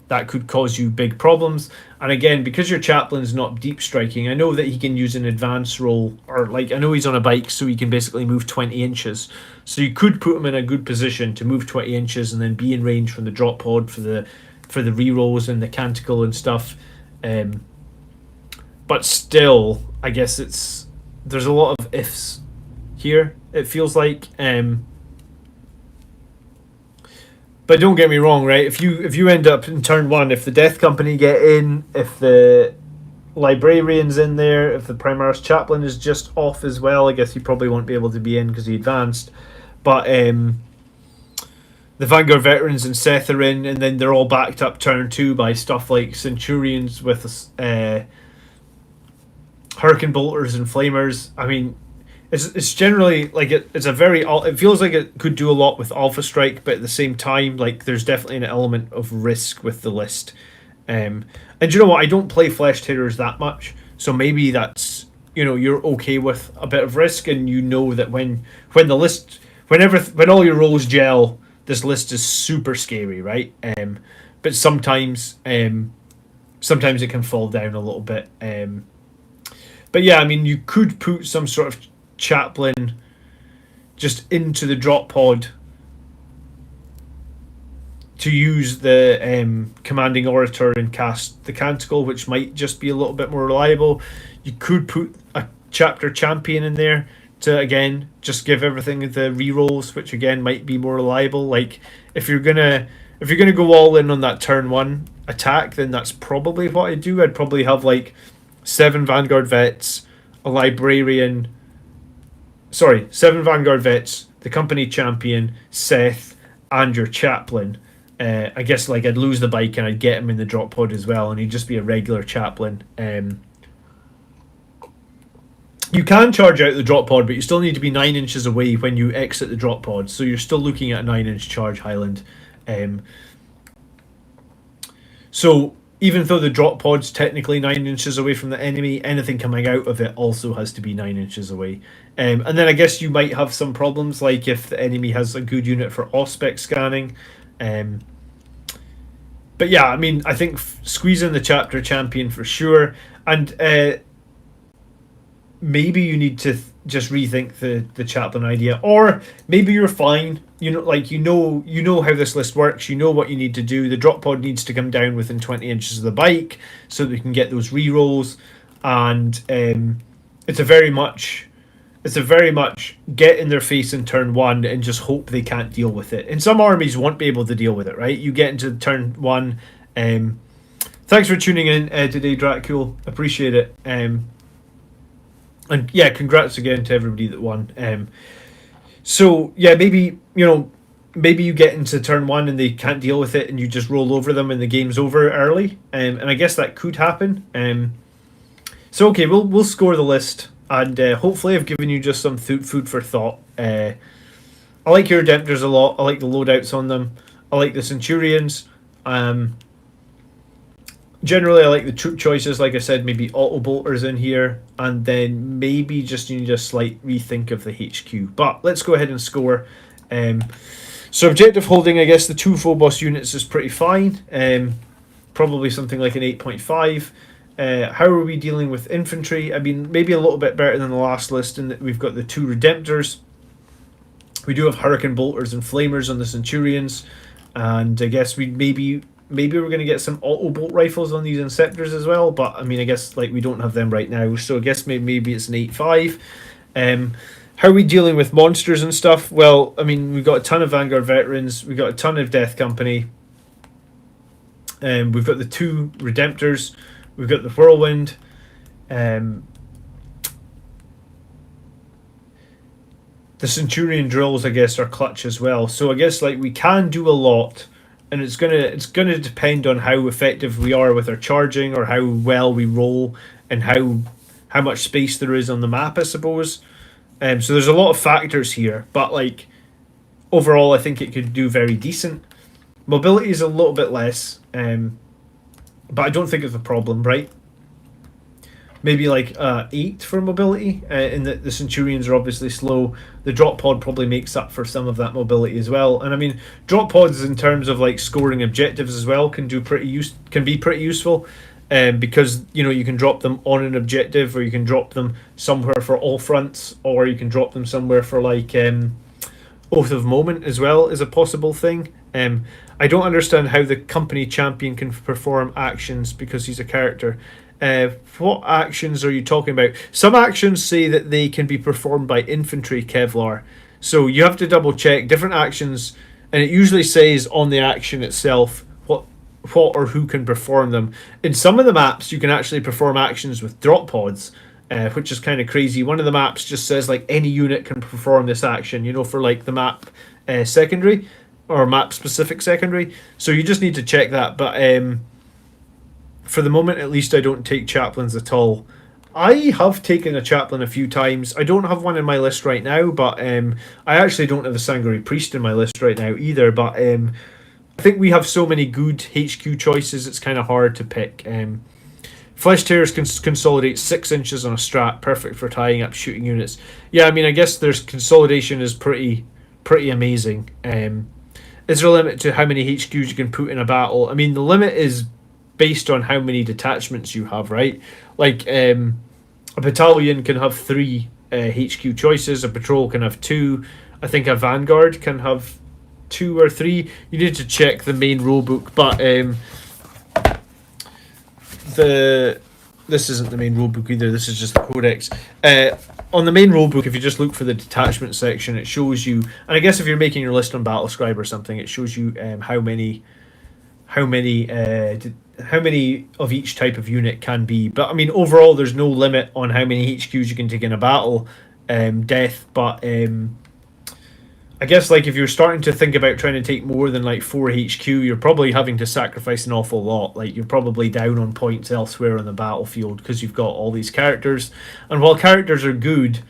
that could cause you big problems. And again, because your chaplain's not deep striking, I know that he can use an advance roll, or like, I know he's on a bike, so he can basically move 20 inches. So you could put him in a good position to move 20 inches and then be in range from the drop pod for the rerolls and the canticle and stuff. But still, I guess there's a lot of ifs here, it feels like. But don't get me wrong, right? If you end up in turn 1, if the Death Company get in, if the Librarian's in there, if the Primaris Chaplain is just off as well, I guess he probably won't be able to be in because he advanced. But the Vanguard Veterans and Seth are in, and then they're all backed up turn 2 by stuff like Centurions with Hurricane Bolters and Flamers. I mean, it's generally like it's a very, it feels like it could do a lot with Alpha Strike, but at the same time, like, there's definitely an element of risk with the list. And you know what, I don't play Fleshed Hitters that much, so maybe that's, you know, you're okay with a bit of risk, and you know that when the list, when all your rolls gel, this list is super scary, right? But sometimes it can fall down a little bit. But yeah, I mean, you could put some sort of chaplain just into the drop pod to use the commanding orator and cast the canticle, which might just be a little bit more reliable. You could put a chapter champion in there to, again, just give everything the rerolls, which again might be more reliable. Like, if you're gonna go all in on that turn 1 attack, then that's probably what I'd do. I'd probably have like 7 Vanguard Vets, a Librarian, 7 Vanguard Vets, the Company Champion, Seth, and your Chaplain. I guess like I'd lose the bike and I'd get him in the drop pod as well, and he'd just be a regular Chaplain. You can charge out the drop pod, but you still need to be 9 inches away when you exit the drop pod, so you're still looking at a 9-inch charge Highland. So even though the drop pod's technically 9 inches away from the enemy, anything coming out of it also has to be 9 inches away. And then I guess you might have some problems, like if the enemy has a good unit for Auspex scanning. But yeah, I mean, I think squeezing the chapter champion for sure. And maybe you need to just rethink the chaplain idea, or maybe you're fine. You know, like you know how this list works. You know what you need to do. The drop pod needs to come down within 20 inches of the bike so that we can get those rerolls. And it's a very much get in their face in turn 1 and just hope they can't deal with it. And some armies won't be able to deal with it, right? You get into turn 1. Thanks for tuning in today, Dracul. Appreciate it. And yeah, congrats again to everybody that won. So yeah, maybe you get into turn 1 and they can't deal with it, and you just roll over them and the game's over early. And I guess that could happen. So okay, we'll score the list, and hopefully I've given you just some food for thought. I like your Redemptors a lot. I like the loadouts on them. I like the Centurions. Generally, I like the troop choices. Like I said, maybe auto bolters in here, and then maybe just you need a slight rethink of the HQ. But let's go ahead and score. So objective holding, I guess the 2 Phobos units is pretty fine. Probably something like an 8.5. How are we dealing with infantry? I mean, maybe a little bit better than the last list in that we've got the 2 Redemptors. We do have Hurricane Bolters and Flamers on the Centurions, and I guess maybe we're going to get some auto bolt rifles on these Inceptors as well, but I mean, I guess like we don't have them right now, so I guess maybe it's an 8.5. How are we dealing with monsters and stuff? Well, I mean, we've got a ton of Vanguard Veterans, we've got a ton of Death Company, we've got the 2 Redemptors, We've got the Whirlwind. The Centurion drills, I guess, are clutch as well. So I guess like we can do a lot, and it's gonna depend on how effective we are with our charging, or how well we roll, and how much space there is on the map, I suppose. So there's a lot of factors here, but like overall, I think it could do very decent. Mobility is a little bit less, but I don't think it's a problem, right? Maybe like 8 for mobility, in that the Centurions are obviously slow. The drop pod probably makes up for some of that mobility as well. And I mean, drop pods in terms of like scoring objectives as well can be pretty useful, because you can drop them on an objective, or you can drop them somewhere for all fronts, or you can drop them somewhere for like Oath of Moment as well is a possible thing. I don't understand how the company champion can perform actions because he's a character. What actions are you talking about? Some actions say that they can be performed by infantry Kevlar. So you have to double check different actions, and it usually says on the action itself what or who can perform them. In some of the maps, you can actually perform actions with drop pods, which is kind of crazy. One of the maps just says like any unit can perform this action, for like the map secondary, or map specific secondary. So you just need to check that. But for the moment, at least, I don't take chaplains at all. I have taken a chaplain a few times. I don't have one in my list right now, but I actually don't have a Sangri Priest in my list right now either. But I think we have so many good HQ choices, it's kind of hard to pick. Flesh Tears can consolidate 6 inches on a strat, perfect for tying up shooting units. Yeah, I mean, I guess there's consolidation is pretty amazing. Is there a limit to how many HQs you can put in a battle? I mean, the limit is based on how many detachments you have, right? Like a battalion can have 3 HQ choices, a patrol can have 2, I think a vanguard can have 2 or 3. You need to check the main rulebook, but this isn't the main rulebook either, this is just the codex. On the main rulebook, if you just look for the detachment section, it shows you, and I guess if you're making your list on Battlescribe or something, it shows you how many of each type of unit can be. But I mean, overall, there's no limit on how many HQs you can take in a battle, death. But I guess like if you're starting to think about trying to take more than like 4 HQ, you're probably having to sacrifice an awful lot. Like you're probably down on points elsewhere on the battlefield because you've got all these characters. And while characters are good,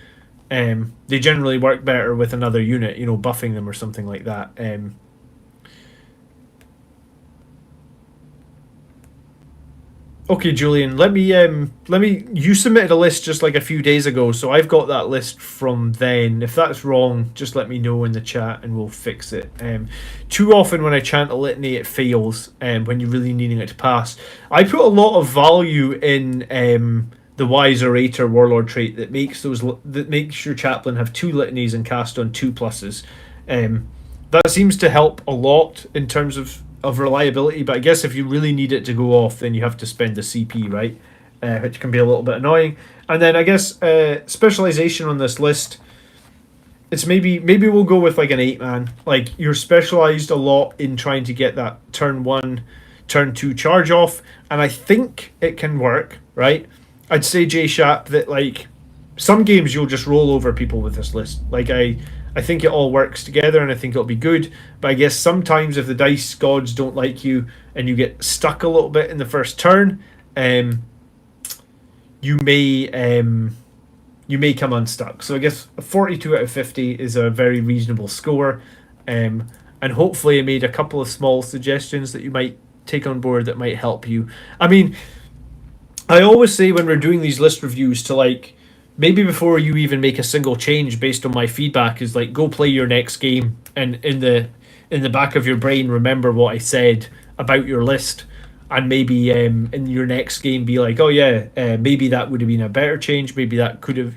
they generally work better with another unit, buffing them or something like that. Okay, Julian, let me you submitted a list just like a few days ago, so I've got that list from then. If that's wrong, just let me know in the chat and we'll fix it. Too often when I chant a litany, it fails when you're really needing it to pass. I put a lot of value in the Wise Orator Warlord trait that makes your chaplain have 2 litanies and cast on 2 pluses. That seems to help a lot in terms of reliability, but I guess if you really need it to go off, then you have to spend the CP, right? Which can be a little bit annoying. And then I guess specialization on this list, it's maybe we'll go with like an 8-man. Like you're specialized a lot in trying to get that turn 1, turn 2 charge off, and I think it can work, right? I'd say J Shap that like some games you'll just roll over people with this list. Like I think it all works together and I think it'll be good. But I guess sometimes if the dice gods don't like you and you get stuck a little bit in the first turn, you may come unstuck. So I guess a 42 out of 50 is a very reasonable score. And hopefully I made a couple of small suggestions that you might take on board that might help you. I mean, I always say when we're doing these list reviews to like, maybe before you even make a single change based on my feedback, is like go play your next game and in the back of your brain remember what I said about your list, and maybe in your next game be like, oh yeah, maybe that would have been a better change, maybe that could have,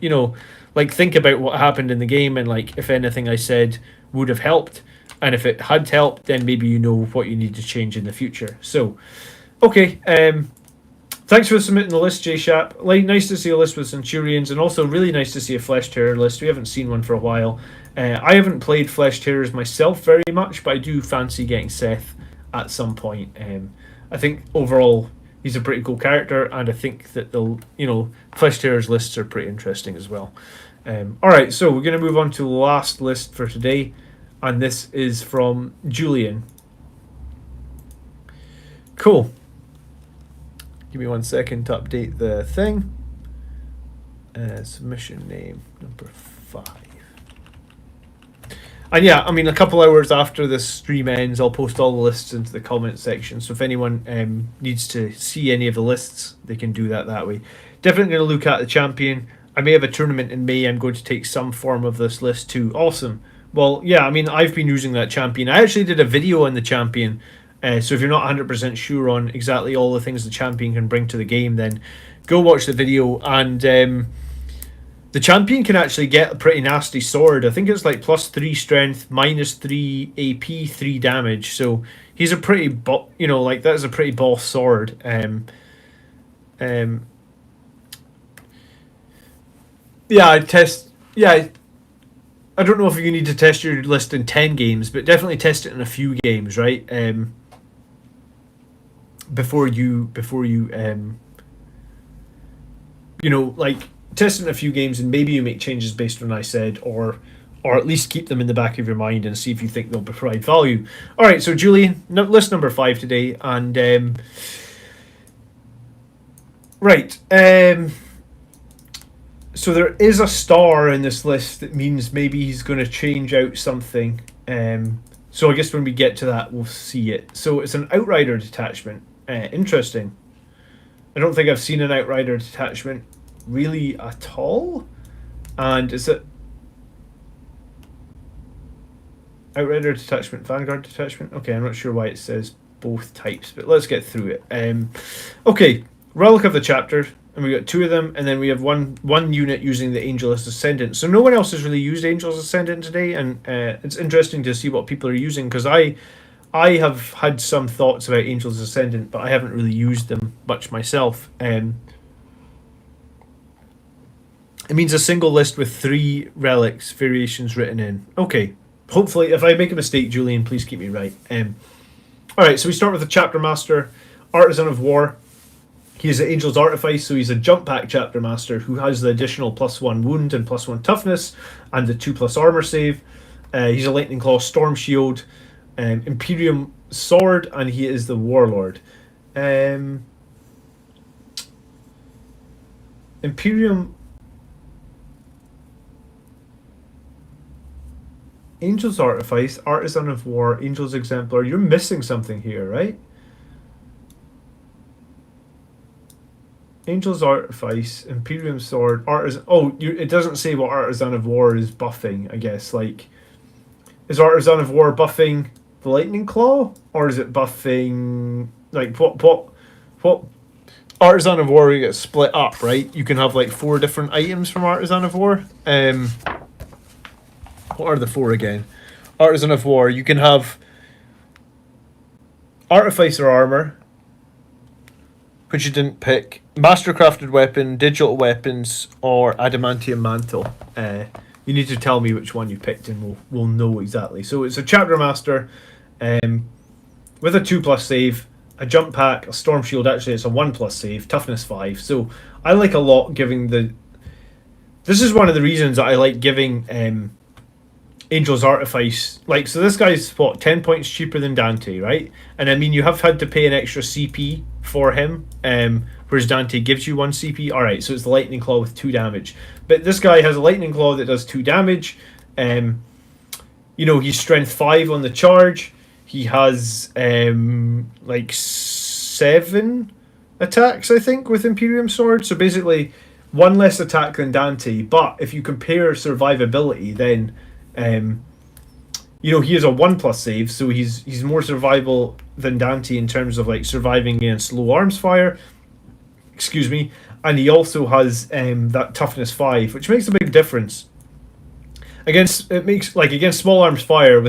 like think about what happened in the game and like if anything I said would have helped, and if it had helped, then maybe you know what you need to change in the future. So okay, thanks for submitting the list, J Shap. Like, nice to see a list with Centurions, and also really nice to see a Flesh Terror list. We haven't seen one for a while. I haven't played Flesh Terrors myself very much, but I do fancy getting Seth at some point. I think overall he's a pretty cool character, and I think that Flesh Tearers lists are pretty interesting as well. Alright, so we're going to move on to the last list for today, and this is from Julian. Cool. Give me 1 second to update the thing. Submission name number 5. And yeah, I mean, a couple hours after this stream ends, I'll post all the lists into the comment section. So if anyone needs to see any of the lists, they can do that way. Definitely going to look at the champion. I may have a tournament in May. I'm going to take some form of this list too. Awesome. Well, yeah, I mean, I've been using that champion. I actually did a video on the champion. So if you're not 100% sure on exactly all the things the champion can bring to the game, then go watch the video. And the champion can actually get a pretty nasty sword. I think it's like +3 strength, -3 AP, 3 damage. So he's a pretty, that is a pretty boss sword. I don't know if you need to test your list in 10 games, but definitely test it in a few games, right? Before you test it in a few games, and maybe you make changes based on what I said, or at least keep them in the back of your mind and see if you think they'll provide value. All right, so Julian, list number 5 today, and so there is a star in this list that means maybe he's going to change out something. So I guess when we get to that, we'll see it. So it's an Outrider detachment. Interesting. I don't think I've seen an Outrider detachment really at all. And is it Outrider detachment, Vanguard detachment? Okay, I'm not sure why it says both types, but let's get through it. Okay, Relic of the Chapter. And we got 2 of them, and then we have one unit using the Angel's Ascendant. So no one else has really used Angel's Ascendant today, and it's interesting to see what people are using, because I have had some thoughts about Angel's Ascendant, but I haven't really used them much myself. It means a single list with 3 relics variations written in. Okay, hopefully, if I make a mistake, Julian, please keep me right. Alright, so we start with the Chapter Master, Artisan of War. He is an Angel's Artifice, so he's a jump pack Chapter Master who has the additional +1 wound and +1 toughness and the 2+ armor save. He's a Lightning Claw Storm Shield, Imperium Sword, and he is the Warlord. Imperium Angel's Artifice, Artisan of War, Angel's Exemplar. You're missing something here, right? Angel's Artifice, Imperium Sword, Artisan... Oh, it doesn't say what Artisan of War is buffing, I guess. Like, is Artisan of War buffing the Lightning Claw? Or is it buffing... Like, what Artisan of War gets split up, right? You can have, like, 4 different items from Artisan of War. What are the 4 again? Artisan of War. You can have Artificer Armor, which you didn't pick, Mastercrafted Weapon, Digital Weapons, or Adamantium Mantle. You need to tell me which one you picked, and we'll know exactly. So it's a Chapter Master with a 2+ save, a jump pack, a Storm Shield. Actually, it's a 1+ save, toughness 5. So I like a lot giving the... This is one of the reasons that I like giving Angel's Artifice. Like, so this guy's, 10 points cheaper than Dante, right? And I mean, you have had to pay an extra CP for him, whereas Dante gives you 1 CP. Alright, so it's the Lightning Claw with 2 damage. But this guy has a Lightning Claw that does 2 damage. He's strength 5 on the charge. He has, 7 attacks, I think, with Imperium Sword. So basically, 1 less attack than Dante. But if you compare survivability, then... he has a 1+ save, so he's more survivable than Dante in terms of like surviving against low arms fire. Excuse me. And he also has that toughness 5, which makes a big difference. Against small arms fire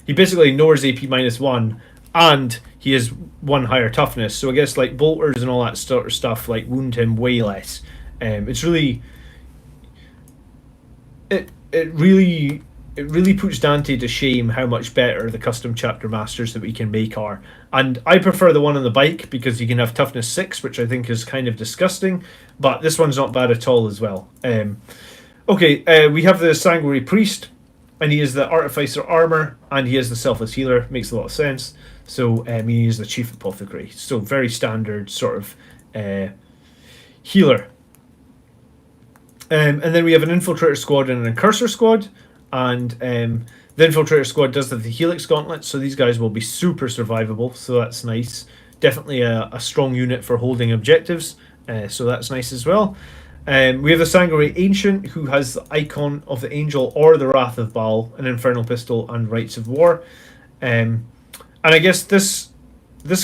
he basically ignores AP -1, and he has 1 higher toughness. So I guess like bolters and all that sort of stuff like wound him way less. It's really it really it really puts Dante to shame how much better the custom chapter masters that we can make are. And I prefer the one on the bike because you can have toughness 6, which I think is kind of disgusting, but this one's not bad at all as well. Okay, we have the Sangri Priest, and he is the Artificer Armor, and he is the Selfless Healer. Makes a lot of sense. So he is the Chief Apothecary. So very standard sort of healer. And then we have an Infiltrator Squad and an Incursor Squad. And the Infiltrator Squad does have the Helix Gauntlet, so these guys will be super survivable, so that's nice. Definitely a strong unit for holding objectives, so that's nice as well. We have the Sangri Ancient, who has the Icon of the Angel or the Wrath of Baal, an Infernal Pistol, and Rites of War. And I guess this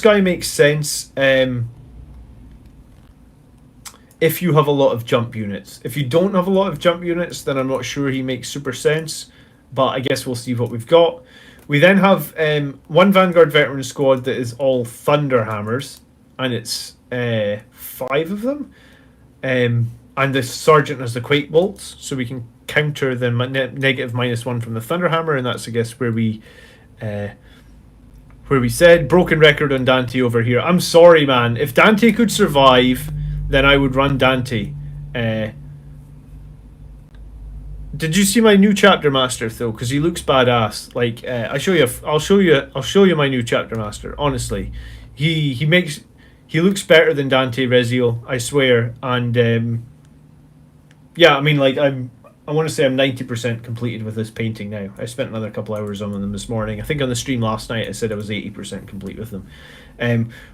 guy makes sense if you have a lot of jump units. If you don't have a lot of jump units, then I'm not sure he makes super sense, but I guess we'll see what we've got. We then have one Vanguard Veteran Squad that is all Thunder Hammers, and it's 5 of them. And the Sergeant has the Quake Bolts, so we can counter the negative -1 from the Thunder Hammer, and that's, I guess, where we said. Broken record on Dante over here. I'm sorry, man. If Dante could survive, then I would run Dante. Did you see my new chapter master though? Because he looks badass. Like I'll show you my new chapter master. Honestly, he looks better than Dante Reziel, I swear. And yeah, I mean, like I want to say I'm 90% completed with this painting now. I spent another couple hours on them this morning. I think on the stream last night I said I was 80% complete with them.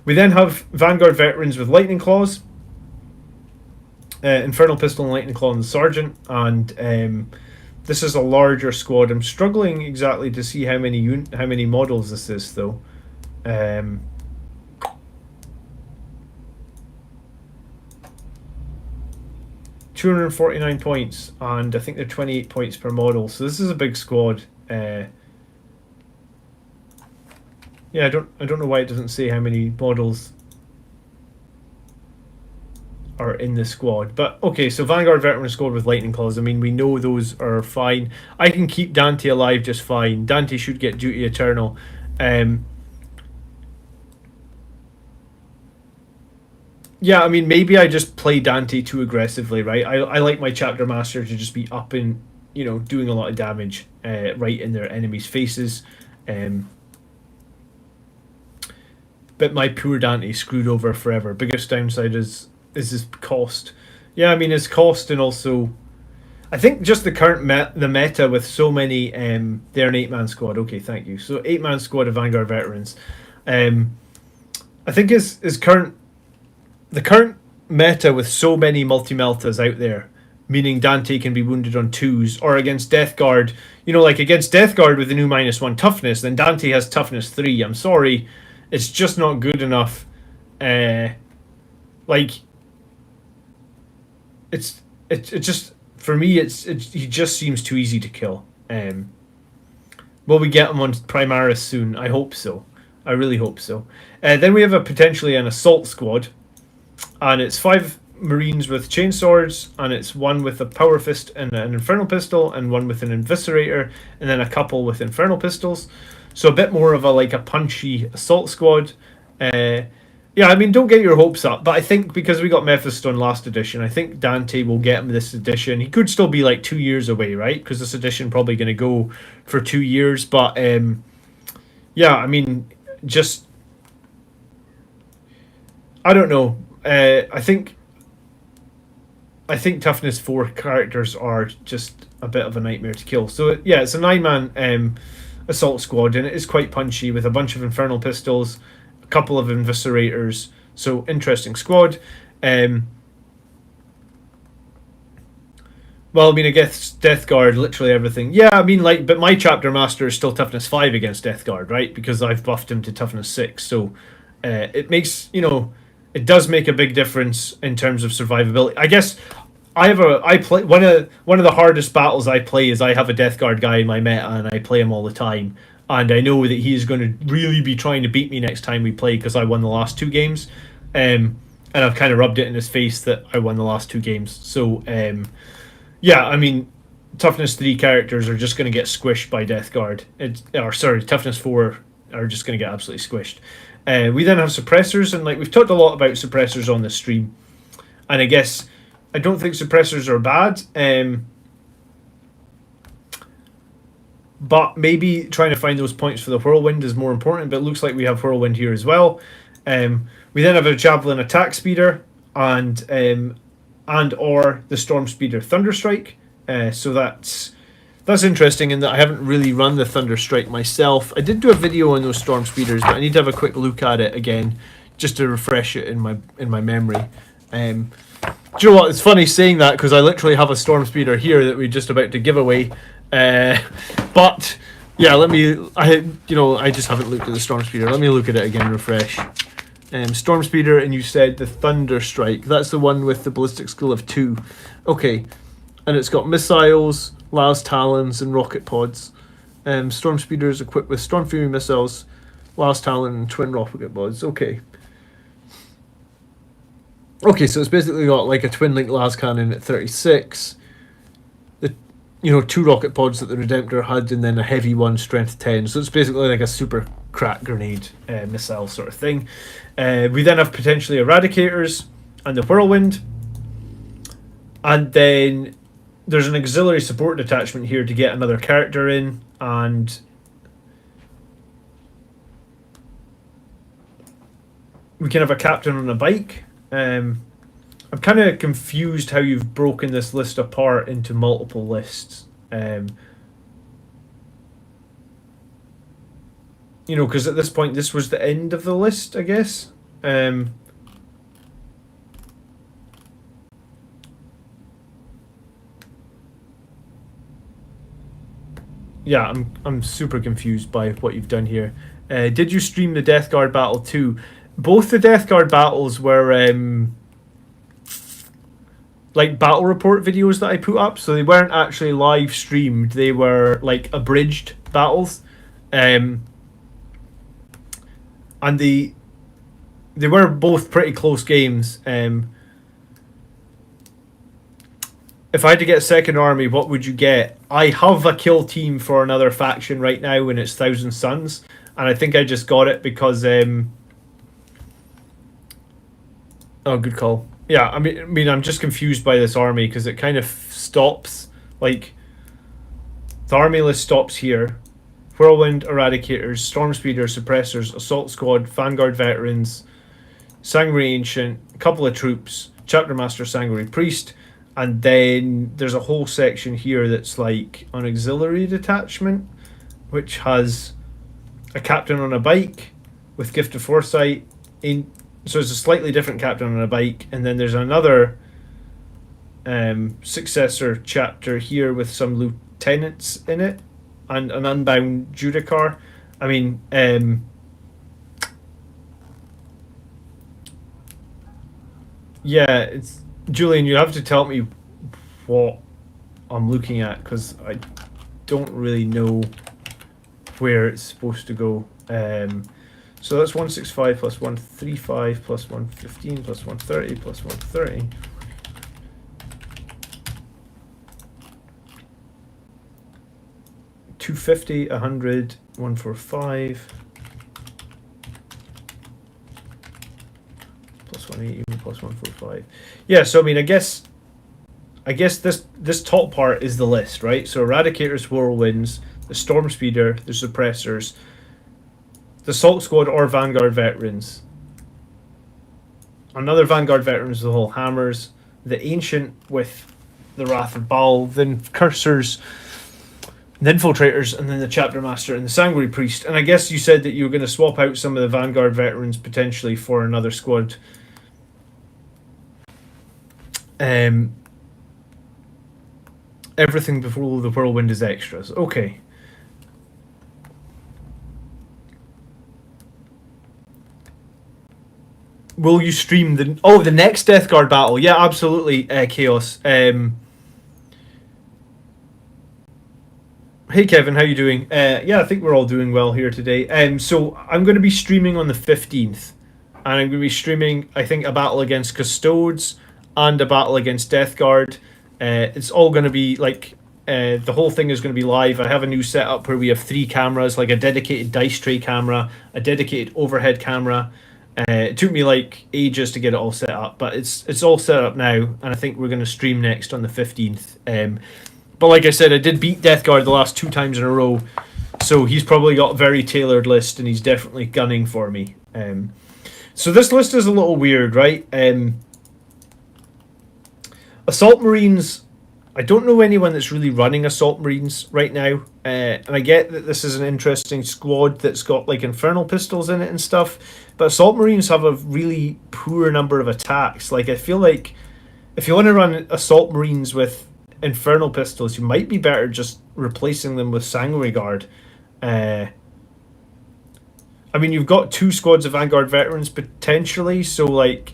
We then have Vanguard Veterans with Lightning Claws. Infernal Pistol and Lightning Claw and the Sergeant, and this is a larger squad. I'm struggling exactly to see how many models this is though. 249 points, and I think they're 28 points per model. So this is a big squad. Yeah, I don't know why it doesn't say how many models are in the squad, but okay. So Vanguard Veteran Squad with Lightning Claws. I mean, we know those are fine. I can keep Dante alive just fine. Dante should get Duty Eternal. Yeah, I mean, maybe I just play Dante too aggressively, right? I like my chapter master to just be up and, you know, doing a lot of damage right in their enemies' faces. But my poor Dante screwed over forever. Biggest downside is his cost. Yeah, I mean, his cost, and also I think just the current the meta with so many they're an 8-man squad. Okay, thank you. So 8-man squad of Vanguard Veterans. I think the current meta with so many multi-meltas out there, meaning Dante can be wounded on 2s, or against Death Guard, you know, like against Death Guard with the new -1 toughness, then Dante has toughness 3. I'm sorry, it's just not good enough. Like it just, for me, he just seems too easy to kill. Will we get him on Primaris soon? I hope so. I really hope so. Then we have potentially an assault squad, and it's 5 Marines with chainswords, and it's 1 with a power fist and an infernal pistol, and 1 with an eviscerator, and then a couple with infernal pistols. So a bit more of a punchy assault squad. Yeah, I mean, don't get your hopes up, but I think because we got Mephiston last edition, I think Dante will get him this edition. He could still be like 2 years away, right? Because this edition probably going to go for 2 years. But yeah, I mean, just I don't know. I think toughness 4 characters are just a bit of a nightmare to kill. So yeah, it's a 9-man assault squad, and it is quite punchy with a bunch of infernal pistols, a couple of eviscerators. So interesting squad. Well, I mean, I guess Death Guard, literally everything. Yeah, I mean, but my chapter master is still toughness 5 against Death Guard, right? Because I've buffed him to toughness 6. So it makes, it does make a big difference in terms of survivability. I guess I play one of the hardest battles I play is I have a Death Guard guy in my meta, and I play him all the time. And I know that he is going to really be trying to beat me next time we play because I won the last 2 games. And I've kind of rubbed it in his face that I won the last 2 games. So, yeah, I mean, toughness 3 characters are just going to get squished by Death Guard. Toughness 4 are just going to get absolutely squished. We then have suppressors, and like we've talked a lot about suppressors on the stream, and I guess I don't think suppressors are bad, but maybe trying to find those points for the whirlwind is more important. But it looks like we have whirlwind here as well. We then have a javelin attack speeder and or the storm speeder thunderstrike. So that's interesting in that I haven't really run the Thunderstrike myself. I did do a video on those Storm Speeders, but I need to have a quick look at it again just to refresh it in my memory. Do you know what? It's funny saying that because I literally have a Storm Speeder here that we're just about to give away. But yeah, I just haven't looked at the Storm Speeder. Let me look at it again, refresh. Storm Speeder, and you said the Thunderstrike. That's the one with the ballistic skill of 2. Okay. And it's got missiles, Las Talons, and rocket pods. Storm Speeder is equipped with Storm Fury missiles, Las Talon, and twin rocket pods. Okay. Okay, so it's basically got like a twin link Las Cannon at 36. The 2 rocket pods that the Redemptor had, and then a heavy one, strength 10. So it's basically like a super crack grenade missile sort of thing. We then have potentially Eradicators and the Whirlwind. And then there's an auxiliary support detachment here to get another character in, and we can have a captain on a bike. I'm kind of confused how you've broken this list apart into multiple lists. Because at this point this was the end of the list, I guess. Yeah, I'm super confused by what you've done here. Did you stream the Death Guard battle too? Both the Death Guard battles were like battle report videos that I put up, so they weren't actually live streamed. They were like abridged battles, and they were both pretty close games. If I had to get a second army, what would you get? I have a kill team for another faction right now, and it's Thousand Suns, and I think I just got it because oh, good call. Yeah, I mean, I'm just confused by this army because it kind of stops, like, the army list stops here. Whirlwind, Eradicators, Storm Speeder, Suppressors, Assault Squad, Vanguard Veterans, Sangri Ancient, a couple of troops, Chapter Master Sangri Priest, and then there's a whole section here that's like an auxiliary detachment, which has a captain on a bike with Gift of Foresight. So it's a slightly different captain on a bike, and then there's another successor chapter here with some lieutenants in it, and an unbound Judicar. I mean, yeah, it's Julian. You have to tell me what I'm looking at because I don't really know where it's supposed to go. So that's 165 plus 135 plus 115 plus 130 plus 130. $250, 100, 145 plus 180 plus 145. Yeah, so I mean, I guess this top part is the list, right? So Eradicators, Whirlwinds, the Storm Speeder, the Suppressors, the Assault Squad or Vanguard Veterans, another Vanguard Veterans with the whole hammers, the Ancient with the Wrath of Baal, then Cursors, the Infiltrators, and then the Chapter Master and the Sangri Priest. And I guess you said that you were going to swap out some of the Vanguard Veterans potentially for another squad. Everything before the Whirlwind is extras. Okay. Will you stream the next Death Guard battle? Yeah, absolutely, Chaos. Hey Kevin, how you doing? Yeah, I think we're all doing well here today. So I'm going to be streaming on the 15th, and I'm going to be streaming, I think, a battle against Custodes and a battle against Death Guard. It's all going to be like The whole thing is going to be live. I have a new setup where we have 3 cameras, like a dedicated dice tray camera, a dedicated overhead camera. It took me like ages to get it all set up, but it's all set up now, and I think we're going to stream next on the 15th. But like I said, I did beat Death Guard the last 2 times in a row, so he's probably got a very tailored list, and he's definitely gunning for me. So this list is a little weird, right? Assault Marines, I don't know anyone that's really running Assault Marines right now, and I get that this is an interesting squad that's got like Infernal Pistols in it and stuff, but Assault Marines have a really poor number of attacks. Like, I feel like if you want to run Assault Marines with Infernal Pistols, you might be better just replacing them with Sangri Guard. I mean, you've got 2 squads of Vanguard veterans potentially, so like,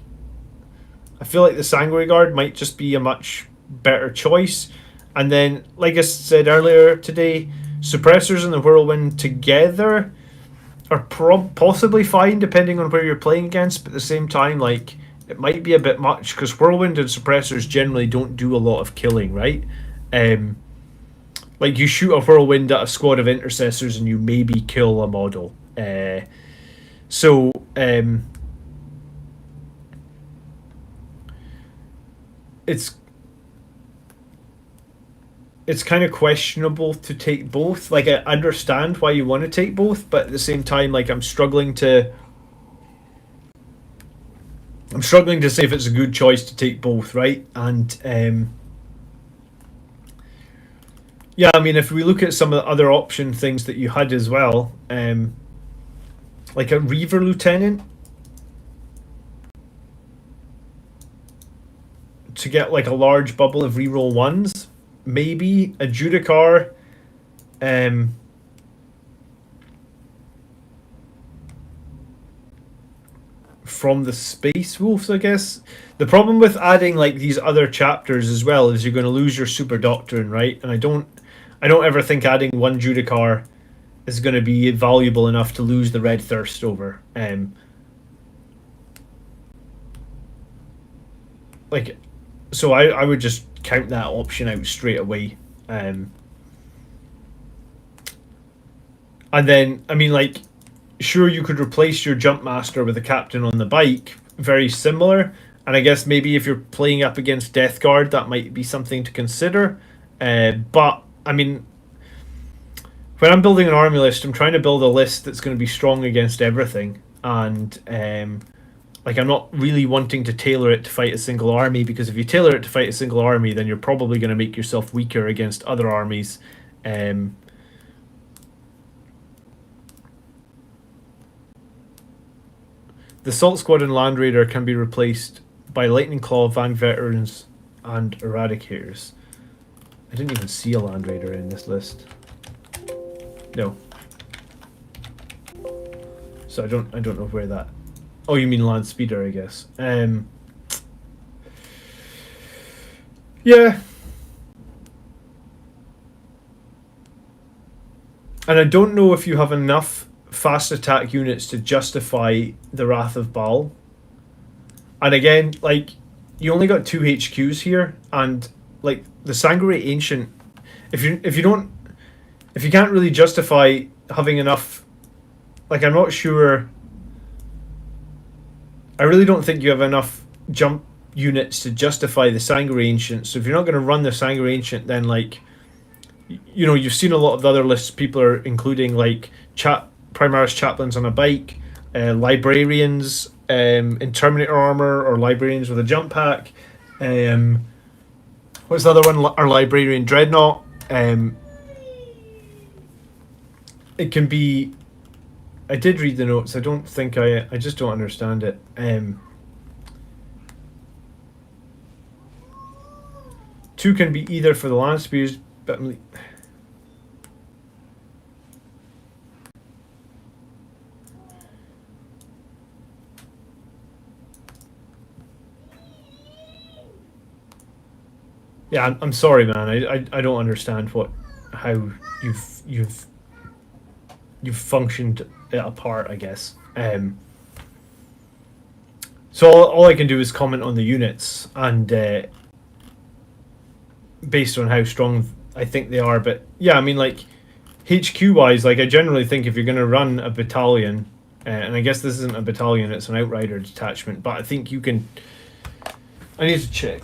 I feel like the Sangri Guard might just be a much better choice. And then, like I said earlier today, Suppressors and the Whirlwind together are possibly fine depending on where you're playing against, but at the same time, like, it might be a bit much because Whirlwind and Suppressors generally don't do a lot of killing, right? Like, you shoot a Whirlwind at a squad of Intercessors and you maybe kill a model. It's kind of questionable to take both. Like, I understand why you want to take both, but at the same time, like, I'm struggling to say if it's a good choice to take both, right? And yeah, I mean, if we look at some of the other option things that you had as well, like a Reaver Lieutenant to get like a large bubble of reroll 1s, maybe a Judicar, from the Space Wolves, I guess. The problem with adding like these other chapters as well is you're going to lose your Super Doctrine, right? And I don't ever think adding 1 Judicar is going to be valuable enough to lose the Red Thirst over. Like, so I would just count that option out straight away. And then, I mean, like, sure, you could replace your Jump Master with a Captain on the Bike, very similar. And I guess maybe if you're playing up against Death Guard, that might be something to consider. But, I mean, when I'm building an army list, I'm trying to build a list that's going to be strong against everything. And, like, I'm not really wanting to tailor it to fight a single army, because if you tailor it to fight a single army, then you're probably going to make yourself weaker against other armies. The Assault Squad and Land Raider can be replaced by Lightning Claw, Van Veterans, and Eradicators. I didn't even see a Land Raider in this list. No. So I don't know where that... Oh, you mean Land Speeder, I guess. Yeah. And I don't know if you have enough fast attack units to justify the Wrath of Baal. And again, like, you only got 2 HQs here, and like the Sangri Ancient, if you can't really justify having enough, like, I'm not sure. I really don't think you have enough jump units to justify the Sangri Ancient. So if you're not going to run the Sangri Ancient, then, like, you know, you've seen a lot of the other lists people are including, like Primaris Chaplains on a Bike, Librarians in Terminator armor, or Librarians with a jump pack. What's the other one? Our Librarian Dreadnought. It can be... I did read the notes. I don't think I just don't understand it. 2 can be either for the land spears, but yeah, I'm sorry, man. I don't understand how you've functioned it apart, I guess. So all I can do is comment on the units, and based on how strong I think they are, but yeah, I mean, like, HQ wise, like, I generally think if you're going to run a battalion, and I guess this isn't a battalion, it's an outrider detachment, but I think you can. I need to check.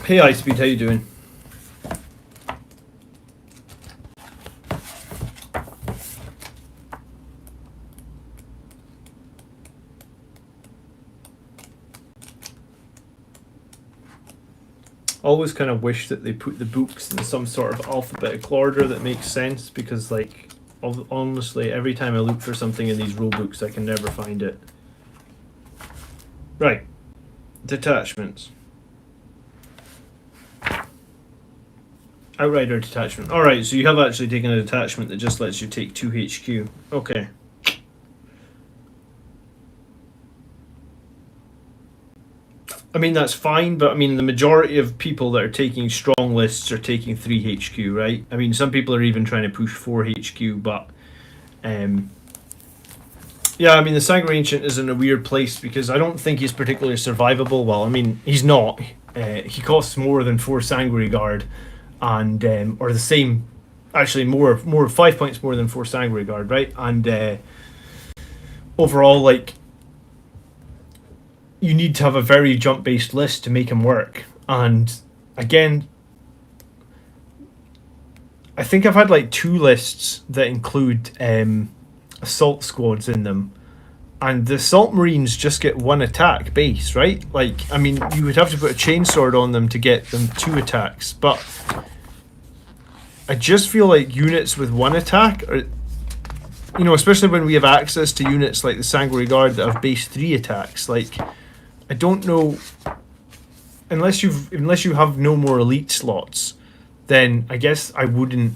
Hey, Icebeat, how you doing? Always kind of wish that they put the books in some sort of alphabetical order that makes sense, because, like, honestly, every time I look for something in these rule books, I can never find it. Right. Detachments. Outrider detachment. Alright, so you have actually taken a detachment that just lets you take 2 HQ. Okay. I mean, that's fine, but I mean, the majority of people that are taking strong lists are taking 3 HQ, right? I mean, some people are even trying to push 4 HQ, but yeah, I mean, the Sangri Ancient is in a weird place because I don't think he's particularly survivable. Well, I mean, he's not. He costs more than 4 Sangri Guard, and or the same, actually more 5 points more than 4 Sangri Guard, right? And overall, like, you need to have a very jump-based list to make him work. And again, I think I've had like 2 lists that include assault squads in them, and the assault marines just get 1 attack base, right? Like, I mean, you would have to put a chainsword on them to get them 2 attacks, but I just feel like units with 1 attack are, you know, especially when we have access to units like the Sangri Guard that have base 3 attacks, like, I don't know, unless you have no more elite slots, then I guess I wouldn't.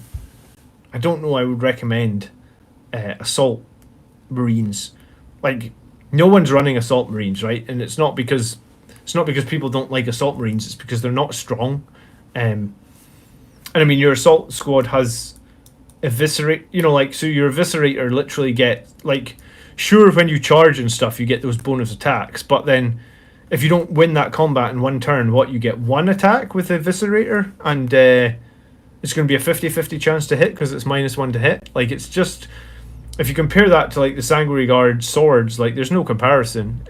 I don't know. I would recommend assault marines. Like, no one's running assault marines, right? And it's not because people don't like assault marines. It's because they're not strong. And I mean, your assault squad has eviscerate. You know, like, so your eviscerator literally get, like, sure, when you charge and stuff, you get those bonus attacks, but then if you don't win that combat in 1 turn, what, you get 1 attack with Eviscerator, and it's going to be a 50-50 chance to hit because it's -1 to hit. Like, it's just, if you compare that to, like, the Sangri Guard swords, like, there's no comparison.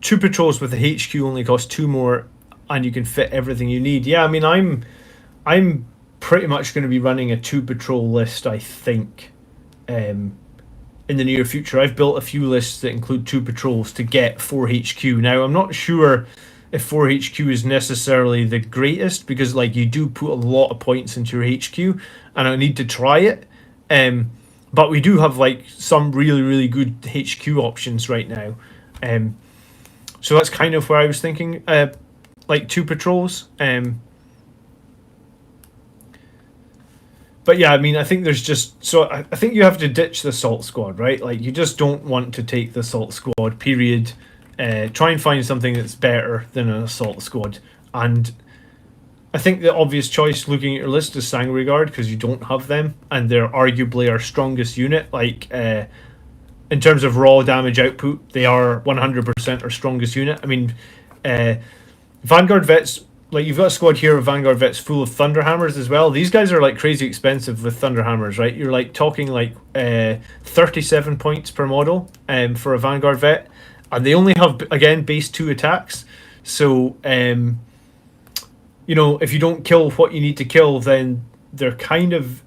2 patrols with the HQ only cost 2 more, and you can fit everything you need. Yeah, I mean, I'm pretty much going to be running a 2 patrol list, I think, in the near future. I've built a few lists that include 2 patrols to get 4 HQ. Now, I'm not sure if 4 HQ is necessarily the greatest, because, like, you do put a lot of points into your HQ, and I need to try it. But we do have, like, some really, really good HQ options right now. So that's kind of where I was thinking, like, 2 patrols. But yeah, I mean, I think there's just... So I think you have to ditch the assault squad, right? Like, you just don't want to take the assault squad, period. Try and find something that's better than an assault squad. And I think the obvious choice looking at your list is Sangri Guard, because you don't have them, and they're arguably our strongest unit. Like, in terms of raw damage output, they are 100% our strongest unit. I mean, Vanguard Vets... Like, you've got a squad here of Vanguard Vets full of Thunderhammers as well. These guys are, like, crazy expensive with Thunderhammers, right? You're, like, talking, like, 37 points per model for a Vanguard Vet. And they only have, again, base 2 attacks. So, you know, if you don't kill what you need to kill, then they're kind of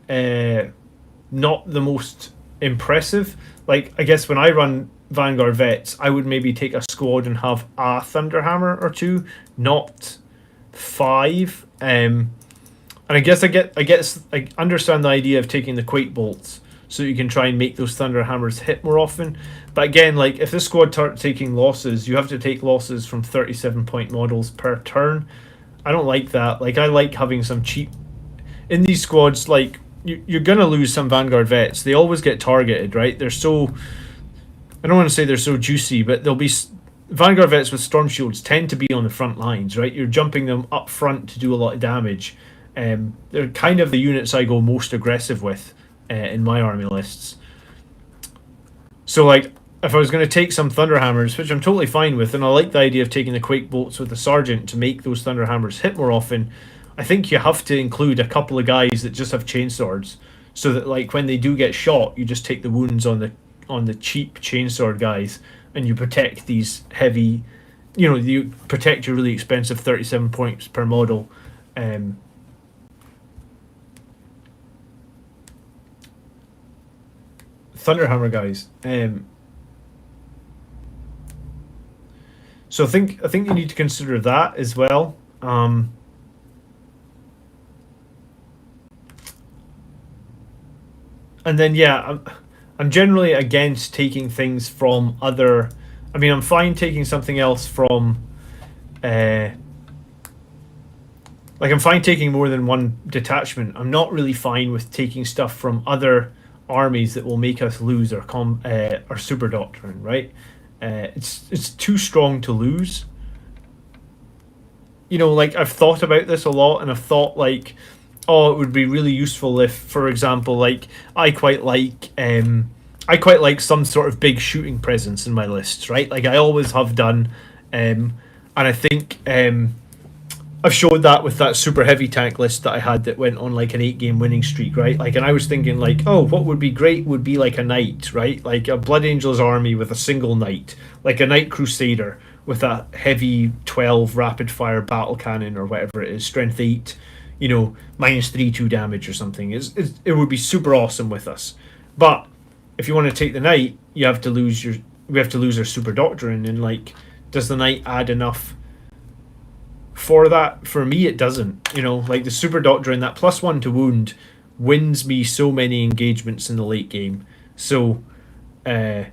not the most impressive. Like, I guess when I run Vanguard Vets, I would maybe take a squad and have a Thunderhammer or 2, not 5. And I guess I understand the idea of taking the Quake Bolts so you can try and make those Thunderhammers hit more often. But again, like, if this squad starts taking losses, you have to take losses from 37 point models per turn. I don't like that. Like, I like having some cheap... In these squads, like, you're going to lose some Vanguard Vets. They always get targeted, right? They're so... I don't want to say they're so juicy, but they'll be... Vanguard vets with storm shields tend to be on the front lines, right? You're jumping them up front to do a lot of damage. They're kind of the units I go most aggressive with in my army lists. So, like, if I was going to take some Thunderhammers, which I'm totally fine with, and I like the idea of taking the Quake Bolts with the Sergeant to make those Thunderhammers hit more often, I think you have to include a couple of guys that just have chainswords, so that, like, when they do get shot, you just take the wounds on the cheap chainsword guys, and you protect these heavy, you protect your really expensive 37 points per model. Thunderhammer guys. So I think you need to consider that as well. And then I'm generally against taking things from other. I mean, I'm fine taking something else from. I'm fine taking more than one detachment. I'm not really fine with taking stuff from other armies that will make us lose our super doctrine, right? It's too strong to lose. I've thought about this a lot, and I've thought it would be really useful if, for example, I quite like some sort of big shooting presence in my lists, right? Like I always have done, and I think I've showed that with that super heavy tank list that I had that went on like an 8-game winning streak, right? And I was thinking what would be great would be like a knight, right? Like a Blood Angels army with a single knight, like a Knight Crusader with a heavy 12 rapid fire battle cannon or whatever it is, strength 8, -3/2 damage or something. It would be super awesome with us. But if you want to take the knight, we have to lose our super doctrine, and does the knight add enough for that? For me, it doesn't. The super doctrine, that +1 to wound, wins me so many engagements in the late game. So, I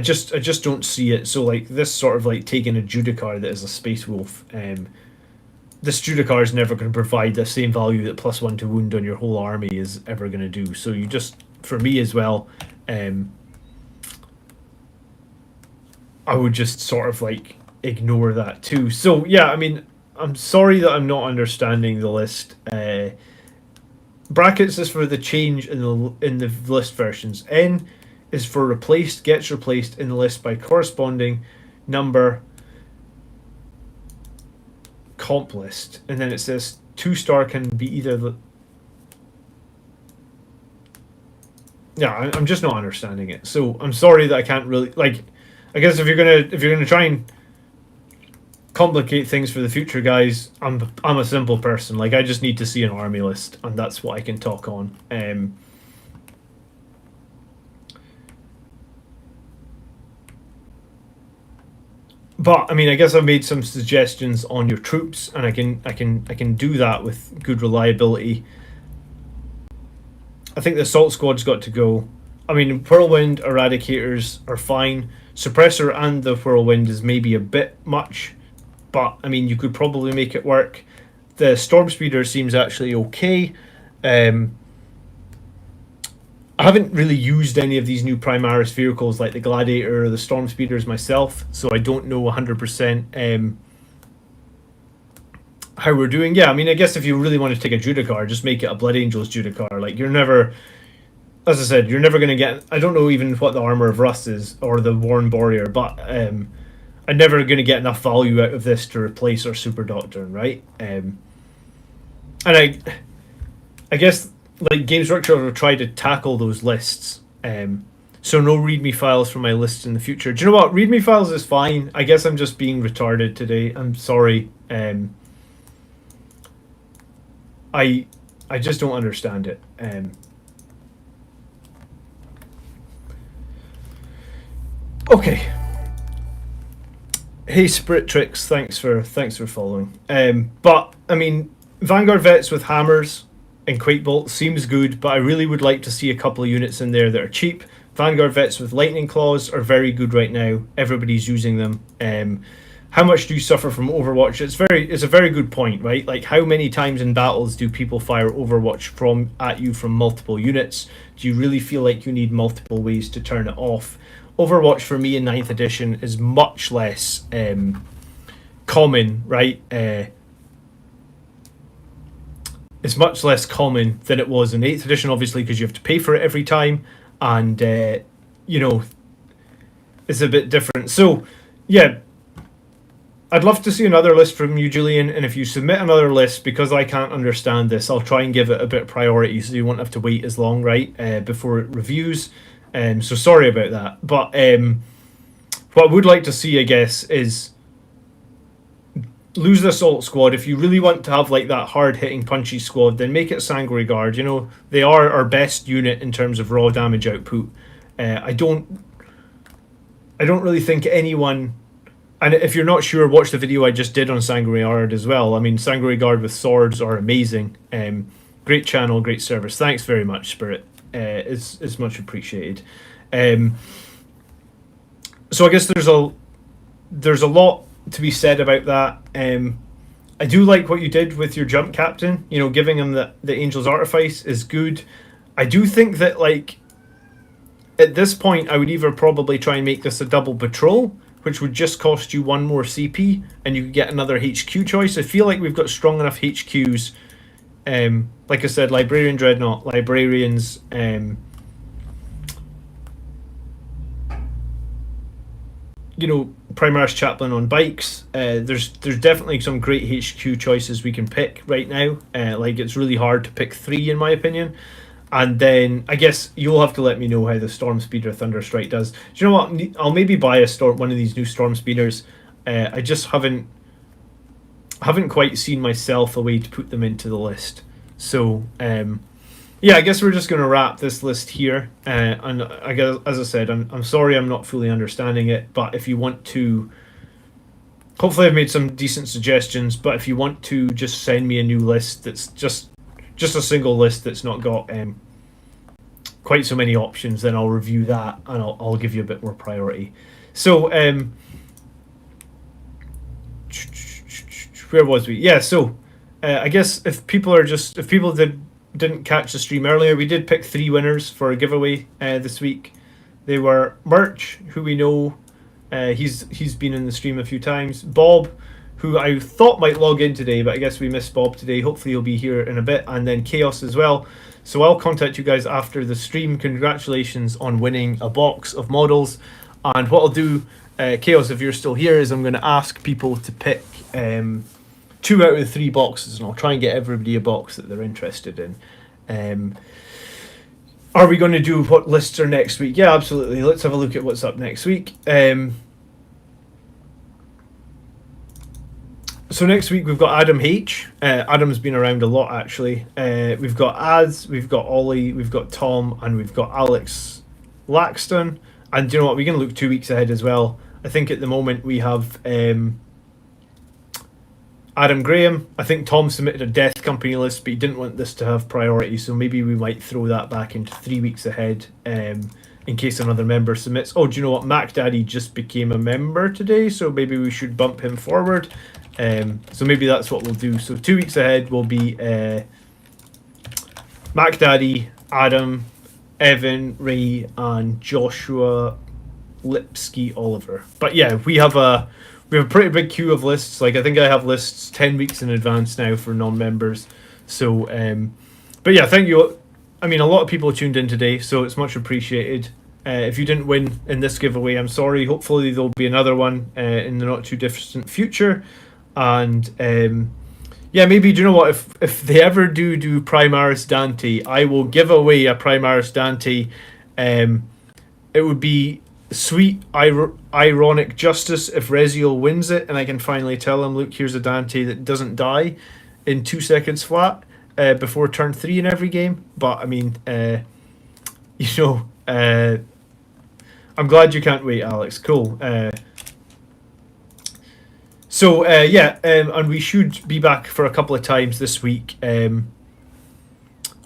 just don't see it. So, this sort of taking a Judicar that is a Space Wolf, this Judicar is never going to provide the same value that +1 to wound on your whole army is ever going to do. So you just, for me as well, I would just sort of ignore that too. So yeah, I mean, I'm sorry that I'm not understanding the list. Brackets is for the change in the list versions. N is for replaced, gets replaced in the list by corresponding number comp list, and then it says 2-star can be either the. Yeah, I'm just not understanding it. So I'm sorry that I can't really I guess if you're gonna try and complicate things for the future, guys, I'm a simple person. I just need to see an army list, and that's what I can talk on. But I mean, I guess I've made some suggestions on your troops, and I can do that with good reliability. I think the assault squad's got to go. I mean, Whirlwind Eradicators are fine. Suppressor and the Whirlwind is maybe a bit much, but I mean, you could probably make it work. The Storm Speeder seems actually okay. I haven't really used any of these new Primaris vehicles like the Gladiator or the Storm Speeders myself, so I don't know 100% how we're doing. Yeah, I mean, I guess if you really want to take a Judicar, just make it a Blood Angels Judicar. You're never, as I said, you're never going to get, I don't know even what the Armor of Rust is, or the Worn Warrior, but I'm never going to get enough value out of this to replace our Super Doctrine, right? And I guess Games Workshop will try to tackle those lists. So no README files for my lists in the future. Do you know what? README files is fine. I guess I'm just being retarded today. I'm sorry. I just don't understand it. Okay. Hey Spirit Tricks, thanks for following. But I mean, Vanguard vets with hammers and Quake Bolt seems good, but I really would like to see a couple of units in there that are cheap. Vanguard vets with Lightning Claws are very good right now. Everybody's using them. how much do you suffer from Overwatch? It's a very good point, right? Like, how many times in battles do people fire Overwatch at you from multiple units? Do you really feel like you need multiple ways to turn it off? Overwatch for me in 9th edition is much less common, right? It's much less common than it was in 8th edition, obviously, because you have to pay for it every time, and you know, it's a bit different. So yeah, I'd love to see another list from you, Julian, and if you submit another list, because I can't understand this, I'll try and give it a bit of priority so you won't have to wait as long, right, before it reviews. So sorry about that. But what I would like to see, I guess, is lose the Assault Squad. If you really want to have like that hard-hitting, punchy squad, then make it Sangri Guard. You know, they are our best unit in terms of raw damage output. I don't really think anyone... And if you're not sure, watch the video I just did on Sangri Guard as well. I mean, Sangri Guard with swords are amazing. Great channel, great service. Thanks very much, Spirit. It's much appreciated. So I guess there's a lot to be said about that. I do like what you did with your jump captain. You know, giving him the Angel's Artifice is good. I do think that, like, at this point, I would either probably try and make this a double patrol, which would just cost you 1 more CP, and you could get another HQ choice. I feel like we've got strong enough HQs. Like I said, Librarian Dreadnought, Librarians, you know, Primaris Chaplain on bikes. There's definitely some great HQ choices we can pick right now. Like, it's really hard to pick 3 in my opinion. And then I guess you'll have to let me know how the Storm Speeder Thunderstrike does. Do you know what? I'll maybe buy one of these new Storm Speeders. I just haven't quite seen myself a way to put them into the list. So yeah, I guess we're just going to wrap this list here. And I guess, as I said, I'm sorry I'm not fully understanding it. But if you want to, hopefully I've made some decent suggestions. But if you want to just send me a new list that's just a single list that's not got quite so many options, then I'll review that and I'll give you a bit more priority. So where was we? Yeah, so I guess if people didn't catch the stream earlier, we did pick 3 winners for a giveaway this week. They were Murch, who we know, he's been in the stream a few times. Bob, who I thought might log in today, but I guess we missed Bob today. Hopefully he'll be here in a bit. And then Chaos as well. So I'll contact you guys after the stream. Congratulations on winning a box of models. And what I'll do, Chaos, if you're still here, is I'm going to ask people to pick 2 out of the 3 boxes, and I'll try and get everybody a box that they're interested in. Are we going to do what lists are next week? Yeah, absolutely. Let's have a look at what's up next week. So next week we've got Adam H. Adam's been around a lot, actually. We've got Az, we've got Ollie, we've got Tom, and we've got Alex Laxton. And do you know what? We can look 2 weeks ahead as well. I think at the moment we have Adam Graham. I think Tom submitted a Death Company list, but he didn't want this to have priority, so maybe we might throw that back into 3 weeks ahead in case another member submits. Oh, do you know what? Mac Daddy just became a member today, so maybe we should bump him forward. So maybe that's what we'll do. So 2 weeks ahead will be Mac Daddy, Adam, Evan, Ray, and Joshua Lipsky Oliver. But yeah, we have a pretty big queue of lists. Like, I think I have lists 10 weeks in advance now for non-members. So but yeah, thank you. I mean, a lot of people tuned in today, so it's much appreciated. If you didn't win in this giveaway, I'm sorry. Hopefully there'll be another one in the not too distant future. And yeah, maybe, do you know what, if they ever do Primaris Dante, I will give away a Primaris Dante. It would be sweet ironic justice if Reziel wins it and I can finally tell him, look, here's a Dante that doesn't die in 2 seconds flat before turn 3 in every game. But I mean, you know, I'm glad you can't wait, Alex. Cool. So yeah, and we should be back for a couple of times this week.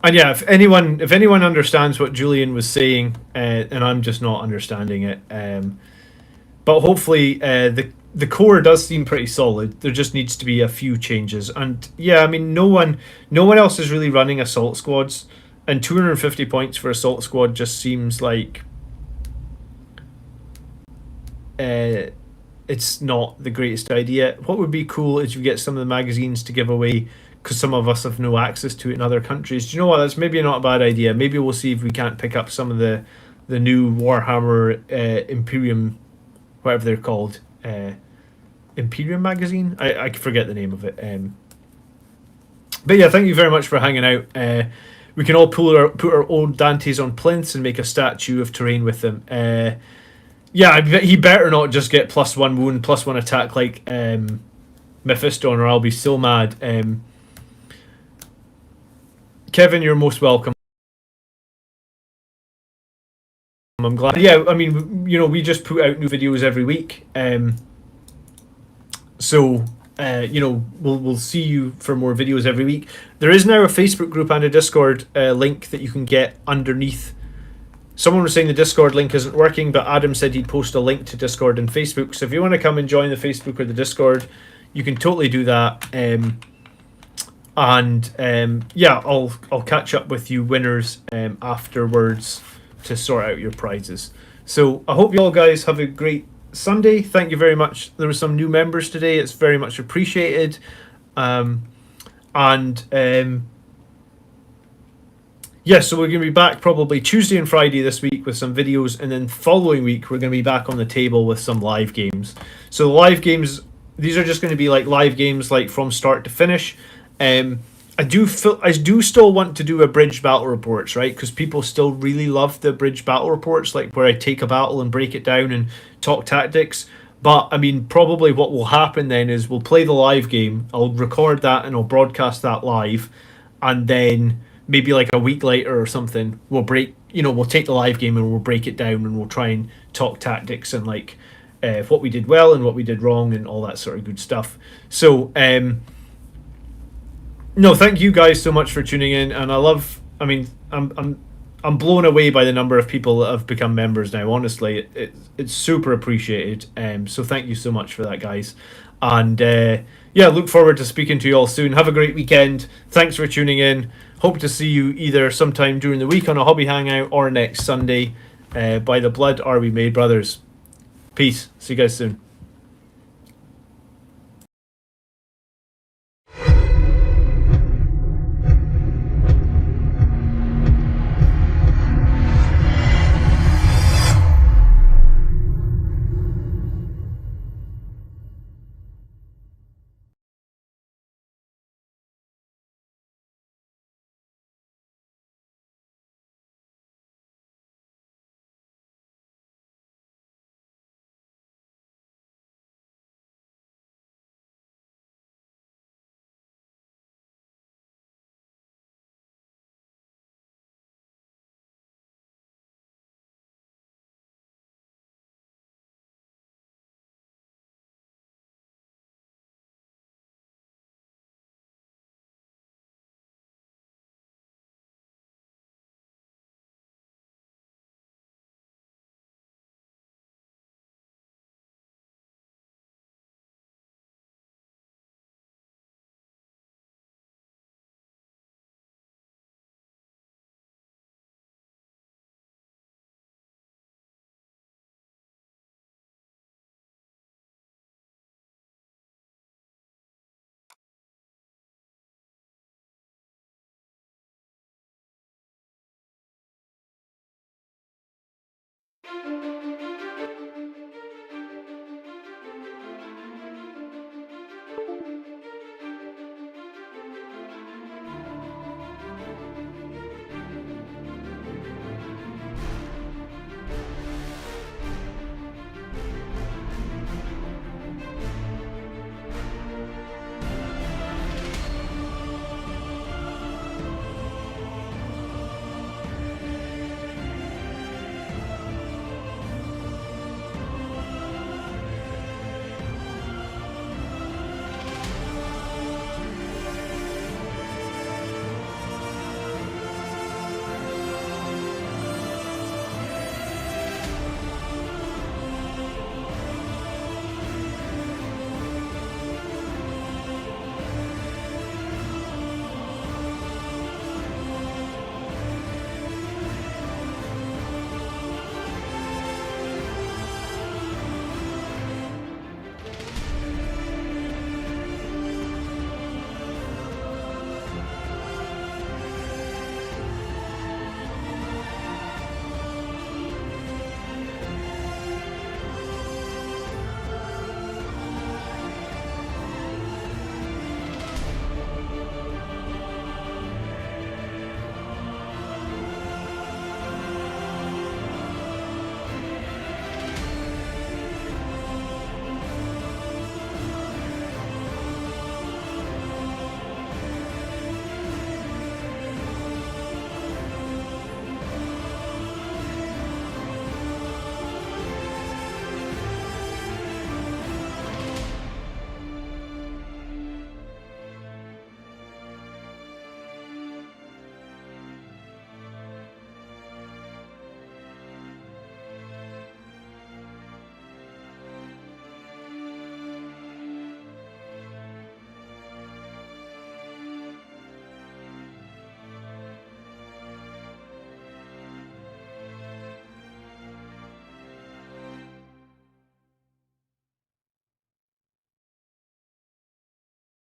And yeah, if anyone understands what Julian was saying, and I'm just not understanding it, but hopefully the core does seem pretty solid. There just needs to be a few changes. And yeah, I mean, no one else is really running assault squads, and 250 points for assault squad just seems like it's not the greatest idea. What would be cool is you get some of the magazines to give away, because some of us have no access to it in other countries. Do you know what? That's maybe not a bad idea. Maybe we'll see if we can't pick up some of the new Warhammer Imperium, whatever they're called. Imperium magazine. I forget the name of it. But yeah, thank you very much for hanging out. We can all put our old Dantes on plinths and make a statue of terrain with them. Yeah, he better not just get +1 wound, +1 attack like Mephisto, or I'll be so mad. Kevin, you're most welcome. I'm glad. Yeah, I mean, we just put out new videos every week. So we'll see you for more videos every week. There is now a Facebook group and a Discord link that you can get underneath. Someone was saying the Discord link isn't working, but Adam said he'd post a link to Discord and Facebook. So if you want to come and join the Facebook or the Discord, you can totally do that. Yeah, I'll catch up with you winners afterwards to sort out your prizes. So I hope you all guys have a great Sunday. Thank you very much. There were some new members today. It's very much appreciated. Yeah, so we're going to be back probably Tuesday and Friday this week with some videos, and then following week we're going to be back on the table with some live games. So the live games, these are just going to be like live games, like from start to finish. I do still want to do abridged battle reports, right? Because people still really love the abridged battle reports, like where I take a battle and break it down and talk tactics. But I mean, probably what will happen then is we'll play the live game. I'll record that and I'll broadcast that live, and then maybe like a week later or something, we'll take the live game and we'll break it down and we'll try and talk tactics and like what we did well and what we did wrong and all that sort of good stuff. So no, thank you guys so much for tuning in, and I'm blown away by the number of people that have become members now. Honestly, it's super appreciated. So thank you so much for that, guys. And yeah, look forward to speaking to you all soon. Have a great weekend. Thanks for tuning in. Hope to see you either sometime during the week on a hobby hangout or next Sunday. By the blood are we made, brothers. Peace. See you guys soon.